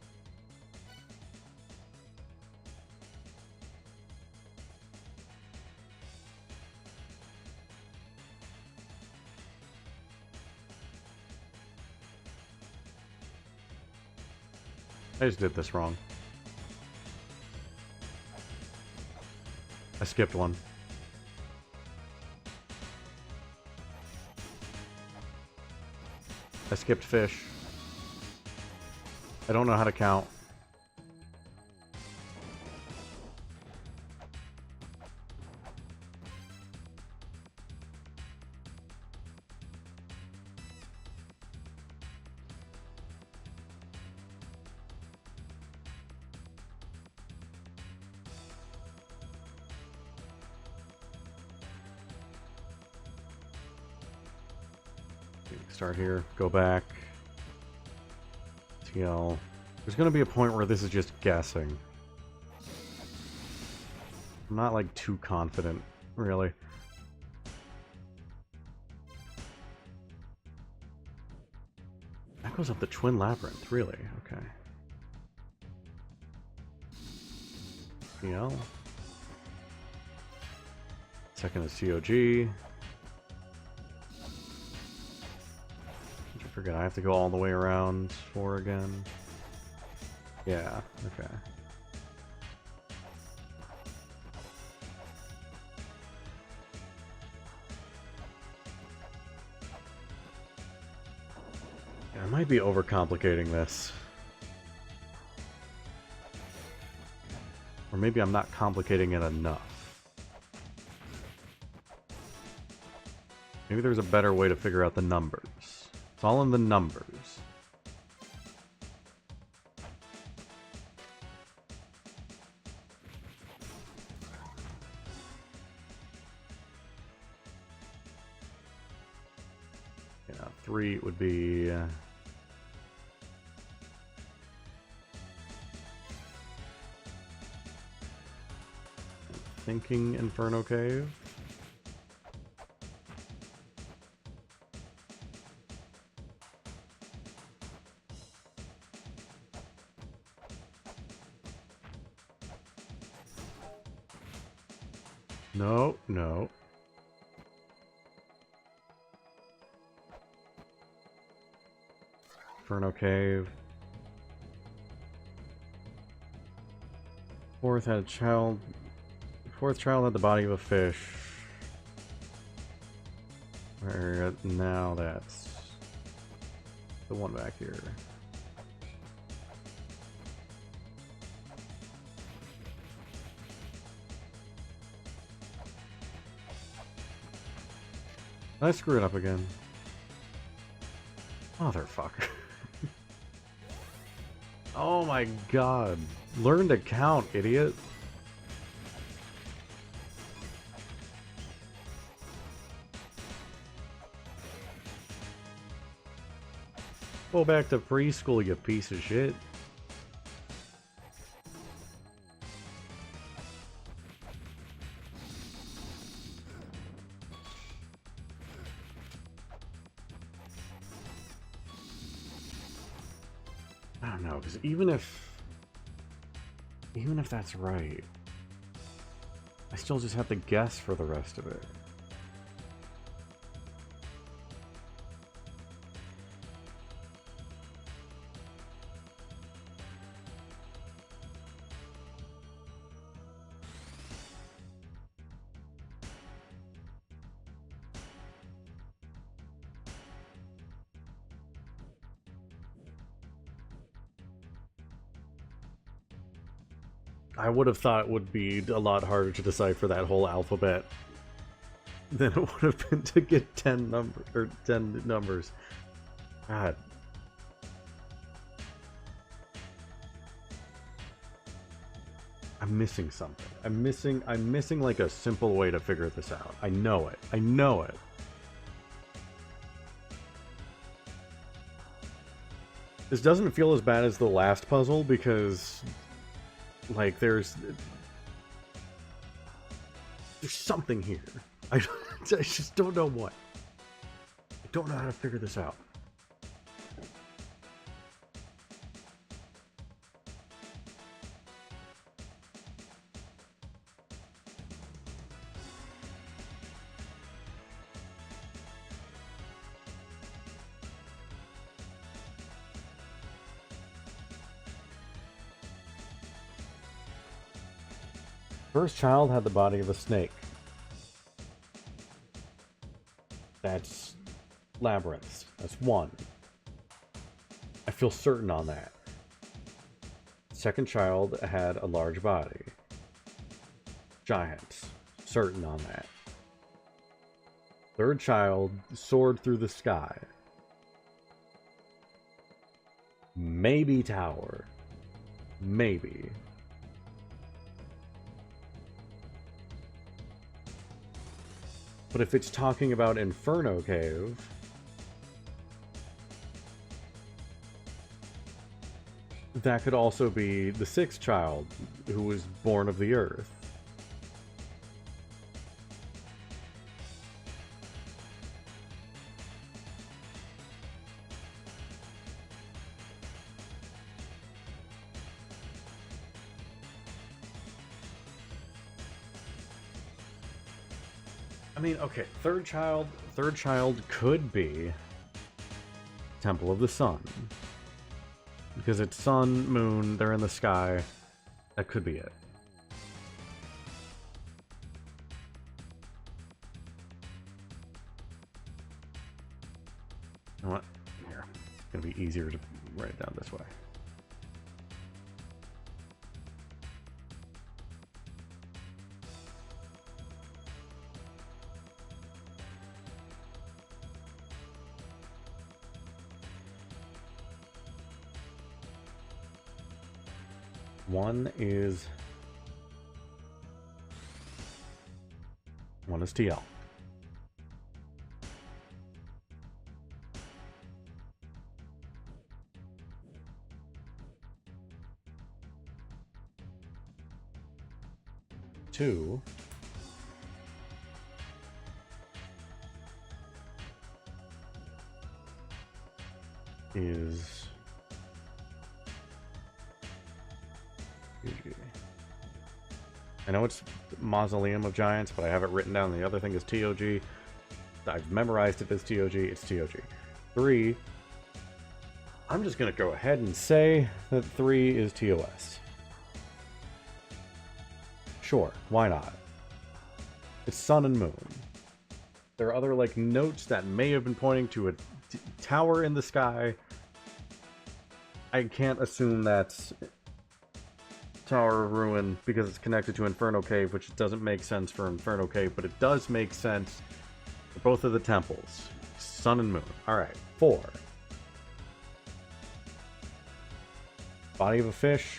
Speaker 1: I just did this wrong. I skipped one. I skipped fish. I don't know how to count. Start here, go back. TL. There's gonna be a point where this is just guessing. I'm not like too confident, really. That goes up the Twin Labyrinth, really? Okay. TL. Second is COG. I forget, I have to go all the way around 4 again. Yeah, okay. Yeah, I might be overcomplicating this. Or maybe I'm not complicating it enough. Maybe there's a better way to figure out the numbers. It's all in the numbers. Yeah, 3 would be... Thinking Inferno Cave. No, no. Inferno Cave. Fourth had a child. Fourth child had the body of a fish. Now that's the one back here. I screw it up again. Motherfucker. Oh my god. Learn to count, idiot. Go back to preschool, you piece of shit. I don't know, because even if that's right, I still just have to guess for the rest of it. I would have thought it would be a lot harder to decipher that whole alphabet than it would have been to get 10 numbers. God. I'm missing something. I'm missing like a simple way to figure this out. I know it. I know it. This doesn't feel as bad as the last puzzle because like there's something here. I just don't know what. I don't know how to figure this out. First child had the body of a snake. That's labyrinths. That's 1. I feel certain on that. Second child had a large body. Giants. Certain on that. Third child soared through the sky. Maybe tower. Maybe. But if it's talking about Inferno Cave, that could also be the sixth child who was born of the earth. I mean, okay, third child could be Temple of the Sun. Because it's sun, moon, they're in the sky. That could be it. You know what? Here. It's going to be easier to write it down this way. One is TL. Two is I know it's Mausoleum of Giants, but I have it written down. The other thing is TOG. I've memorized it as TOG. It's TOG. 3. I'm just going to go ahead and say that 3 is TOS. Sure, why not? It's sun and moon. There are other, like, notes that may have been pointing to a tower in the sky. I can't assume that's Tower of Ruin because it's connected to Inferno Cave, which doesn't make sense for Inferno Cave, but it does make sense for both of the temples. Sun and moon. Alright, 4. Body of a fish.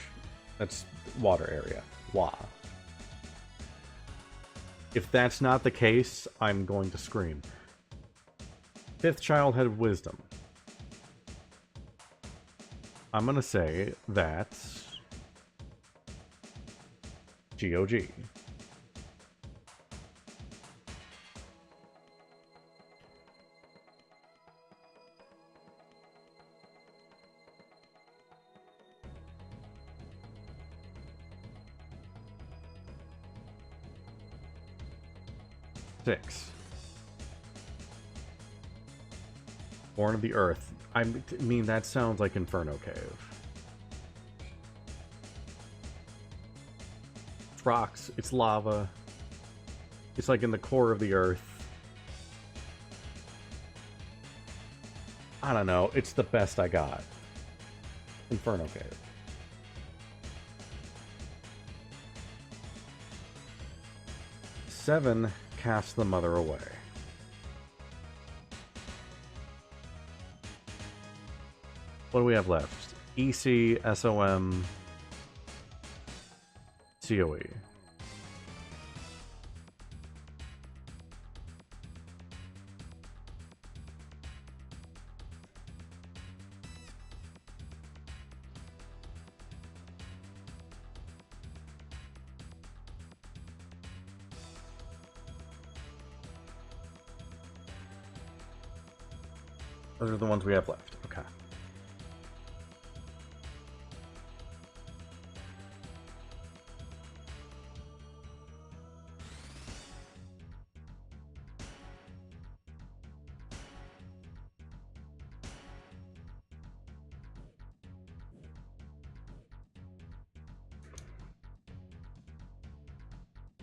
Speaker 1: That's water area. Wa. If that's not the case, I'm going to scream. Fifth child head of wisdom. I'm going to say that's GOG. Six. Born of the Earth. I mean, that sounds like Inferno Cave. It's rocks. It's lava. It's like in the core of the Earth. I don't know. It's the best I got. Inferno Cave. 7. Cast the mother away. What do we have left? EC, SOM, COE. Those are the ones we have left. Okay.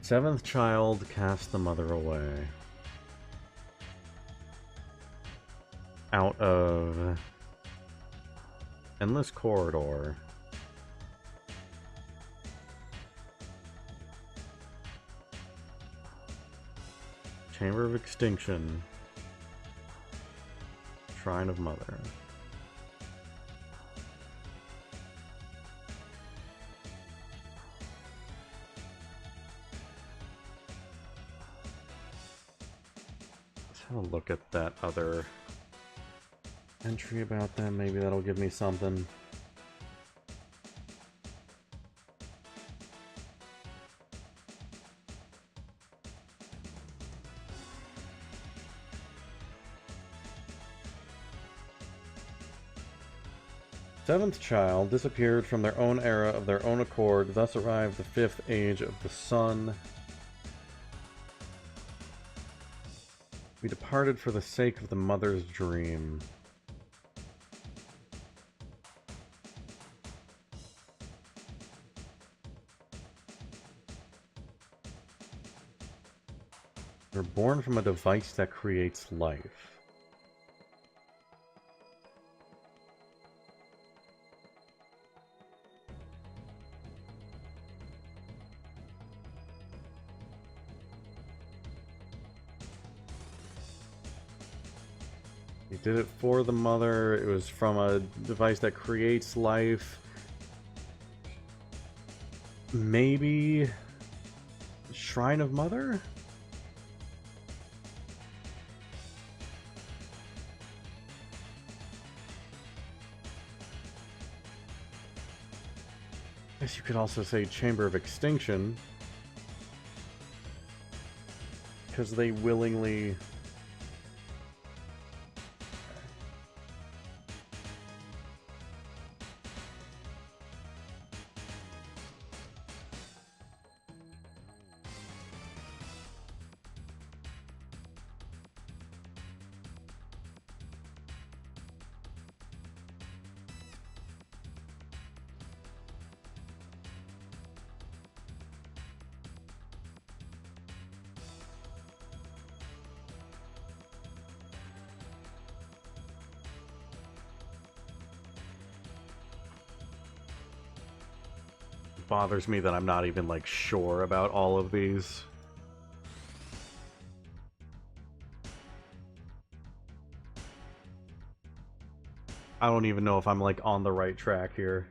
Speaker 1: Seventh child cast the mother away. Out of Endless Corridor. Chamber of Extinction. Shrine of Mother. Let's have a look at that other entry about them. Maybe that'll give me something. Seventh child disappeared from their own era of their own accord, thus arrived the fifth age of the sun. We departed for the sake of the mother's dream. We're born from a device that creates life. We did it for the mother. It was from a device that creates life. Maybe Shrine of Mother? I guess you could also say Chamber of Extinction, because they willingly... bothers me that I'm not even, like, sure about all of these. I don't even know if I'm, like, on the right track here.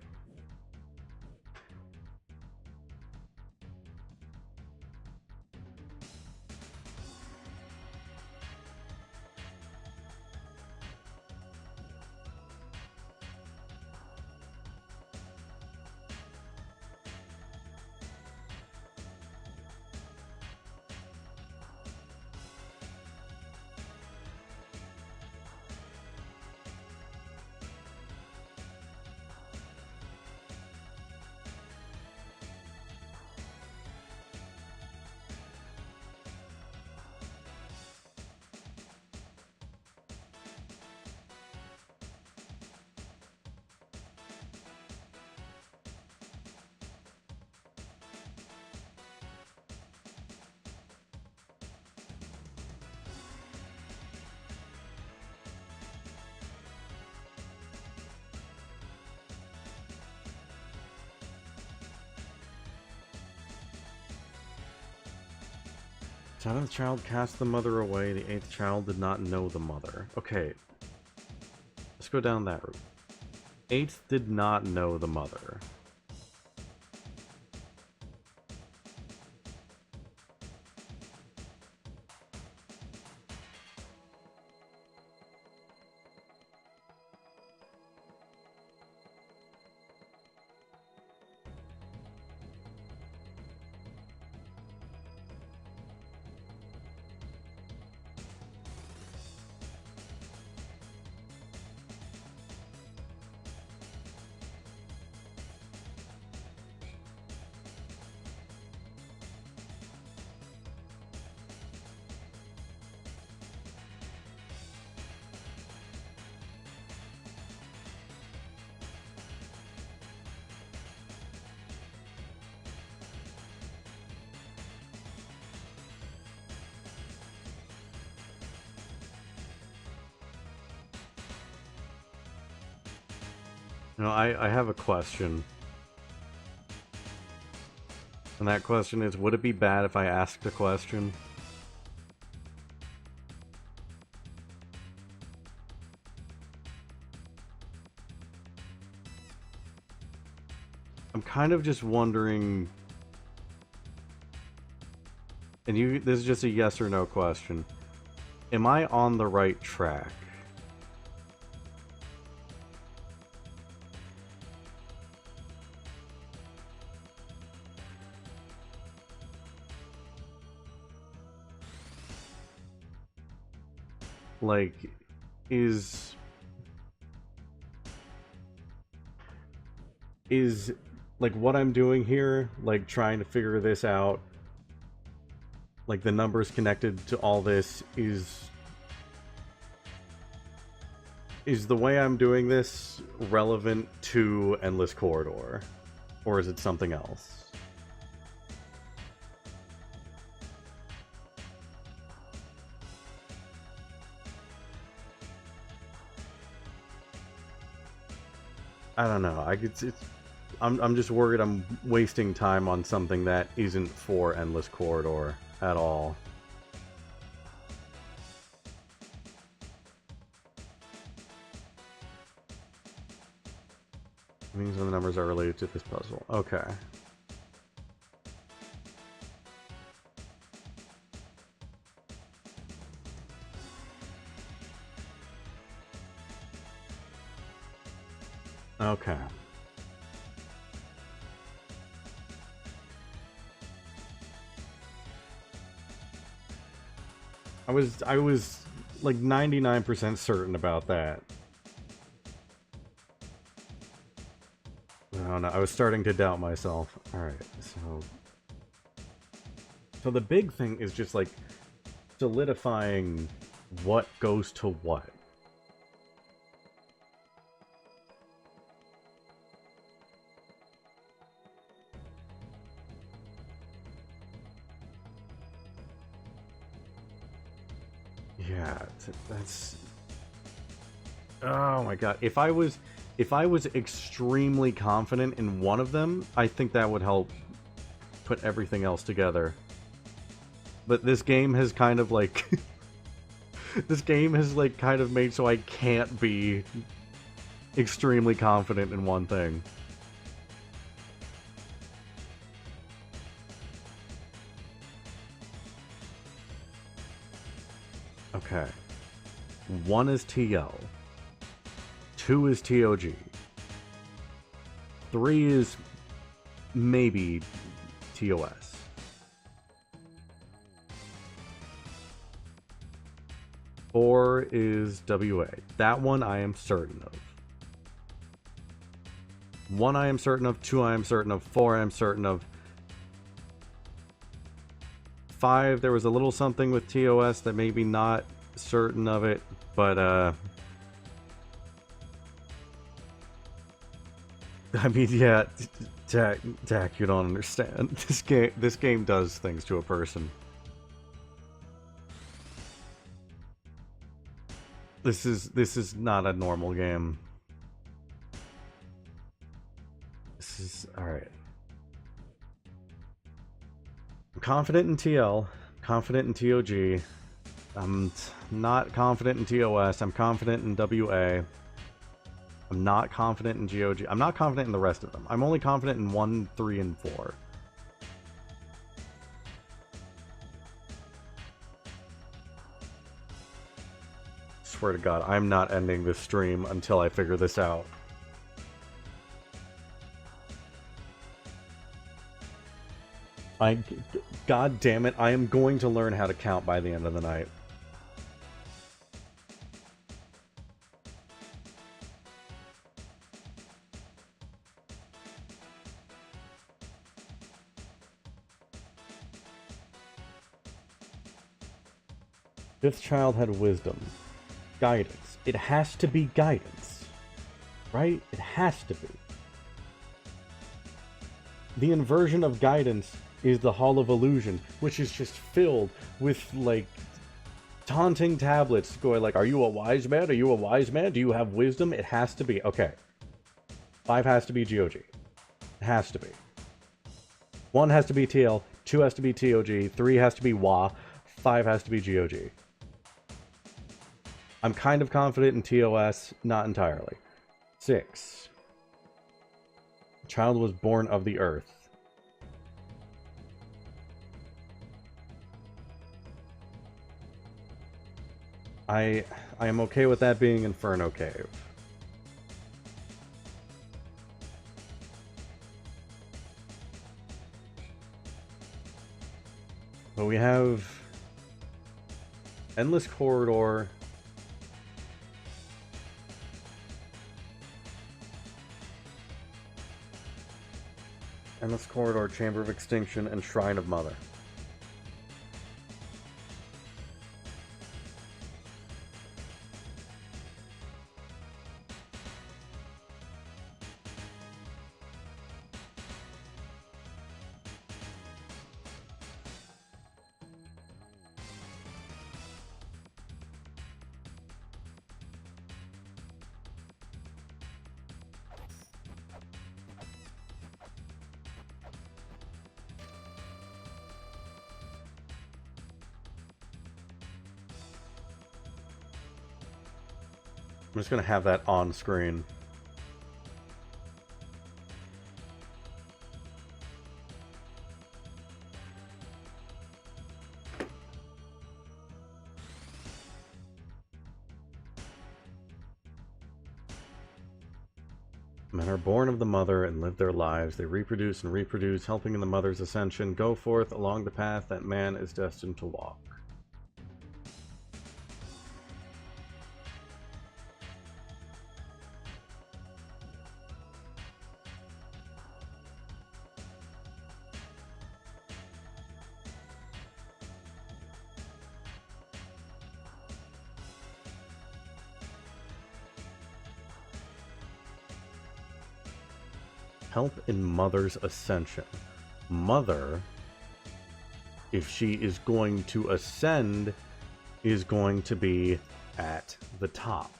Speaker 1: Seventh child cast the mother away. The eighth child did not know the mother. Okay. Let's go down that route. Eighth did not know the mother. You know, I have a question. And that question is, would it be bad if I asked a question? I'm kind of just wondering... And this is just a yes or no question. Am I on the right track? Like, is... is, like, what I'm doing here, like, trying to figure this out, like, the numbers connected to all this is the way I'm doing this relevant to Endless Corridor? Or is it something else? I don't know. I'm just worried I'm wasting time on something that isn't for Endless Corridor at all. Means when the numbers are related to this puzzle. Okay. Okay. I was like 99% certain about that. I don't know. I was starting to doubt myself. All right. So the big thing is just like solidifying what goes to what. Yeah, that's... Oh my god. If I was extremely confident in one of them, I think that would help put everything else together. But this game has kind of like this game has like kind of made so I can't be extremely confident in one thing. Okay. 1 is TL. 2 is TOG. 3 is maybe TOS. 4 is WA. That one I am certain of. 1 I am certain of, 2 I am certain of, 4 I am certain of. 5, there was a little something with TOS that maybe not certain of it, but I mean, yeah, Dak, you don't understand. This game does things to a person. This is not a normal game. This is alright. I'm confident in TL, confident in TOG. I'm not confident in TOS. I'm confident in WA. I'm not confident in GOG. I'm not confident in the rest of them. I'm only confident in 1, 3, and 4. Swear to God, I'm not ending this stream until I figure this out. God damn it, I am going to learn how to count by the end of the night. Fifth child had wisdom. Guidance. It has to be guidance. Right? It has to be. The inversion of guidance is the Hall of Illusion, which is just filled with, like, taunting tablets going like, are you a wise man? Are you a wise man? Do you have wisdom? It has to be. Okay. 5 has to be GOG. It has to be. 1 has to be TL. 2 has to be TOG. 3 has to be WA. 5 has to be GOG. I'm kind of confident in TOS, not entirely. 6. Child was born of the earth. I am okay with that being Inferno Cave. But we have Endless Corridor. Endless Corridor, Chamber of Extinction, and Shrine of Mother. I'm just going to have that on screen. Men are born of the mother and live their lives. They reproduce and reproduce, helping in the mother's ascension. Go forth along the path that man is destined to walk. Help in mother's ascension. Mother, if she is going to ascend, is going to be at the top.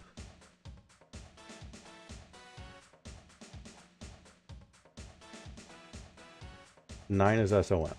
Speaker 1: Nine is SOM.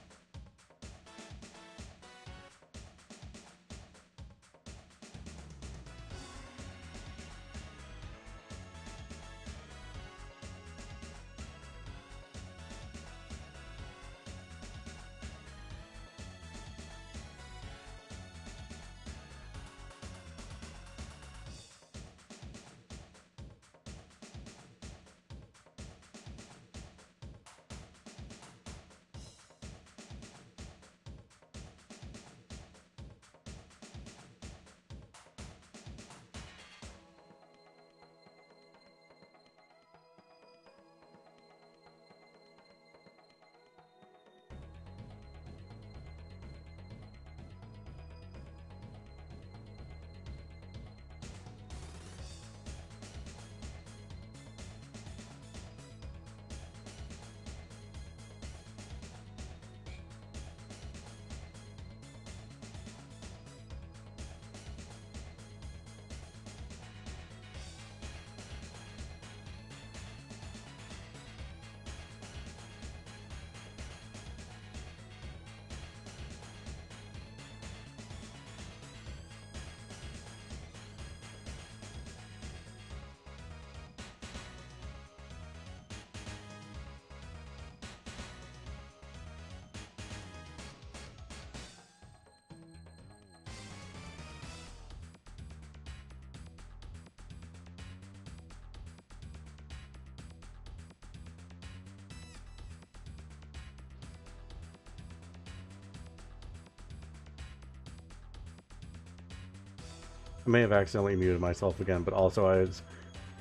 Speaker 1: I may have accidentally muted myself again, but also I was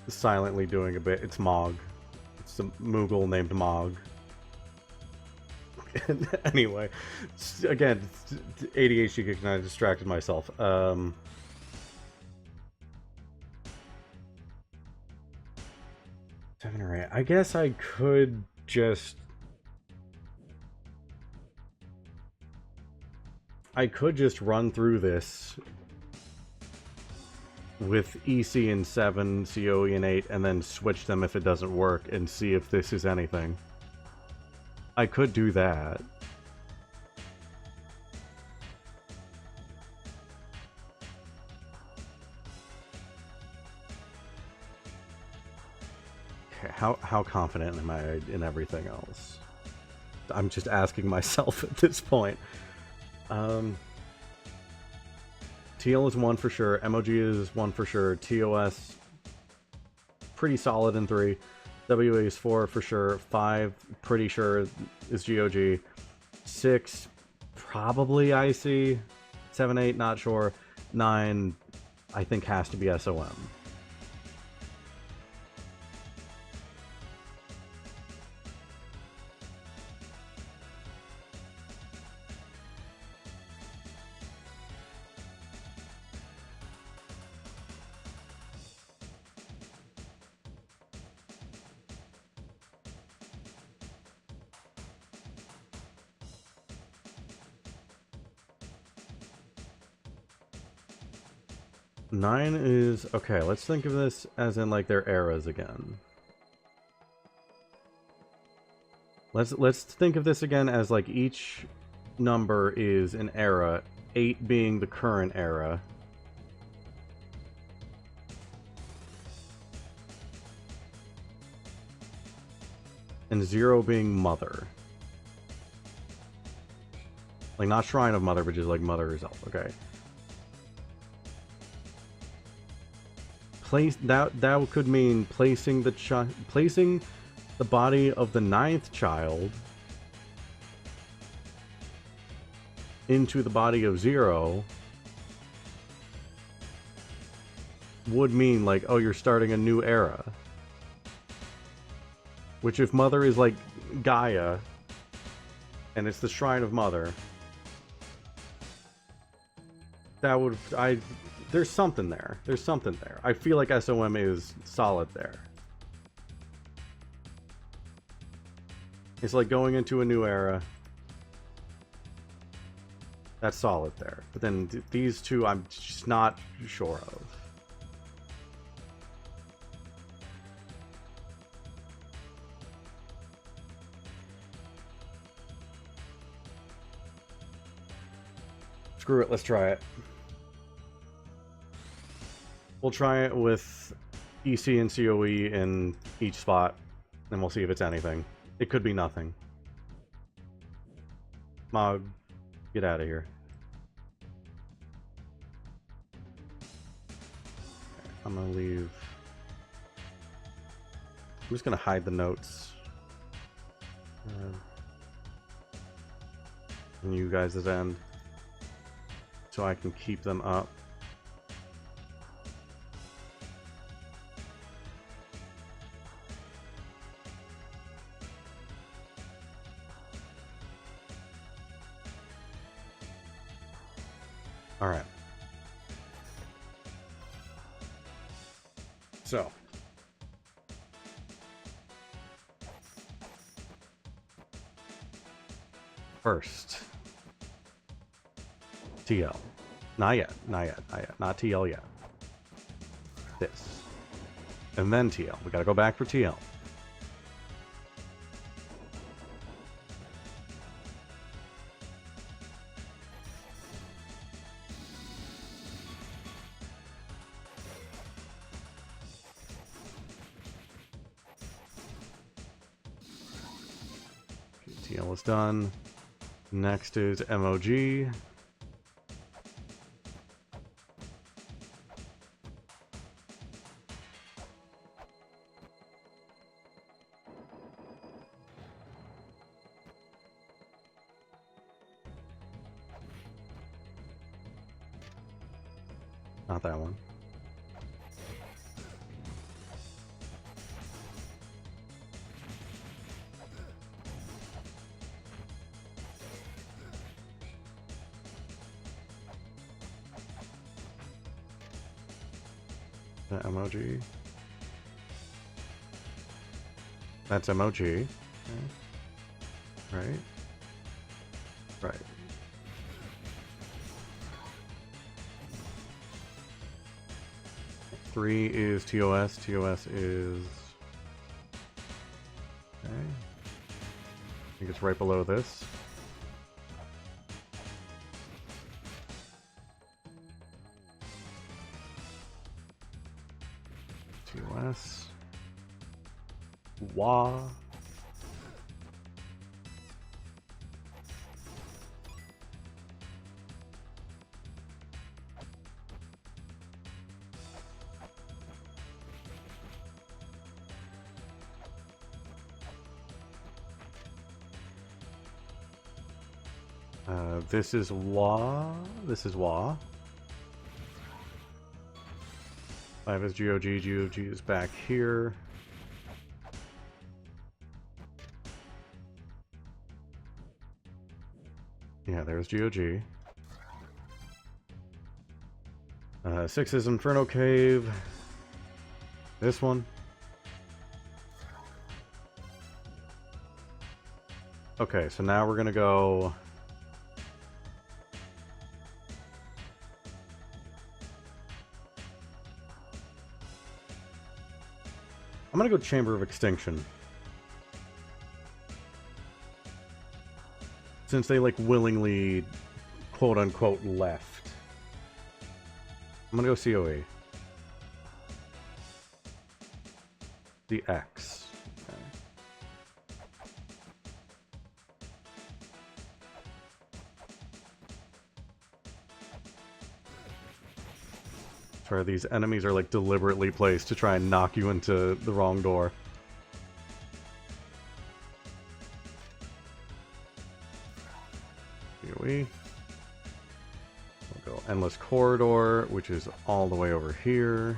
Speaker 1: silently doing a bit. It's Mog. It's a Moogle named Mog. Anyway, again, ADHD kicked and I distracted myself. 7 or 8. I guess I could just... run through this with EC in 7, COE in 8, and then switch them if it doesn't work and see if this is anything. I could do that. Okay, how confident am I in everything else? I'm just asking myself at this point. TL is 1 for sure, MOG is 1 for sure, TOS pretty solid in 3, WA is 4 for sure, 5 pretty sure is GOG, 6 probably IC, 7, 8 not sure, 9 I think has to be SOM. 9 is... Okay, let's think of this as in, like, their eras again. Let's think of this again as, like, each number is an era, 8 being the current era. And 0 being Mother. Like, not Shrine of Mother, but just, like, Mother herself. Okay. That could mean placing the body of the 9th child into the body of 0 would mean, like, oh, you're starting a new era. Which, if Mother is, like, Gaia, and it's the Shrine of Mother, that would... There's something there. There's something there. I feel like SOM is solid there. It's like going into a new era. That's solid there. But then these two, I'm just not sure of. Screw it, let's try it. We'll try it with EC and COE in each spot, and we'll see if it's anything. It could be nothing. Mog, get out of here. Okay, I'm gonna leave. I'm just gonna hide the notes. And you guys' end, so I can keep them up. All right. So. First. TL. Not yet. Not yet. Not yet. Not TL yet. This. And then TL. We gotta go back for TL. TL is done. Next is MOG. Not that one. The MOG. That's MOG. Okay. Right. Right. Three is TOS. TOS is... Okay. I think it's right below this. TOS. WA. This is WA. This is WA. 5 is GOG. GOG is back here. Yeah, there's GOG. 6 is Inferno Cave. This one. Okay, so now we're gonna go... gonna go Chamber of Extinction. Since they, like, willingly, quote-unquote, left. I'm gonna go COE. The X. Okay. Sorry, these enemies are, like, deliberately placed to try and knock you into the wrong door. We'll go Endless Corridor, which is all the way over here.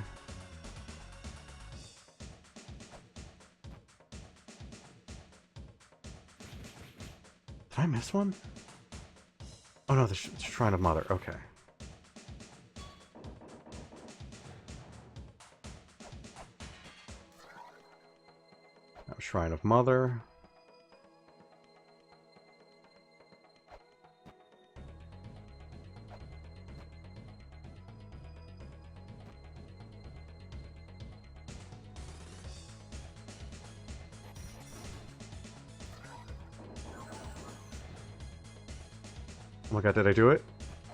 Speaker 1: Did I miss one? Oh no, the Shrine of Mother. Okay. Now, Shrine of Mother. Oh my god, did I do it?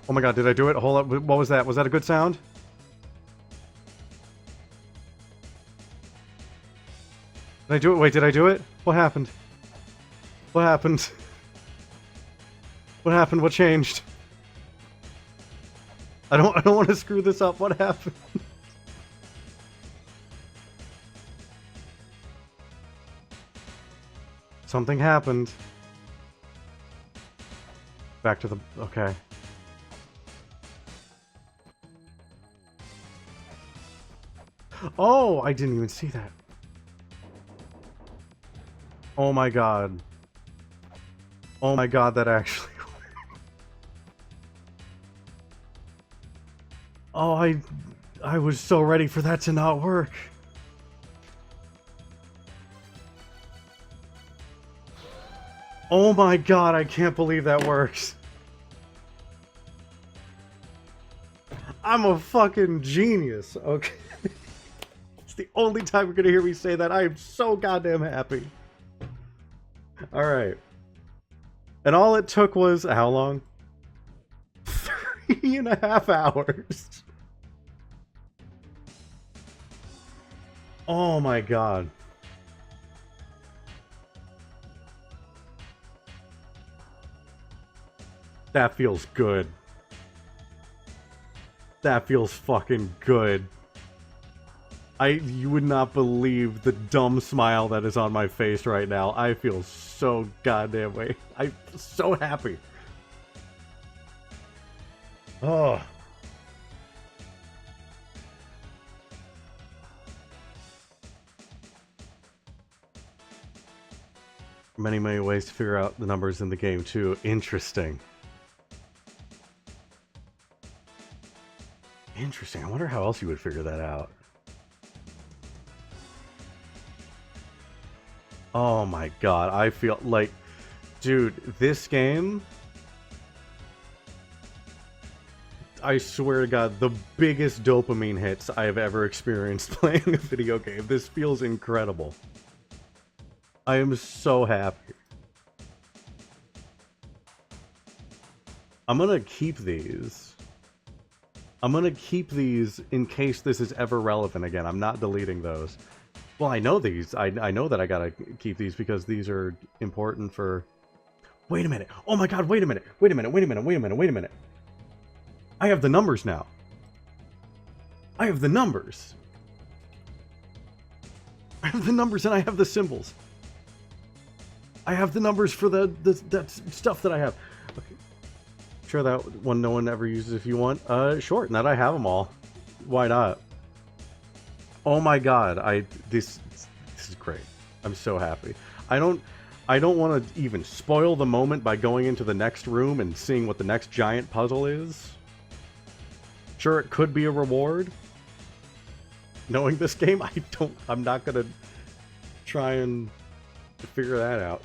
Speaker 1: Oh my god, did I do it? Hold up, what was that? Was that a good sound? Did I do it? Wait, did I do it? What happened? What happened? What happened? What changed? I don't want to screw this up. What happened? Something happened. Back to the... okay. Oh, I didn't even see that. Oh my god. Oh my god, that actually worked. Oh, I was so ready for that to not work. Oh my god, I can't believe that works. I'm a fucking genius, okay? It's the only time you're gonna hear me say that. I am so goddamn happy. Alright. And all it took was, how long? 3.5 hours. Oh my god. That feels good. That feels fucking good. You would not believe the dumb smile that is on my face right now. I feel so goddamn way. I'm so happy. Oh. Many, many ways to figure out the numbers in the game too. Interesting. Interesting. I wonder how else you would figure that out. Oh my god, I feel like... Dude, this game... I swear to god, the biggest dopamine hits I have ever experienced playing a video game. This feels incredible. I am so happy. I'm gonna keep these. I'm gonna keep these in case this is ever relevant again. I'm not deleting those. Well, I know these. I know that I gotta keep these because these are important for... Wait a minute. Oh my god, wait a minute. Wait a minute, wait a minute, wait a minute, wait a minute. I have the numbers now. I have the numbers. I have the numbers and I have the symbols. I have the numbers for that stuff that I have. Okay. Sure, that one no one ever uses if you want. Sure, now that I have them all. Why not? Oh my god, this is great. I'm so happy. I don't want to even spoil the moment by going into the next room and seeing what the next giant puzzle is. Sure, it could be a reward. Knowing this game, I'm not gonna try and figure that out.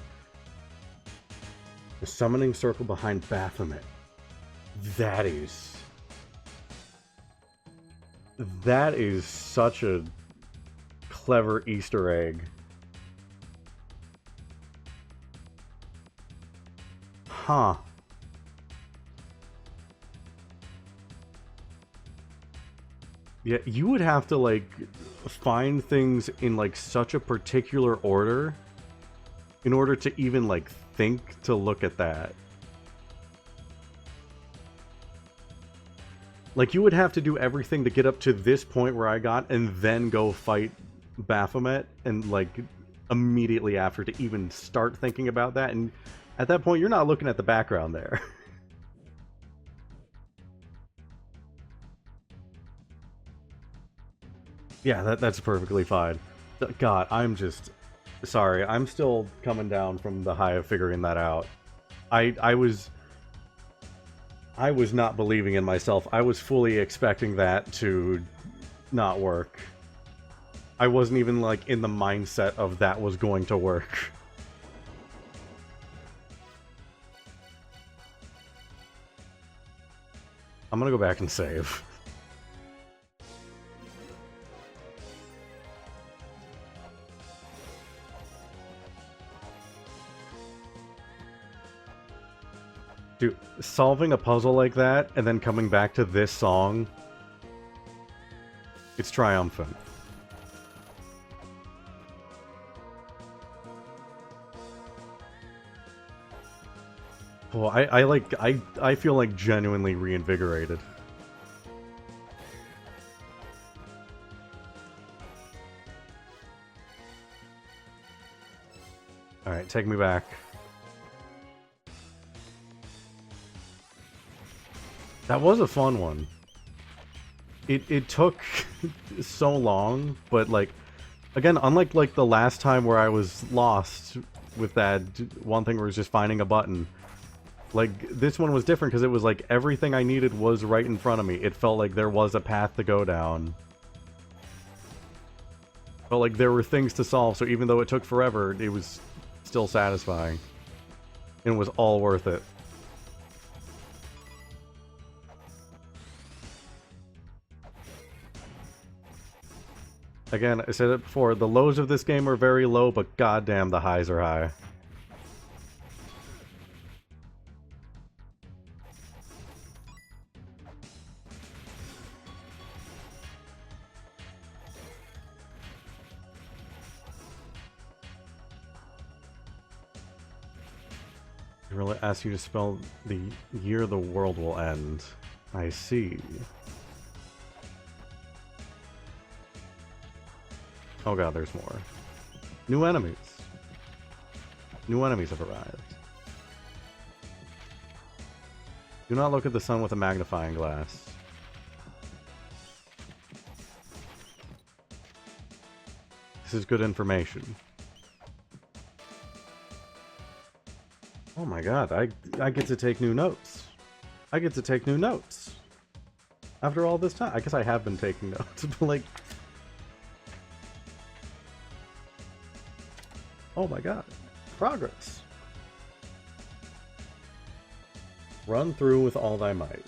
Speaker 1: The summoning circle behind Baphomet. That is such a clever Easter egg. Huh. Yeah, you would have to, like, find things in, like, such a particular order in order to even, like, think to look at that. Like, you would have to do everything to get up to this point where I got, and then go fight Baphomet, and, like, immediately after to even start thinking about that, and at that point, you're not looking at the background there. Yeah, that's perfectly fine. God, I'm just... Sorry, I'm still coming down from the high of figuring that out. I was not believing in myself. I was fully expecting that to not work. I wasn't even, like, in the mindset of that was going to work. I'm gonna go back and save. Dude, solving a puzzle like that and then coming back to this song, it's triumphant. Oh, I feel like genuinely reinvigorated. Alright, take me back. That was a fun one. It took so long, but, like, again, unlike, like, the last time where I was lost with that one thing where it was just finding a button, like, this one was different because it was like everything I needed was right in front of me. It felt like there was a path to go down. Felt like there were things to solve, so even though it took forever, it was still satisfying. And it was all worth it. Again, I said it before, the lows of this game are very low, but goddamn, the highs are high. It really asks you to spell the year the world will end. I see. Oh god, there's more. New enemies. New enemies have arrived. Do not look at the sun with a magnifying glass. This is good information. Oh my god, I get to take new notes. I get to take new notes. After all this time. I guess I have been taking notes, but like... Oh my god. Progress. Run through with all thy might.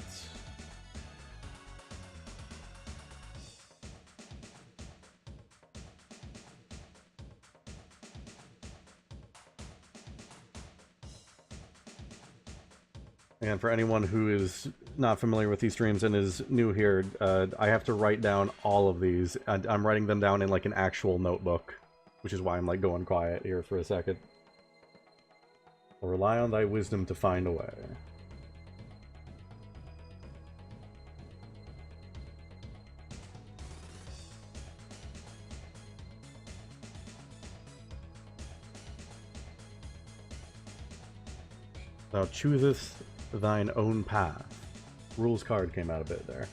Speaker 1: And for anyone who is not familiar with these streams and is new here, I have to write down all of these. I'm writing them down in like an actual notebook, which is why I'm like going quiet here for a second. I'll rely on thy wisdom to find a way. Thou choosest thine own path. Rules card came out a bit there.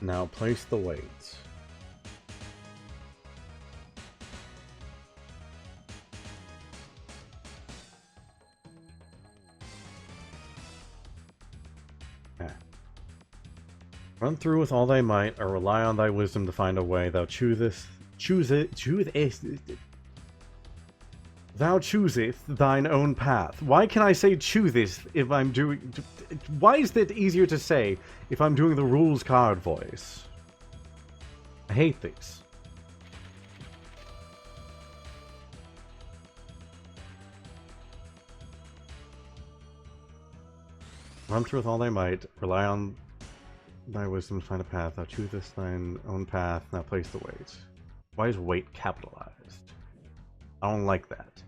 Speaker 1: Now place the weights. Run through with all thy might, or rely on thy wisdom to find a way. Thou choosest Thou chooseth thine own path. Why can I say chooseth if I'm doing... Why is that easier to say if I'm doing the rules card voice? I hate these. Run through with all thy might, rely on thy wisdom to find a path. Thou choosest thine own path, now place the weight. Why is weight capitalized? I don't like that.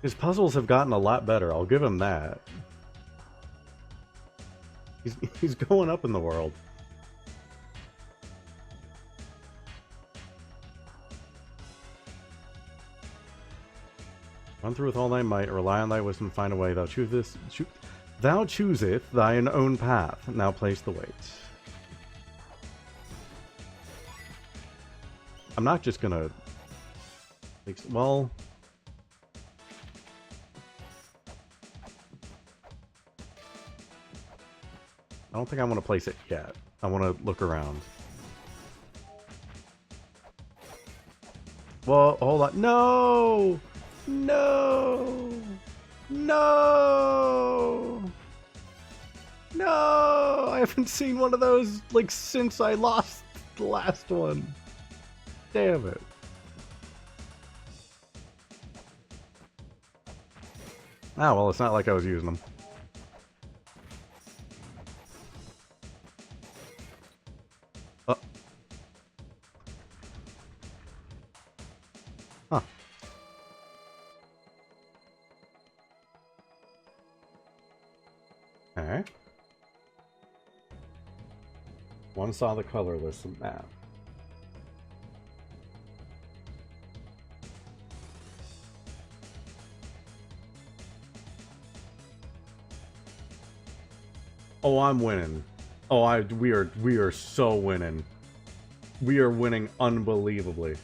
Speaker 1: His puzzles have gotten a lot better, I'll give him that. He's going up in the world. Run through with all thy might, rely on thy wisdom, find a way. Thou choosest thine own path. Now place the weight. I'm not just gonna... Well... I don't think I want to place it yet. I want to look around. Well, hold on. No! No! No! No! I haven't seen one of those, like, since I lost the last one. Damn it. Ah, well, it's not like I was using them. Huh. Okay. One saw the colorless map. Oh, I'm winning. Oh, we are so winning. We are winning unbelievably.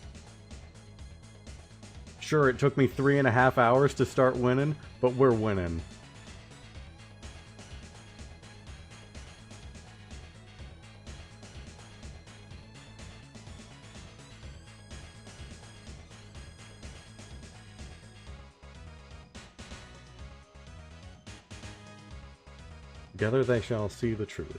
Speaker 1: Sure, it took me 3.5 hours to start winning, but we're winning. Together they shall see the truth.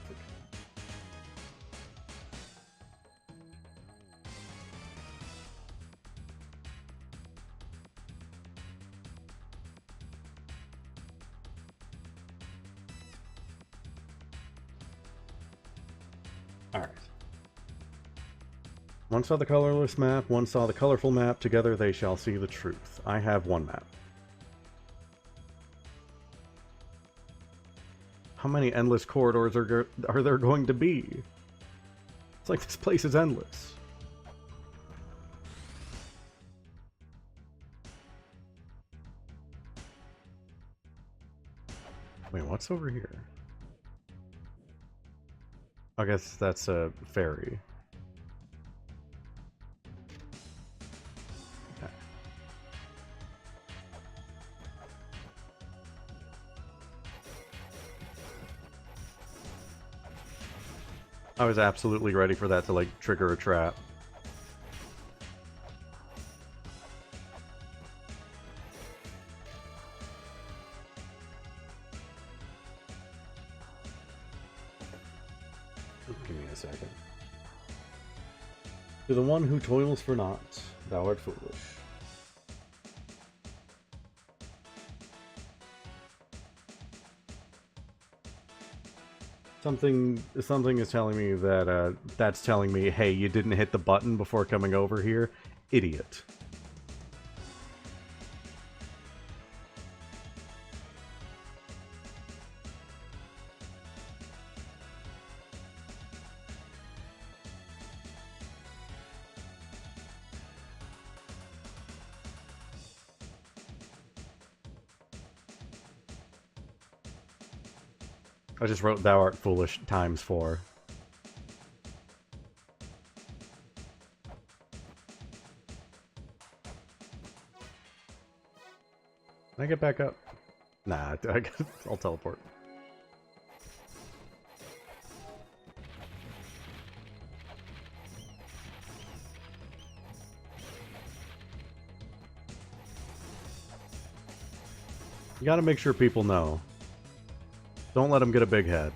Speaker 1: Alright. One saw the colorless map, one saw the colorful map. Together they shall see the truth. I have one map. How many endless corridors are there going to be? It's like this place is endless. Wait, what's over here? I guess that's a ferry. Okay. I was absolutely ready for that to, like, trigger a trap. Give me a second. To the one who toils for naught, thou art foolish. Something is telling me that that's telling me, hey, you didn't hit the button before coming over here, idiot. I just wrote thou art foolish ×4. I get back up? Nah, I'll teleport. You gotta make sure people know. Don't let them get a big head.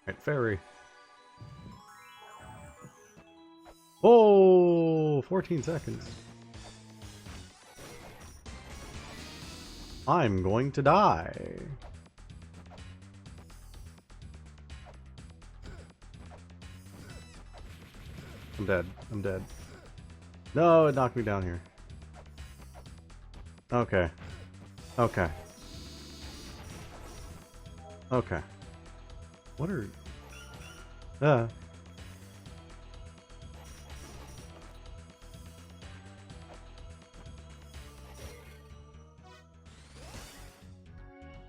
Speaker 1: Right, fairy. Oh, 14 seconds. I'm going to die. I'm dead. I'm dead. No, it knocked me down here. Okay. Okay. Okay. What are... I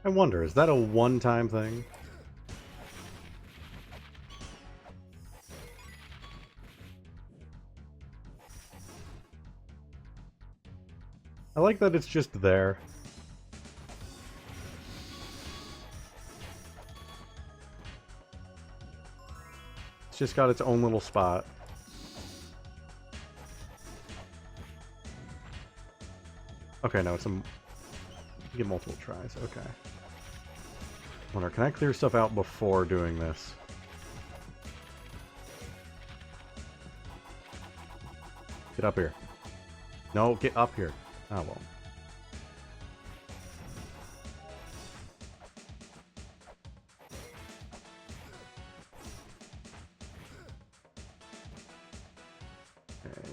Speaker 1: wonder, is that a one-time thing? I like that it's just there. It's just got its own little spot. Okay, no, it's a... You get multiple tries, okay. Wonder, can I clear stuff out before doing this? Get up here. No, get up here. Oh, well. Okay.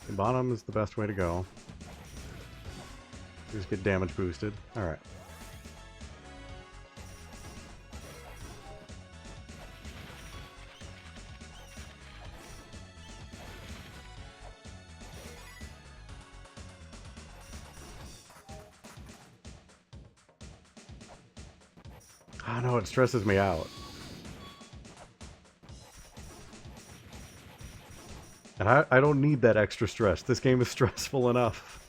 Speaker 1: The bottom is the best way to go. Just get damage boosted. Alright. Oh no, it stresses me out. And I don't need that extra stress. This game is stressful enough.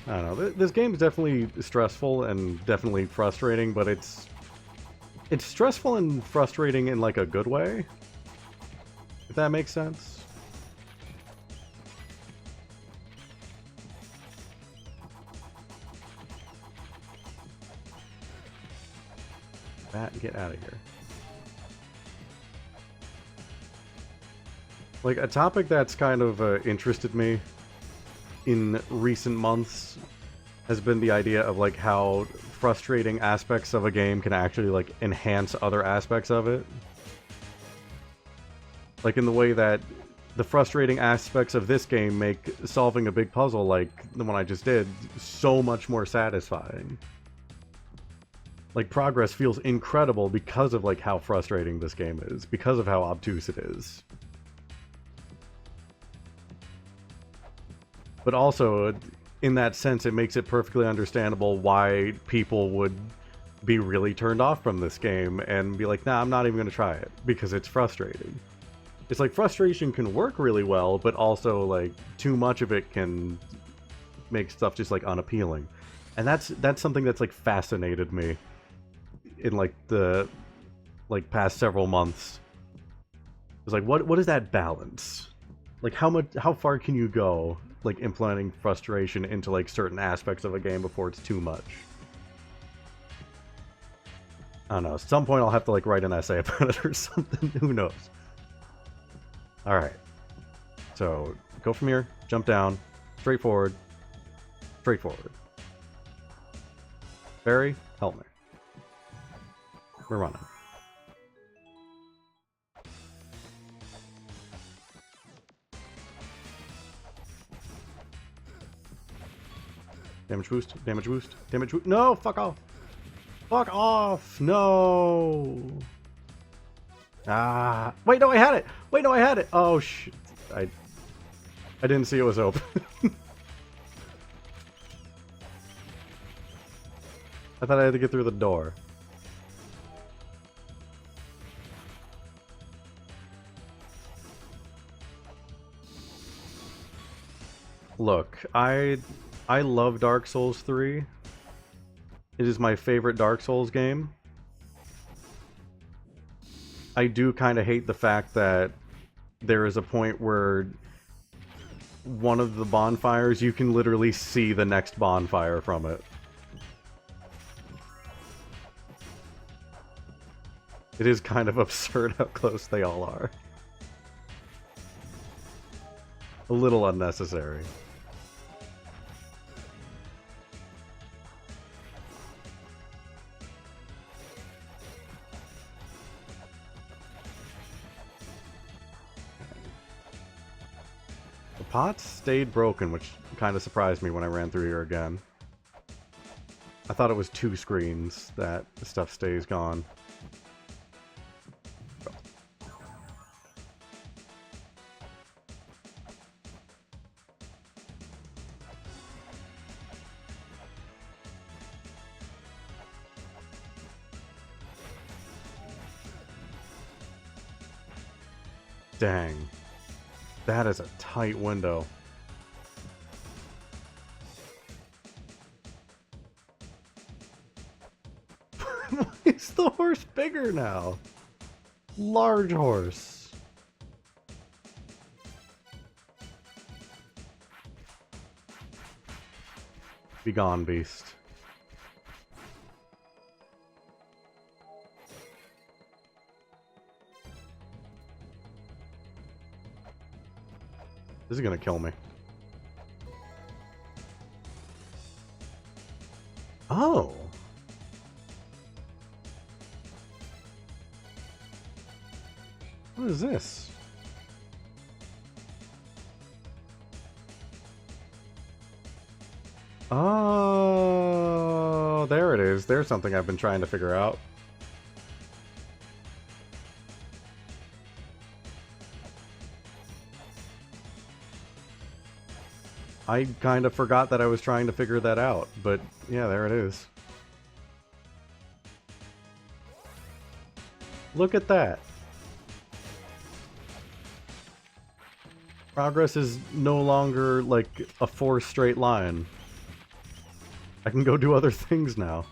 Speaker 1: I don't know. This game is definitely stressful and definitely frustrating, but it's stressful and frustrating in like a good way. If that makes sense. Get out of here. Like, a topic that's kind of interested me in recent months has been the idea of like how frustrating aspects of a game can actually like enhance other aspects of it. Like in the way that the frustrating aspects of this game make solving a big puzzle like the one I just did so much more satisfying. Like, progress feels incredible because of like how frustrating this game is, because of how obtuse it is. But also, in that sense, it makes it perfectly understandable why people would be really turned off from this game and be like, nah, I'm not even going to try it, because it's frustrating. It's like, frustration can work really well, but also, like, too much of it can make stuff just, like, unappealing. And that's something that's, like, fascinated me in, like, the, like, past several months. It's like, what is that balance? Like, how far can you go, like, implementing frustration into, like, certain aspects of a game before it's too much? I don't know. At some point I'll have to, like, write an essay about it or something. Who knows? Alright. So, go from here, jump down, straight forward, straight forward. Barry, help me. We're running. Damage boost, damage boost, damage boost. No, fuck off. Fuck off. No. Ah. Wait, no, I had it. Wait, no, I had it. Oh, shit. I didn't see it was open. I thought I had to get through the door. Look, I love Dark Souls 3. It is my favorite Dark Souls game. I do kind of hate the fact that there is a point where one of the bonfires, you can literally see the next bonfire from it. It is kind of absurd how close they all are. A little unnecessary. The pots stayed broken, which kind of surprised me when I ran through here again. I thought it was 2 screens that the stuff stays gone. Dang. That is a tight window. Why is the horse bigger now? Large horse. Be gone, beast. This is gonna kill me. Oh. What is this? Oh, there it is. There's something I've been trying to figure out. I kind of forgot that I was trying to figure that out, but yeah, there it is. Look at that. Progress is no longer like a 4 straight line. I can go do other things now.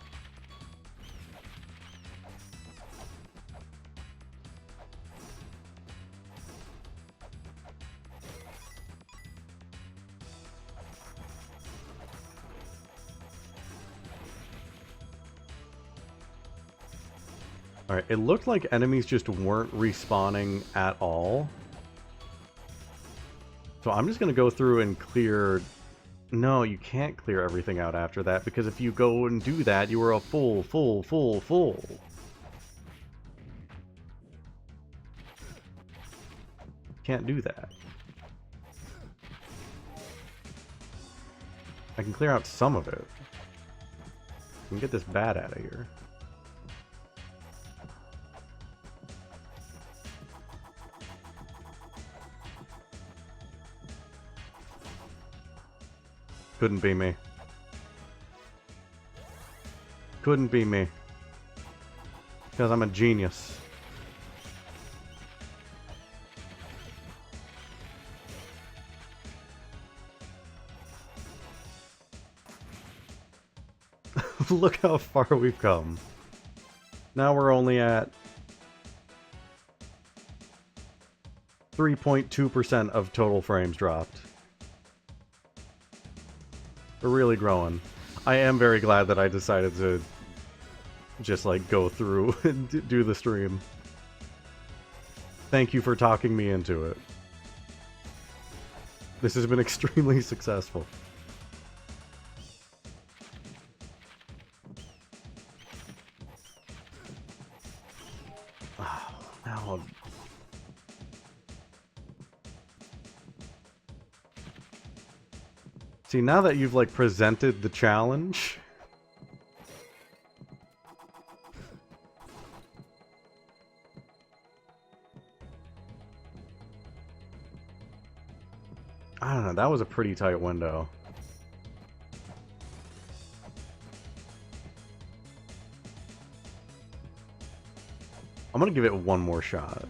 Speaker 1: Alright, it looked like enemies just weren't respawning at all. So I'm just going to go through and clear... No, you can't clear everything out after that, because if you go and do that, you are a full. Can't do that. I can clear out some of it. I can get this bat out of here. Couldn't be me. Couldn't be me. Because I'm a genius. Look how far we've come. Now we're only at 3.2% of total frames dropped. We're really growing. I am very glad that I decided to just like go through and do the stream. Thank you for talking me into it. This has been extremely successful. Oh, now... See, now that you've, like, presented the challenge... I don't know, that was a pretty tight window. I'm gonna give it one more shot.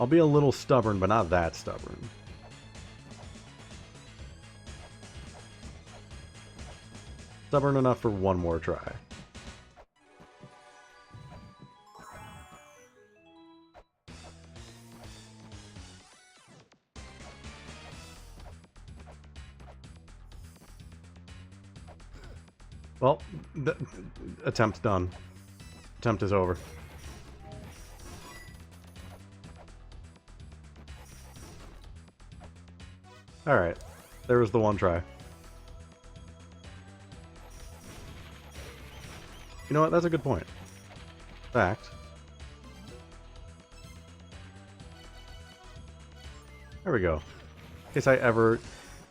Speaker 1: I'll be a little stubborn, but not that stubborn. Stubborn enough for one more try. Well, the attempt's done. Attempt is over. Alright. There was the one try. You know what? That's a good point. Fact. There we go.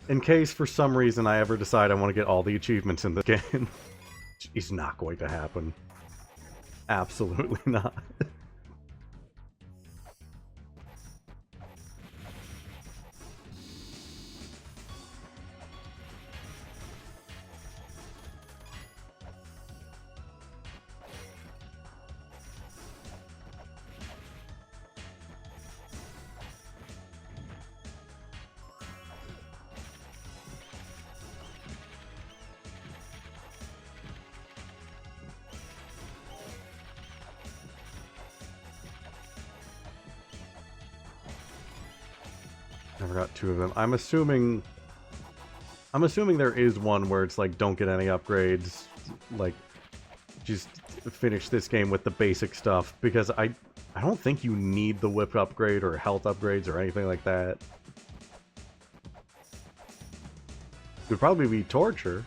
Speaker 1: In case for some reason I ever decide I want to get all the achievements in this game. Which is not going to happen. Absolutely not. Never got two of them. I'm assuming there is one where it's like, don't get any upgrades, like, just finish this game with the basic stuff, because I don't think you need the whip upgrade or health upgrades or anything like that. It would probably be torture.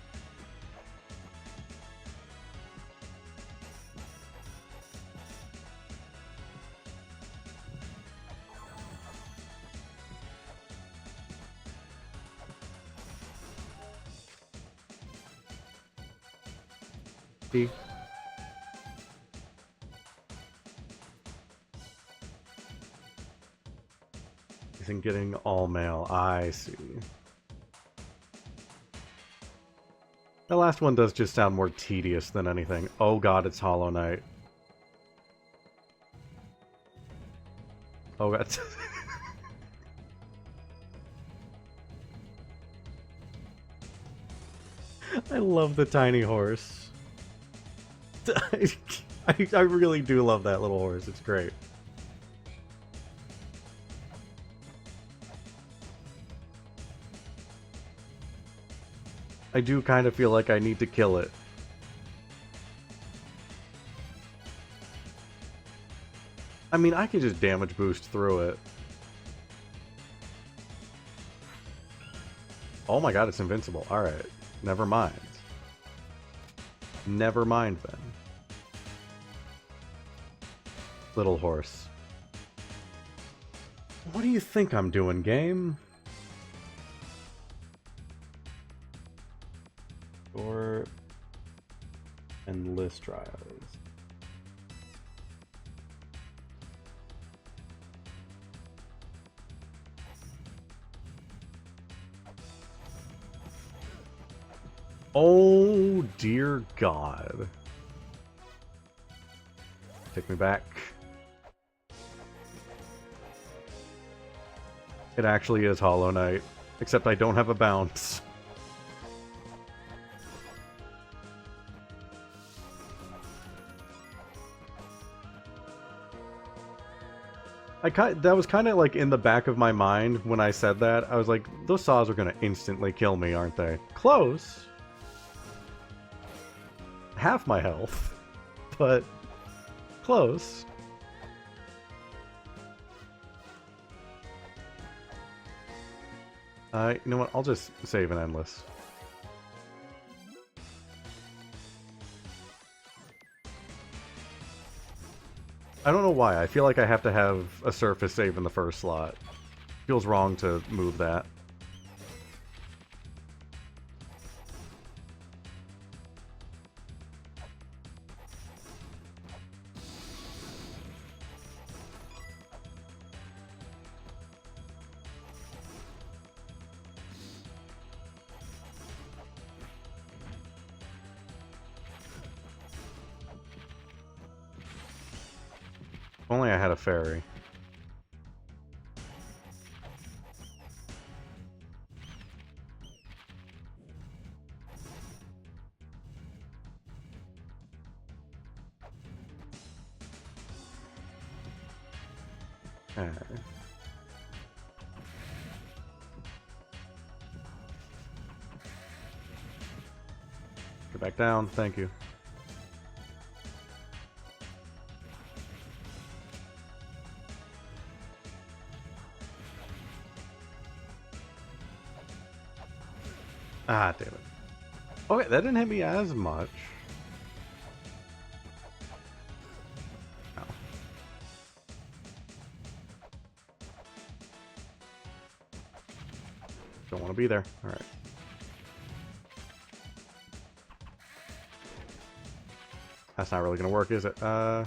Speaker 1: Isn't getting all mail. I see. The last one does just sound more tedious than anything. Oh god, it's Hollow Knight. Oh god. I love the tiny horse. I really do love that little horse. It's great. I do kind of feel like I need to kill it. I mean, I can just damage boost through it. Oh my god, it's invincible. Alright. Never mind. Never mind then. Little horse. What do you think I'm doing, game? Or endless trials. Oh dear God. Take me back. It actually is Hollow Knight, except I don't have a bounce. That was kind of like in the back of my mind when I said that. I was like, those saws are going to instantly kill me, aren't they? Close. Half my health, but close. You know what? I'll just save an endless. I don't know why. I feel like I have to have a surface save in the first slot. Feels wrong to move that. If only I had a fairy. Okay. Get back down, thank you. Ah, damn it. Okay, that didn't hit me as much. Oh. Don't want to be there. Alright. That's not really going to work, is it? I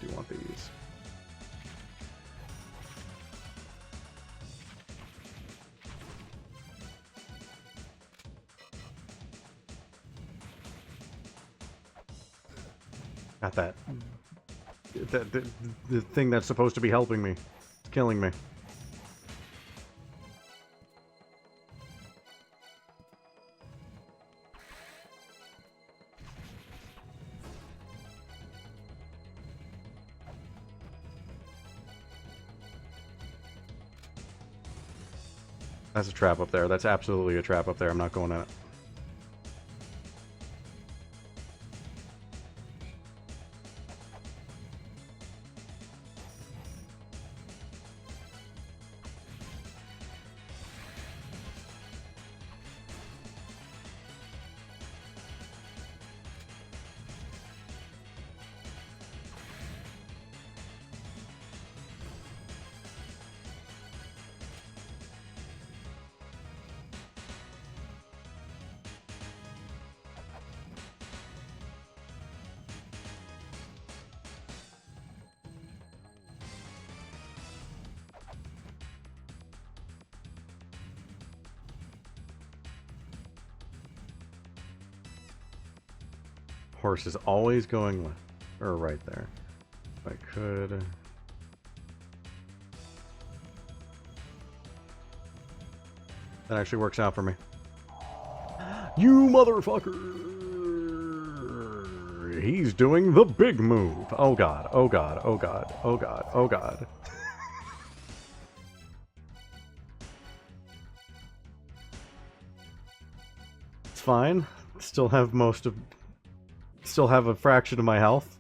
Speaker 1: do want these. Got that. The thing that's supposed to be helping me. It's killing me. That's a trap up there. That's absolutely a trap up there. I'm not going in it. Horse is always going left, or right there. If I could. That actually works out for me. You motherfucker! He's doing the big move. Oh god, oh god, oh god, oh god, oh god. It's fine. Still have still have a fraction of my health.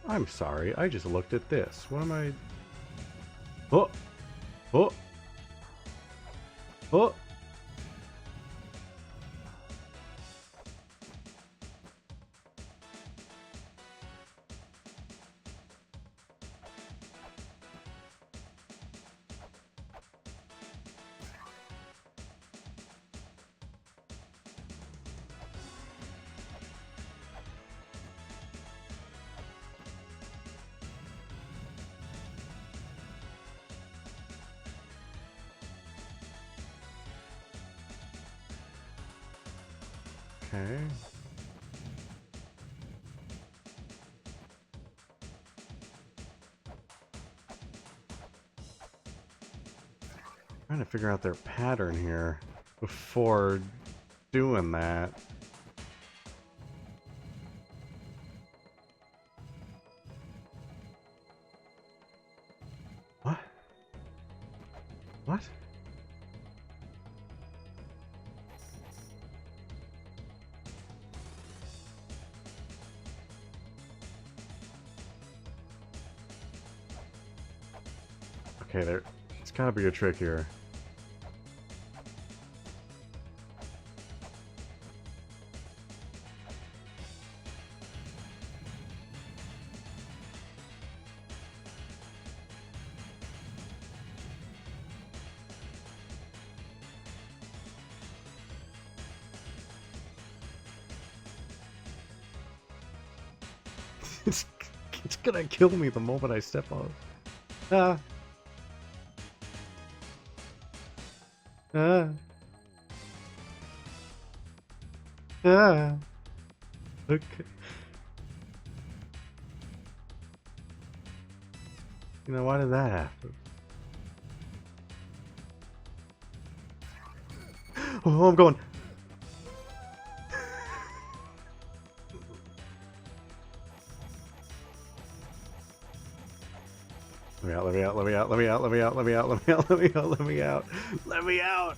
Speaker 1: I'm sorry, I just looked at this. What am I... Oh! Oh! Oh! Okay. Trying to figure out their pattern here before doing that. What? What? Okay, there's gotta be a trick here. It's gonna kill me the moment I step on it. Ah. Ah. Ah. Okay. You know, why did that happen? Oh, I'm going. Let me out, let me out, let me out, let me out, let me out, let me out, let me out, let me out, let me out.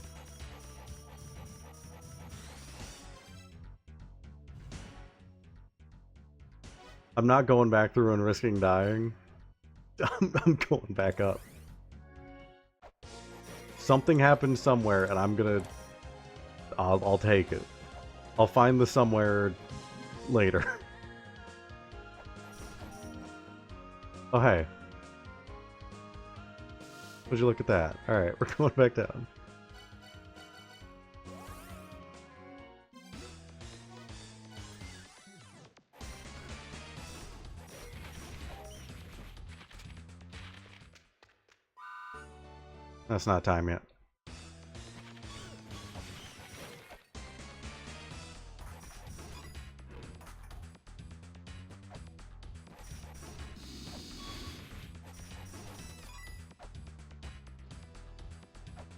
Speaker 1: I'm not going back through and risking dying. I'm going back up. Something happened somewhere, and I'm gonna... I'll take it. I'll find the somewhere later. Oh, hey. Would you look at that? Alright, we're going back down. That's not time yet.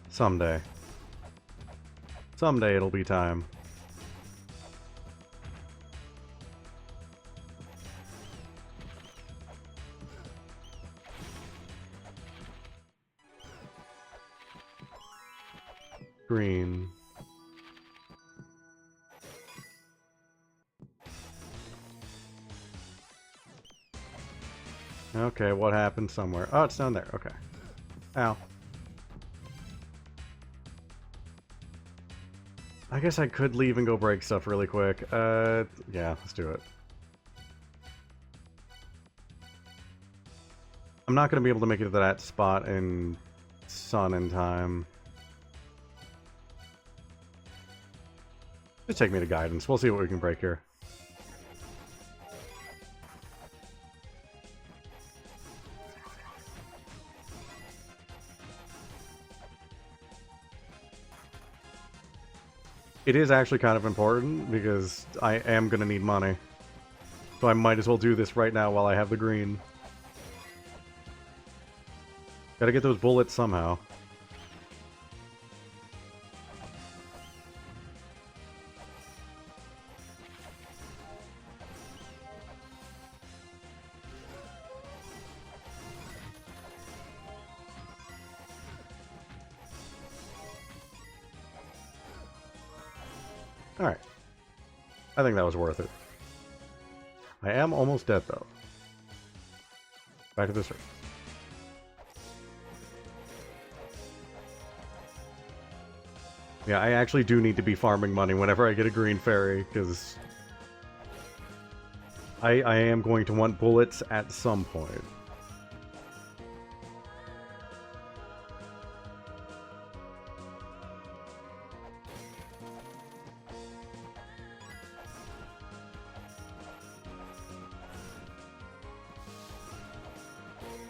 Speaker 1: Someday. Someday it'll be time. Green. Okay, what happened somewhere? Oh, it's down there. Okay. Ow. I guess I could leave and go break stuff really quick. Yeah, let's do it. I'm not going to be able to make it to that spot in sun in time. Just take me to guidance. We'll see what we can break here. It is actually kind of important because I am going to need money. So I might as well do this right now while I have the green. Gotta get those bullets somehow. Alright. I think that was worth it. I am almost dead, though. Back to the surface. Yeah, I actually do need to be farming money whenever I get a green fairy, because I am going to want bullets at some point.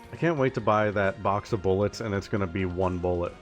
Speaker 1: I can't wait to buy that box of bullets, and it's going to be one bullet.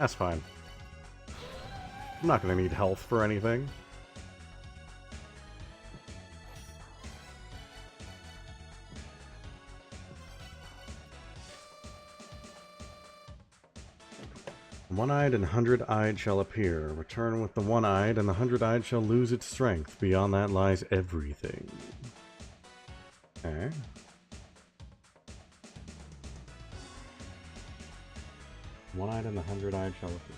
Speaker 1: That's fine. I'm not gonna need health for anything. One-eyed and hundred-eyed shall appear. Return with the one-eyed, and the hundred-eyed shall lose its strength. Beyond that lies everything. Okay. One-eyed and the hundred-eyed shall appear.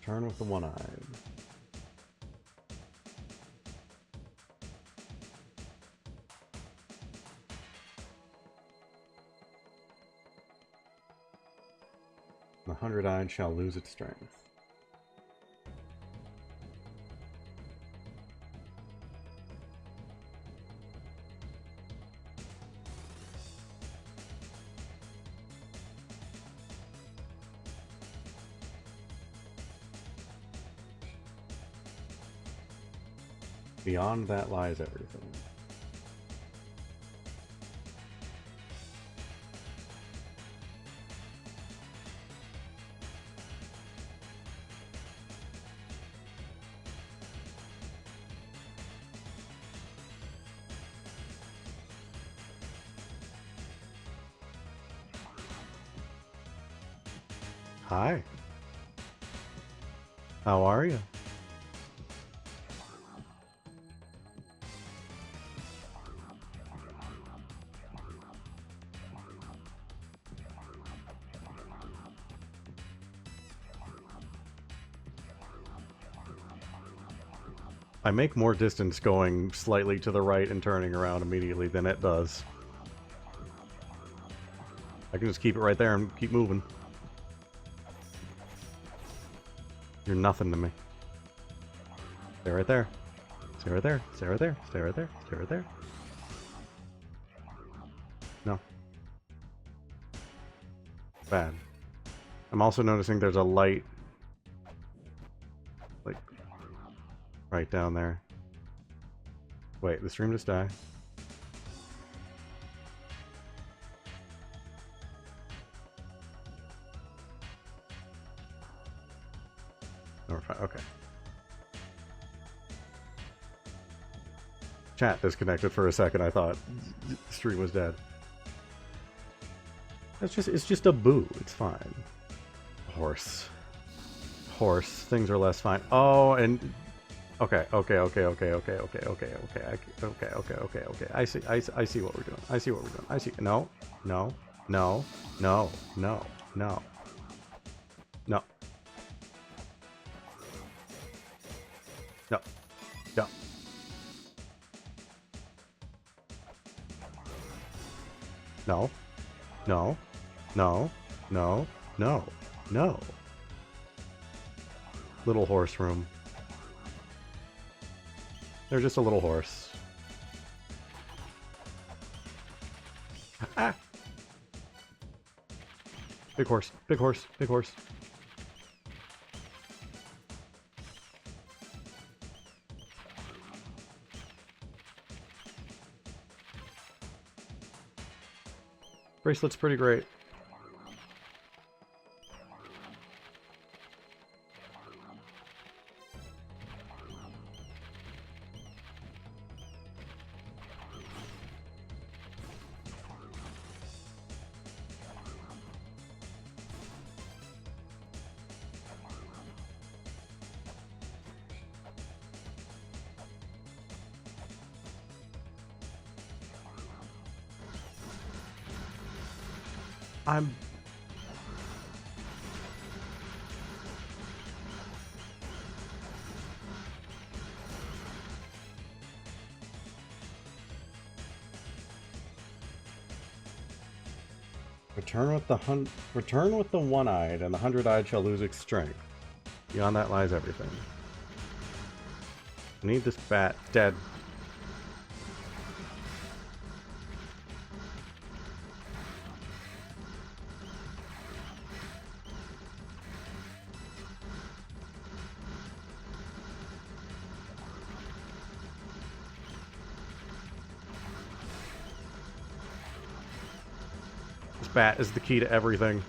Speaker 1: Turn with the one-eyed. The hundred-eyed shall lose its strength. Beyond that lies everything. Hi. How are you? I make more distance going slightly to the right and turning around immediately than it does. I can just keep it right there and keep moving. You're nothing to me. Stay right there. Stay right there. Stay right there. Stay right there. Stay right there. No. Bad. I'm also noticing there's a light, like, right down there. Wait, the stream just died. Okay. Chat disconnected for a second. I thought the stream was dead. It's just a boo. It's fine. Horse. Things are less fine. Oh, and okay. I see what we're doing. I see what we're doing. I see. No. No. Little horse room. They're just a little horse. Ah! Big horse. Bracelet's pretty great. I'm... Return with the one-eyed, and the hundred-eyed shall lose its strength. Beyond that lies everything. I need this bat dead. Spat is the key to everything.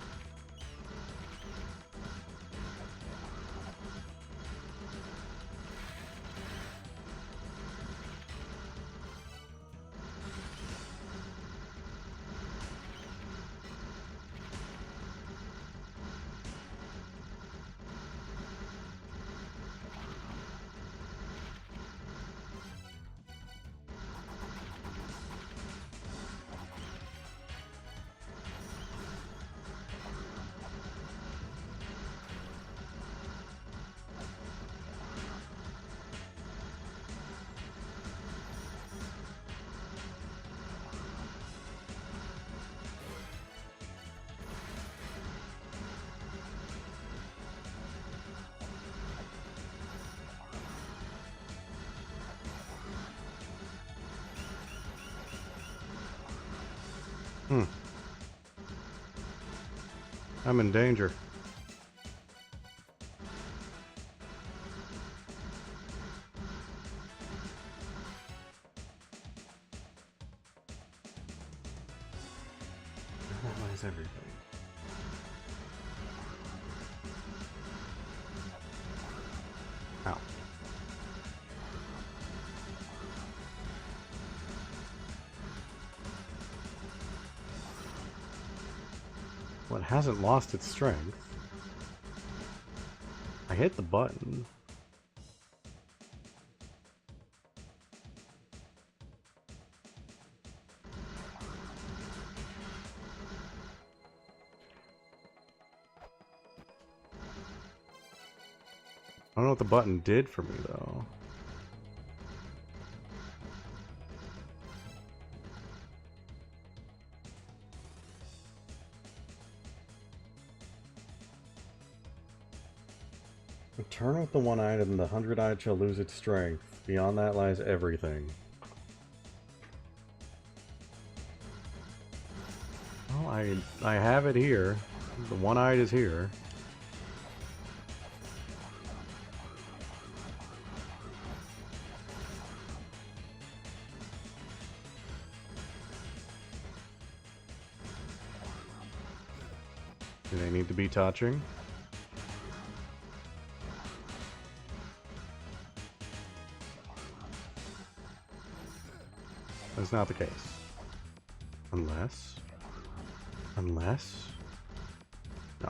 Speaker 1: I'm in danger. That lies everything. Ow. Well, it hasn't lost its strength. I hit the button. I don't know what the button did for me, though. Return with the one item, the 100-eyed shall lose its strength. Beyond that lies everything. Well, I have it here. The one-eyed is here. Do they need to be touching? That's not the case. Unless... No.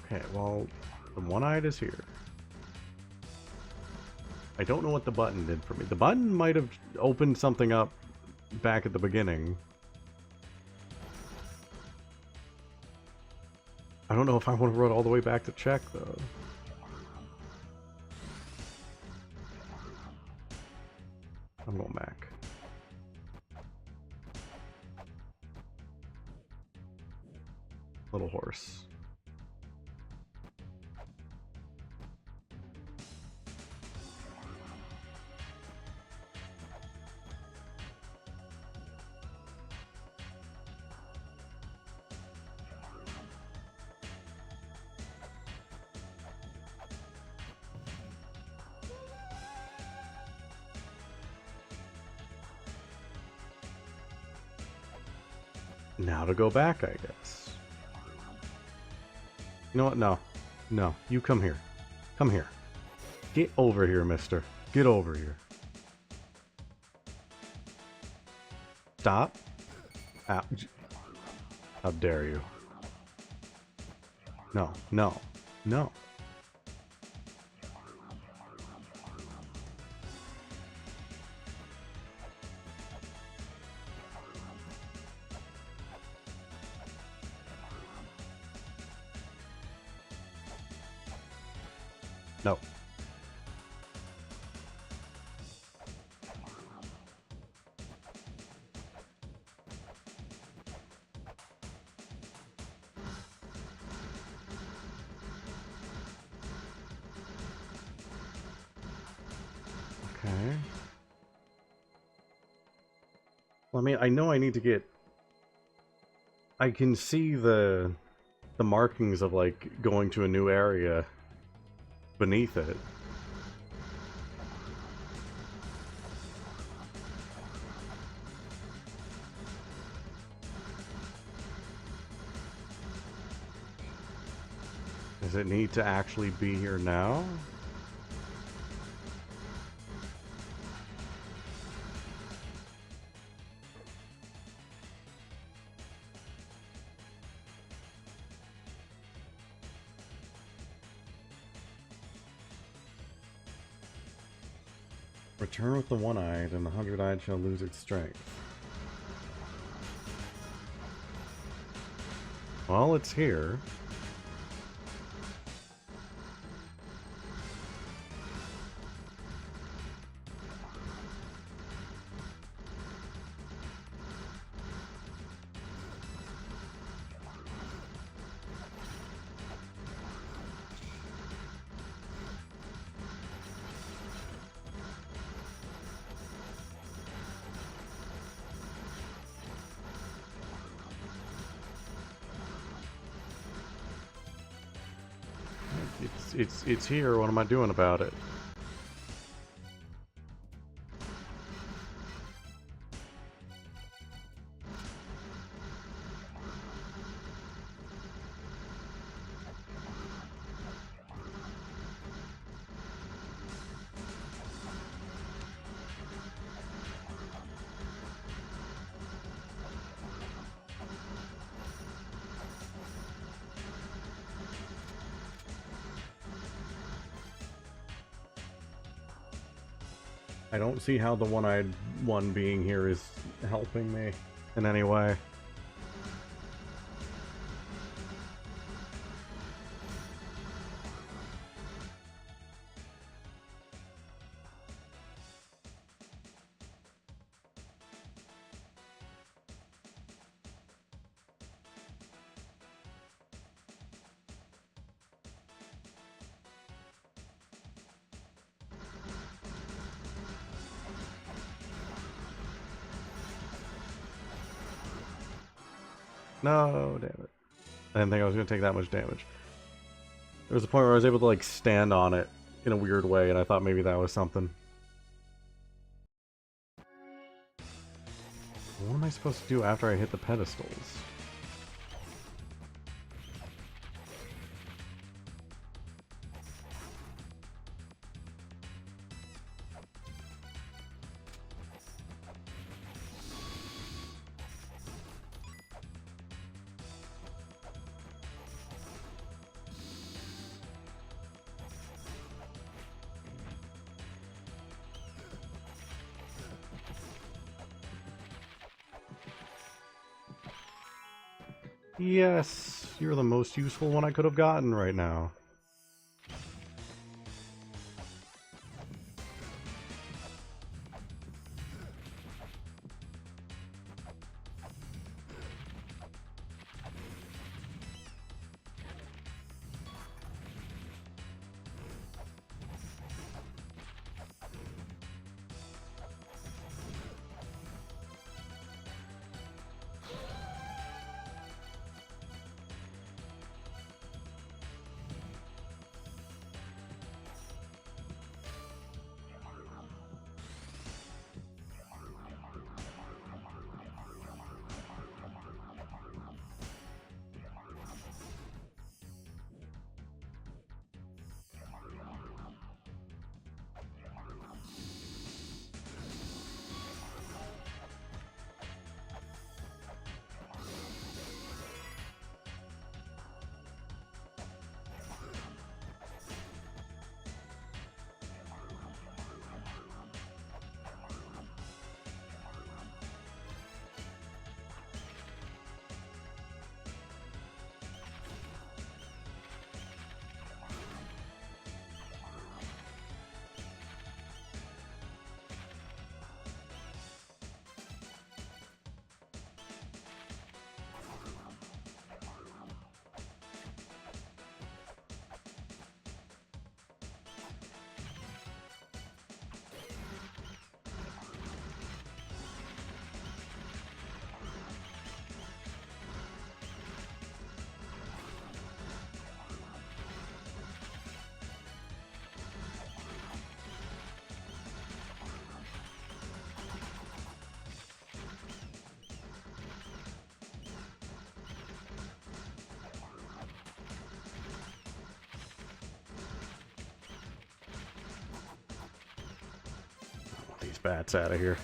Speaker 1: Okay, well, the one-eyed is here. I don't know what the button did for me. The button might have opened something up back at the beginning. I don't know if I want to run all the way back to check, though. I'm going back. Little horse. Now to go back, I guess. You know what? No. No. You come here. Come here. Get over here, mister. Get over here. Stop. Ow. How dare you? No. No. No. No. Okay. Well, I mean, I know I need to get... I can see the markings of, like, going to a new area beneath it. Does it need to actually be here now? Return with the one-eyed, and the 100-eyed shall lose its strength. Well, it's here. It's here. What am I doing about it? I don't see how the one-eyed one being here is helping me in any way. No, damn it. I didn't think I was going to take that much damage. There was a point where I was able to, like, stand on it in a weird way, and I thought maybe that was something. What am I supposed to do after I hit the pedestals? Yes, you're the most useful one I could have gotten right now. bats out of here.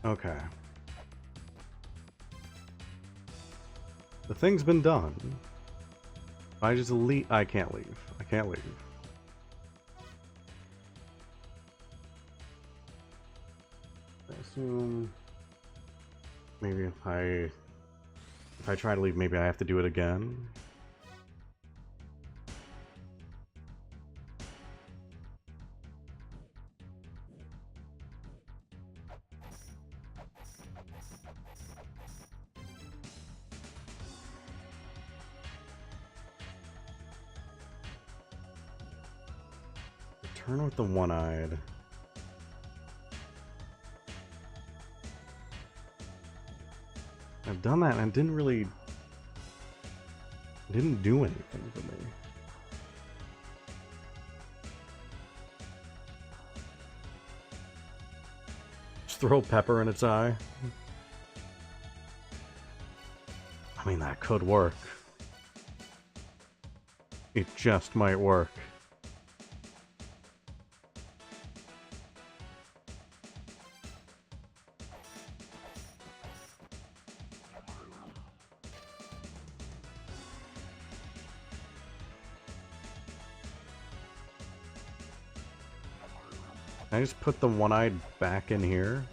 Speaker 1: Okay. The thing's been done. I just leave. I can't leave. I can't leave. I assume maybe if I try to leave, maybe I have to do it again. Return with the one-eyed. I've done that and it didn't do anything for me. Just throw pepper in its eye. I mean, that could work. It just might work. Can I just put the one-eyed back in here?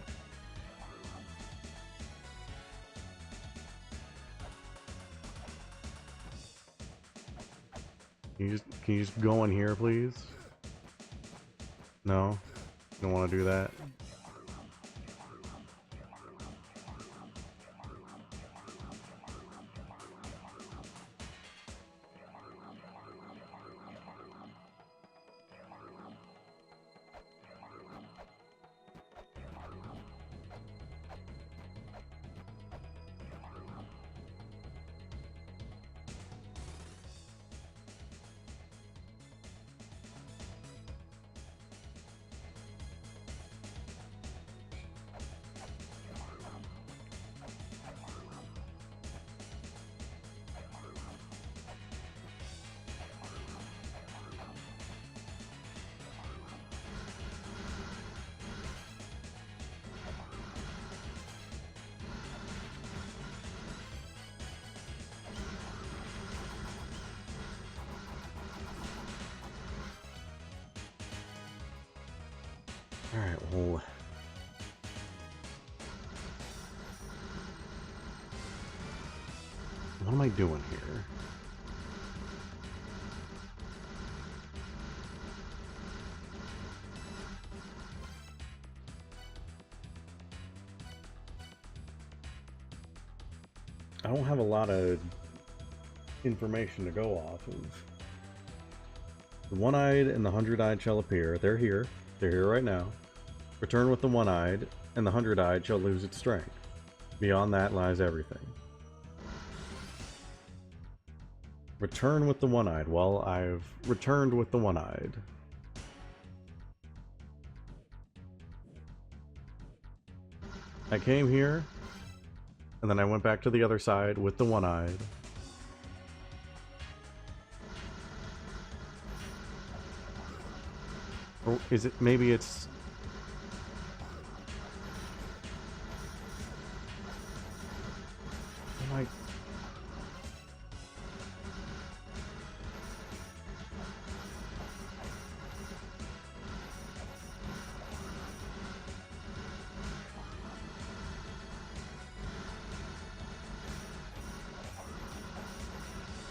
Speaker 1: Can you just go in here, please? No? You don't want to do that? Alright, well... What am I doing here? I don't have a lot of information to go off of. The one-eyed and the hundred-eyed shall appear. They're here. They're here right now. Return with the one-eyed, and the hundred-eyed shall lose its strength. Beyond that lies everything. Return with the one-eyed. Well, I've returned with the one-eyed. I came here, and then I went back to the other side with the one-eyed. Or is it, maybe it's... Like,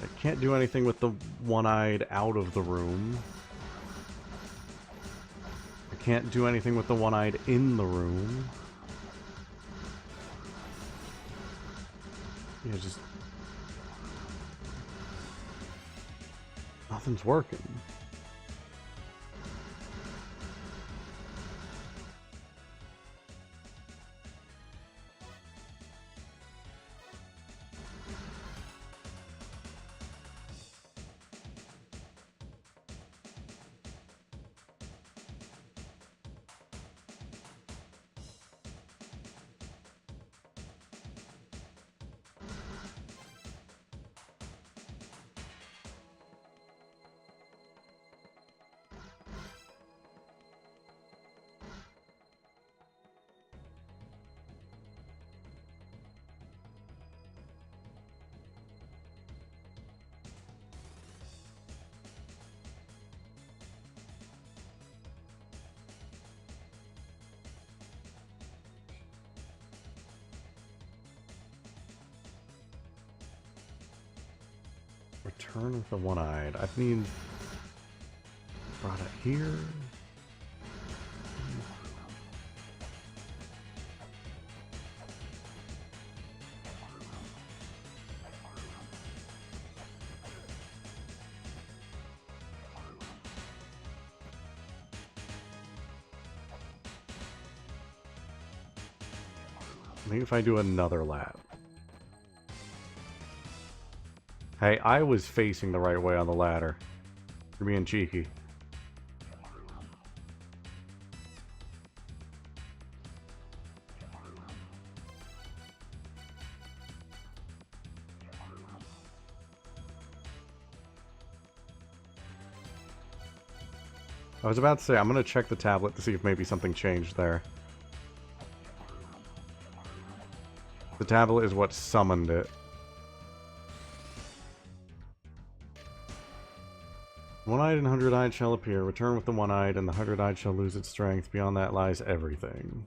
Speaker 1: I can't do anything with the one-eyed out of the room. I can't do anything with the one-eyed in the room. Yeah, just... nothing's working. Return with the one-eyed. I need... brought it here. Maybe if I do another lap. Hey, I was facing the right way on the ladder. You're being cheeky. I was about to say, I'm going to check the tablet to see if maybe something changed there. The tablet is what summoned it. One-eyed and hundred-eyed shall appear. Return with the one-eyed, and the hundred-eyed shall lose its strength. Beyond that lies everything.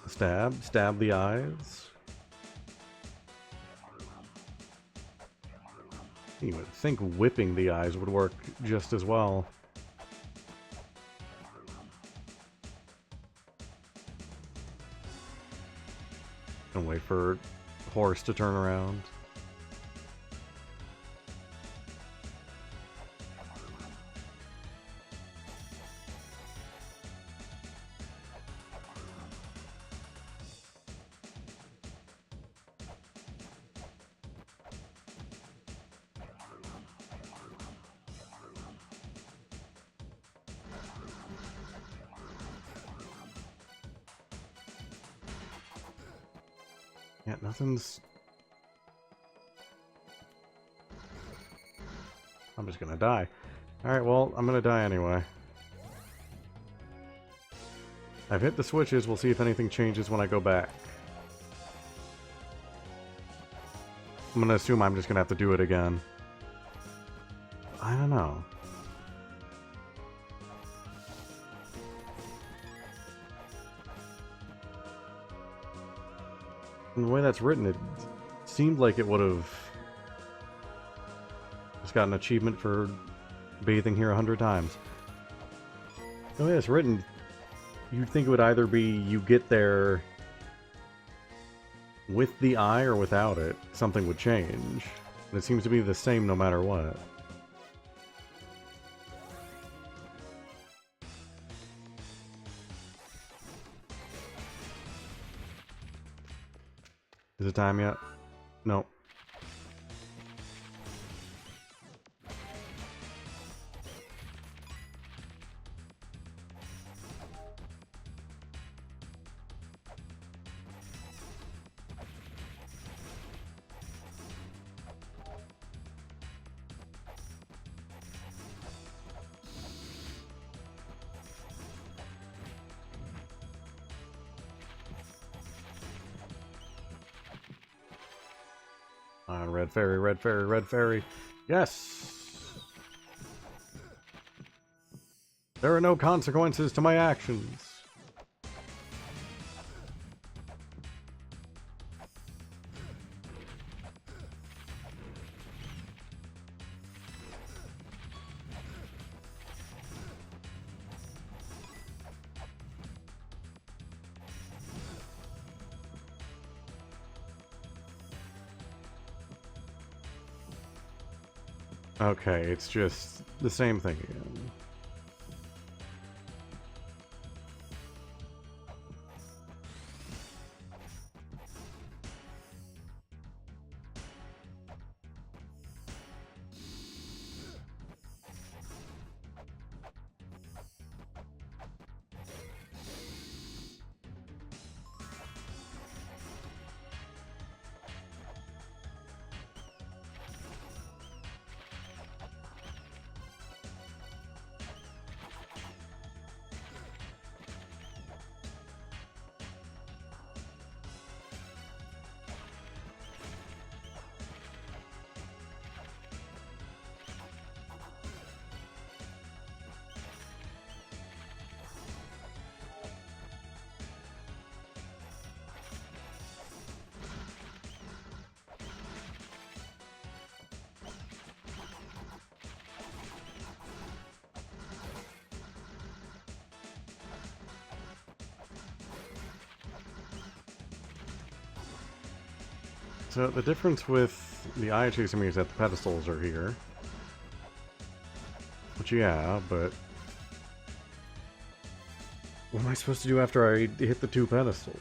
Speaker 1: Stab. Stab the eyes. You would think whipping the eyes would work just as well. And wait for horse to turn around. Yeah, nothing's... I'm just gonna die. Alright, well, I'm gonna die anyway. I've hit the switches, we'll see if anything changes when I go back. I'm gonna assume I'm just gonna have to do it again. I don't know. And the way that's written, it seemed like it would have just got an achievement for bathing here 100 times. The way it's written, you'd think it would either be you get there with the eye or without it, something would change. And it seems to be the same no matter what. Is it time yet? No. On red fairy, red fairy, red fairy. Yes! There are no consequences to my actions. Okay, it's just the same thing again. So the difference with the eye chasing me is that the pedestals are here. Which, yeah, but what am I supposed to do after I hit the 2 pedestals?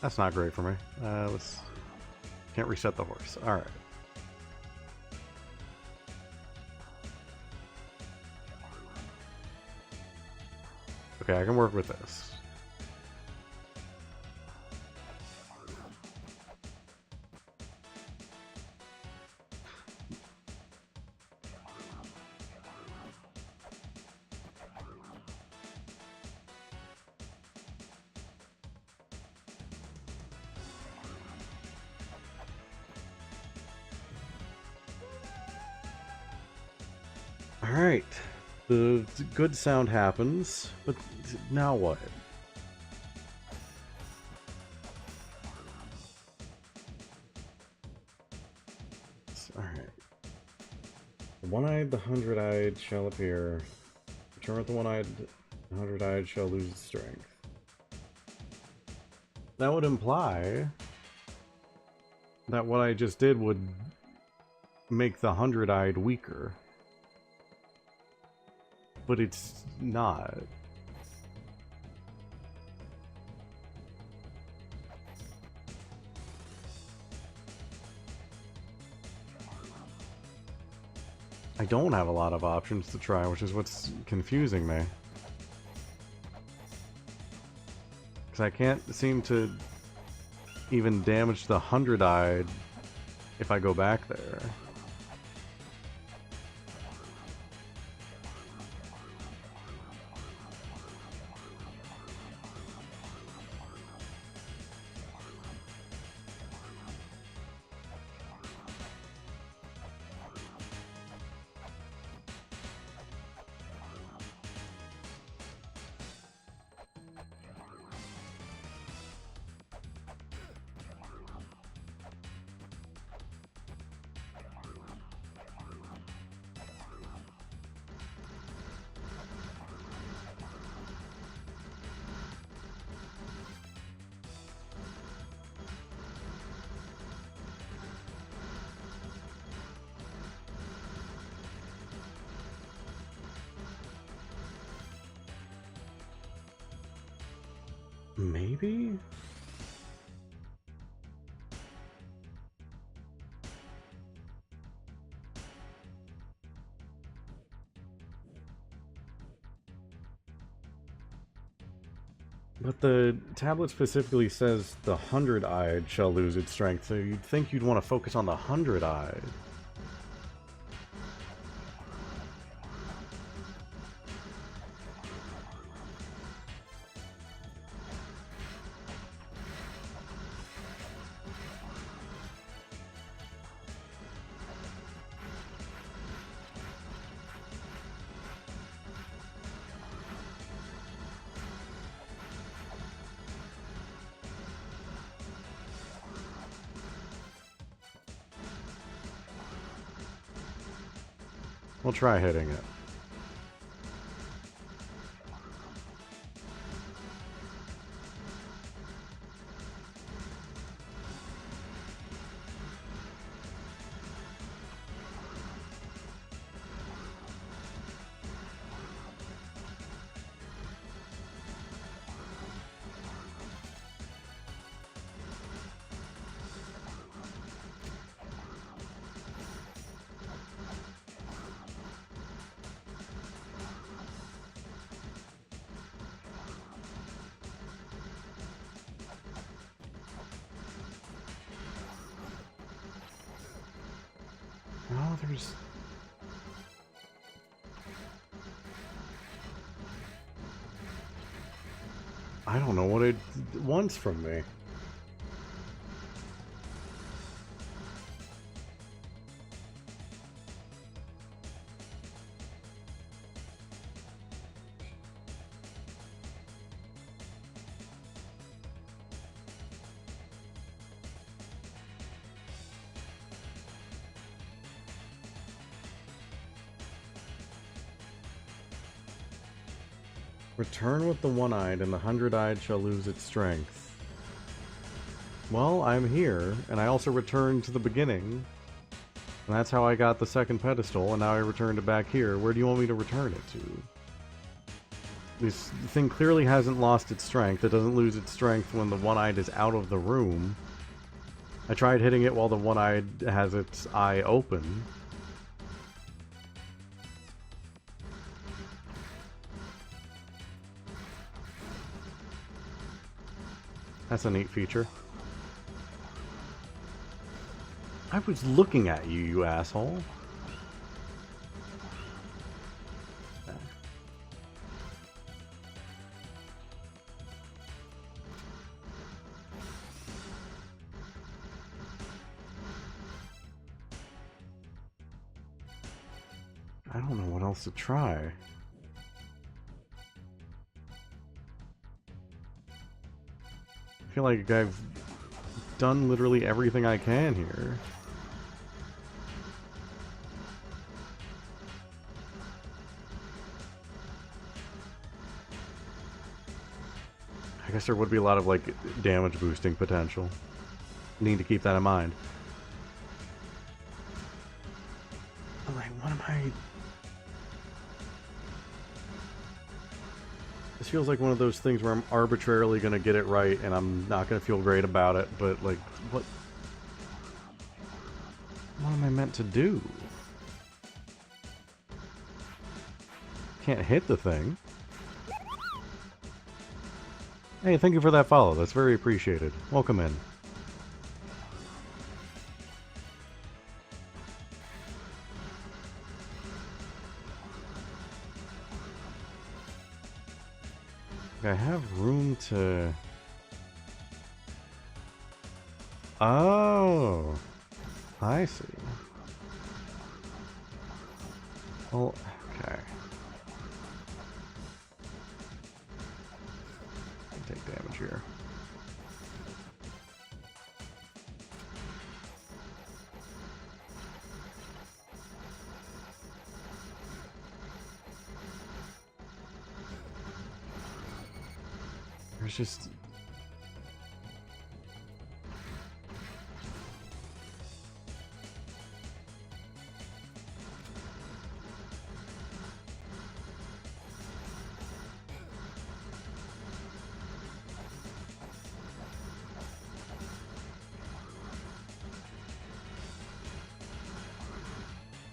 Speaker 1: That's not great for me. Let's... Can't reset the horse. Alright. Okay, I can work with this. Alright. The good sound happens, but now what? Alright. The one-eyed, the hundred-eyed shall appear. Return with the one-eyed, the hundred-eyed shall lose its strength. That would imply that what I just did would make the hundred-eyed weaker. But it's not. I don't have a lot of options to try, which is what's confusing me. Because I can't seem to even damage the hundred-eyed if I go back there. Maybe? But the tablet specifically says the hundred-eyed shall lose its strength, so you'd think you'd want to focus on the hundred-eyed. We'll try hitting it. Oh, there's... I don't know what it wants from me. Return with the one-eyed, and the hundred-eyed shall lose its strength. Well, I'm here, and I also returned to the beginning. And that's how I got the second pedestal, and now I returned it back here. Where do you want me to return it to? This thing clearly hasn't lost its strength. It doesn't lose its strength when the one-eyed is out of the room. I tried hitting it while the one-eyed has its eye open. That's a neat feature. I was looking at you, you asshole. I don't know what else to try. I feel like I've done literally everything I can here. I guess there would be a lot of, like, damage boosting potential. Need to keep that in mind. Alright, what am I... This feels like one of those things where I'm arbitrarily gonna get it right and I'm not gonna feel great about it, but, like, what am I meant to do? Can't hit the thing. Hey, thank you for that follow. That's very appreciated. Welcome in. I have room to... Oh! I see. Well, okay. I take damage here. There's just...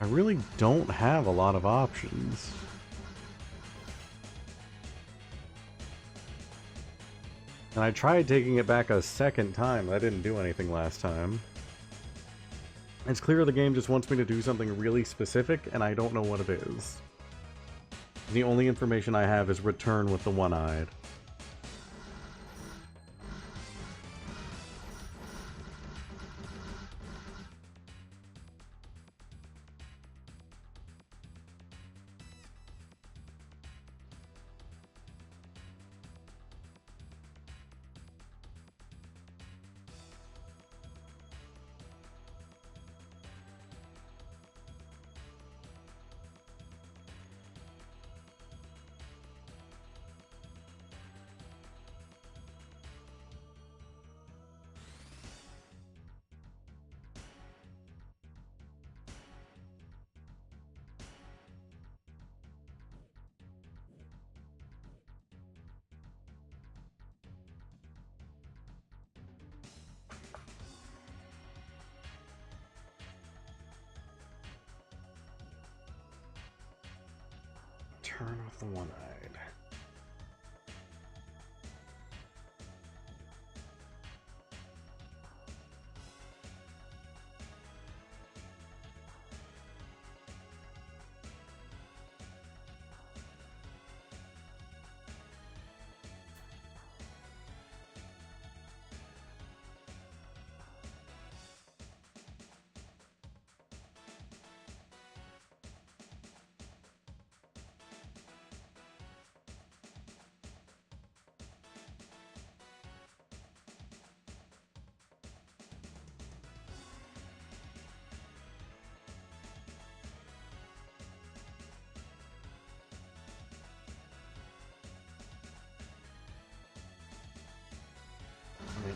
Speaker 1: I really don't have a lot of options. And I tried taking it back a second time. That didn't do anything last time. It's clear the game just wants me to do something really specific, and I don't know what it is. The only information I have is return with the one-eyed. Turn off the one-eyed.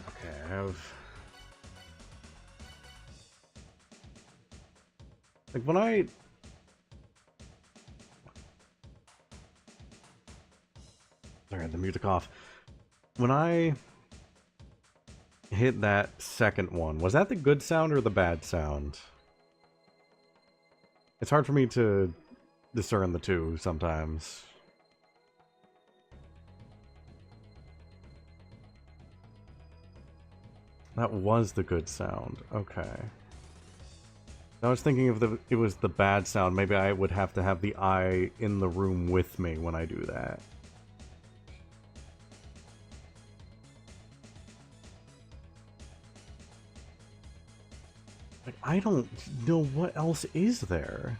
Speaker 1: Okay, I have... Like, when I... Sorry, the music off. When I hit that second one, was that the good sound or the bad sound? It's hard for me to discern the two sometimes. That was the good sound. Okay. I was thinking if it was the bad sound, maybe I would have to have the eye in the room with me when I do that. Like, I don't know what else is there.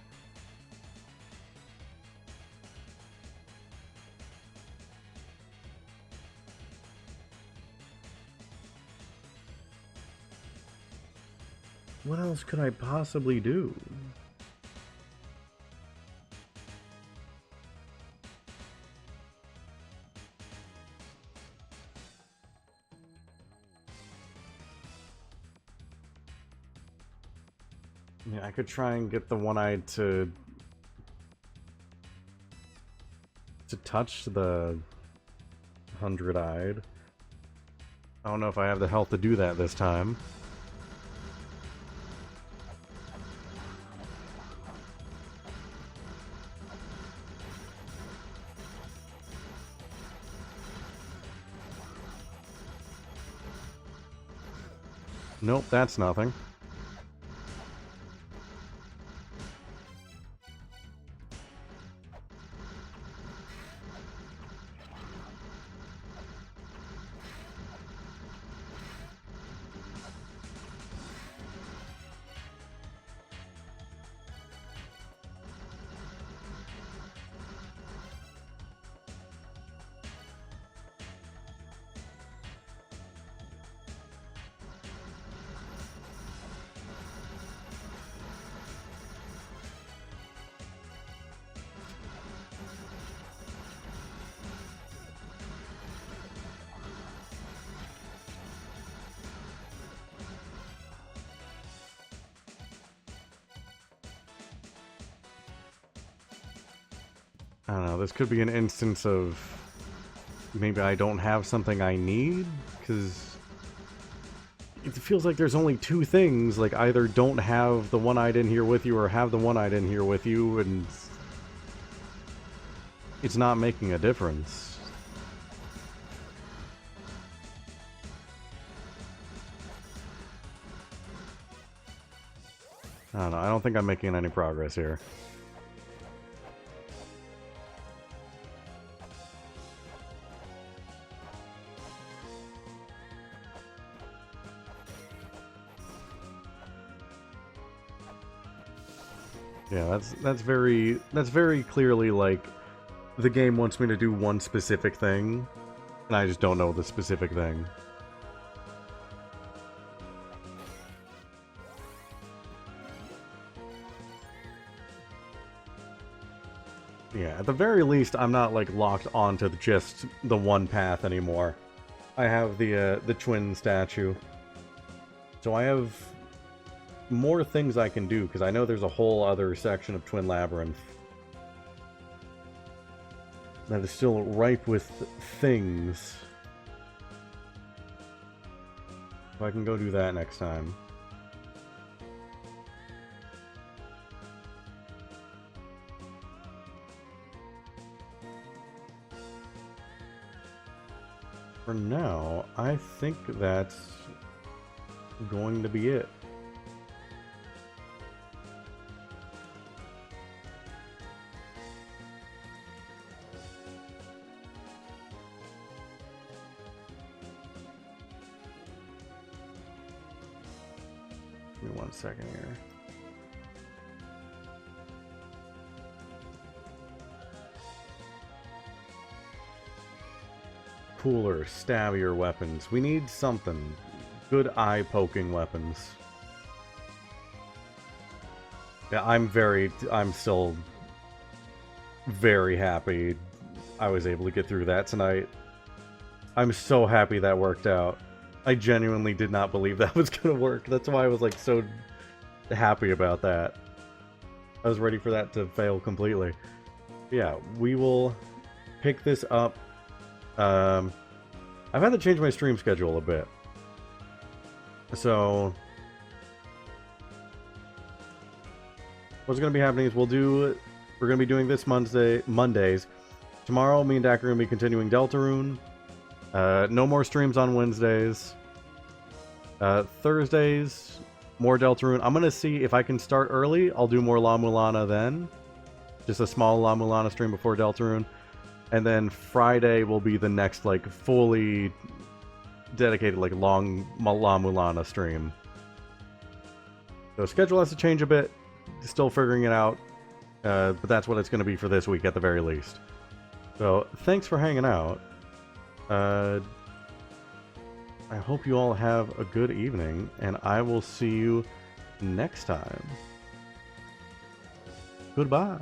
Speaker 1: What else could I possibly do? I mean, I could try and get the one-eyed to touch the 100-eyed. I don't know if I have the health to do that this time. Nope, that's nothing. I don't know, this could be an instance of maybe I don't have something I need, because it feels like there's only two things, like either don't have the one-eyed in here with you or have the one-eyed in here with you, and it's not making a difference. I don't know, I don't think I'm making any progress here. Yeah, that's very clearly like the game wants me to do one specific thing, and I just don't know the specific thing. Yeah, at the very least, I'm not like locked onto just the one path anymore. I have the twin statue, so I have more things I can do, because I know there's a whole other section of Twin Labyrinth that is still ripe with things. If I can go do that next time. For now, I think that's going to be it. Give me 1 second here. Cooler, stabbier weapons. We need something. Good eye-poking weapons. Yeah, I'm still very happy I was able to get through that tonight. I'm so happy that worked out. I genuinely did not believe that was gonna work. That's why I was like so happy about that. I was ready for that to fail completely. Yeah, we will pick this up. I've had to change my stream schedule a bit. So what's going to be happening is we're going to be doing this Mondays. Tomorrow, me and Dak are going to be continuing Deltarune. No more streams on Wednesdays. Thursdays, more Deltarune. I'm going to see if I can start early. I'll do more La-Mulana then. Just a small La-Mulana stream before Deltarune. And then Friday will be the next, like, fully dedicated, like, long La-Mulana stream. So schedule has to change a bit. Still figuring it out. But that's what it's going to be for this week at the very least. So, thanks for hanging out. I hope you all have a good evening, and I will see you next time. Goodbye.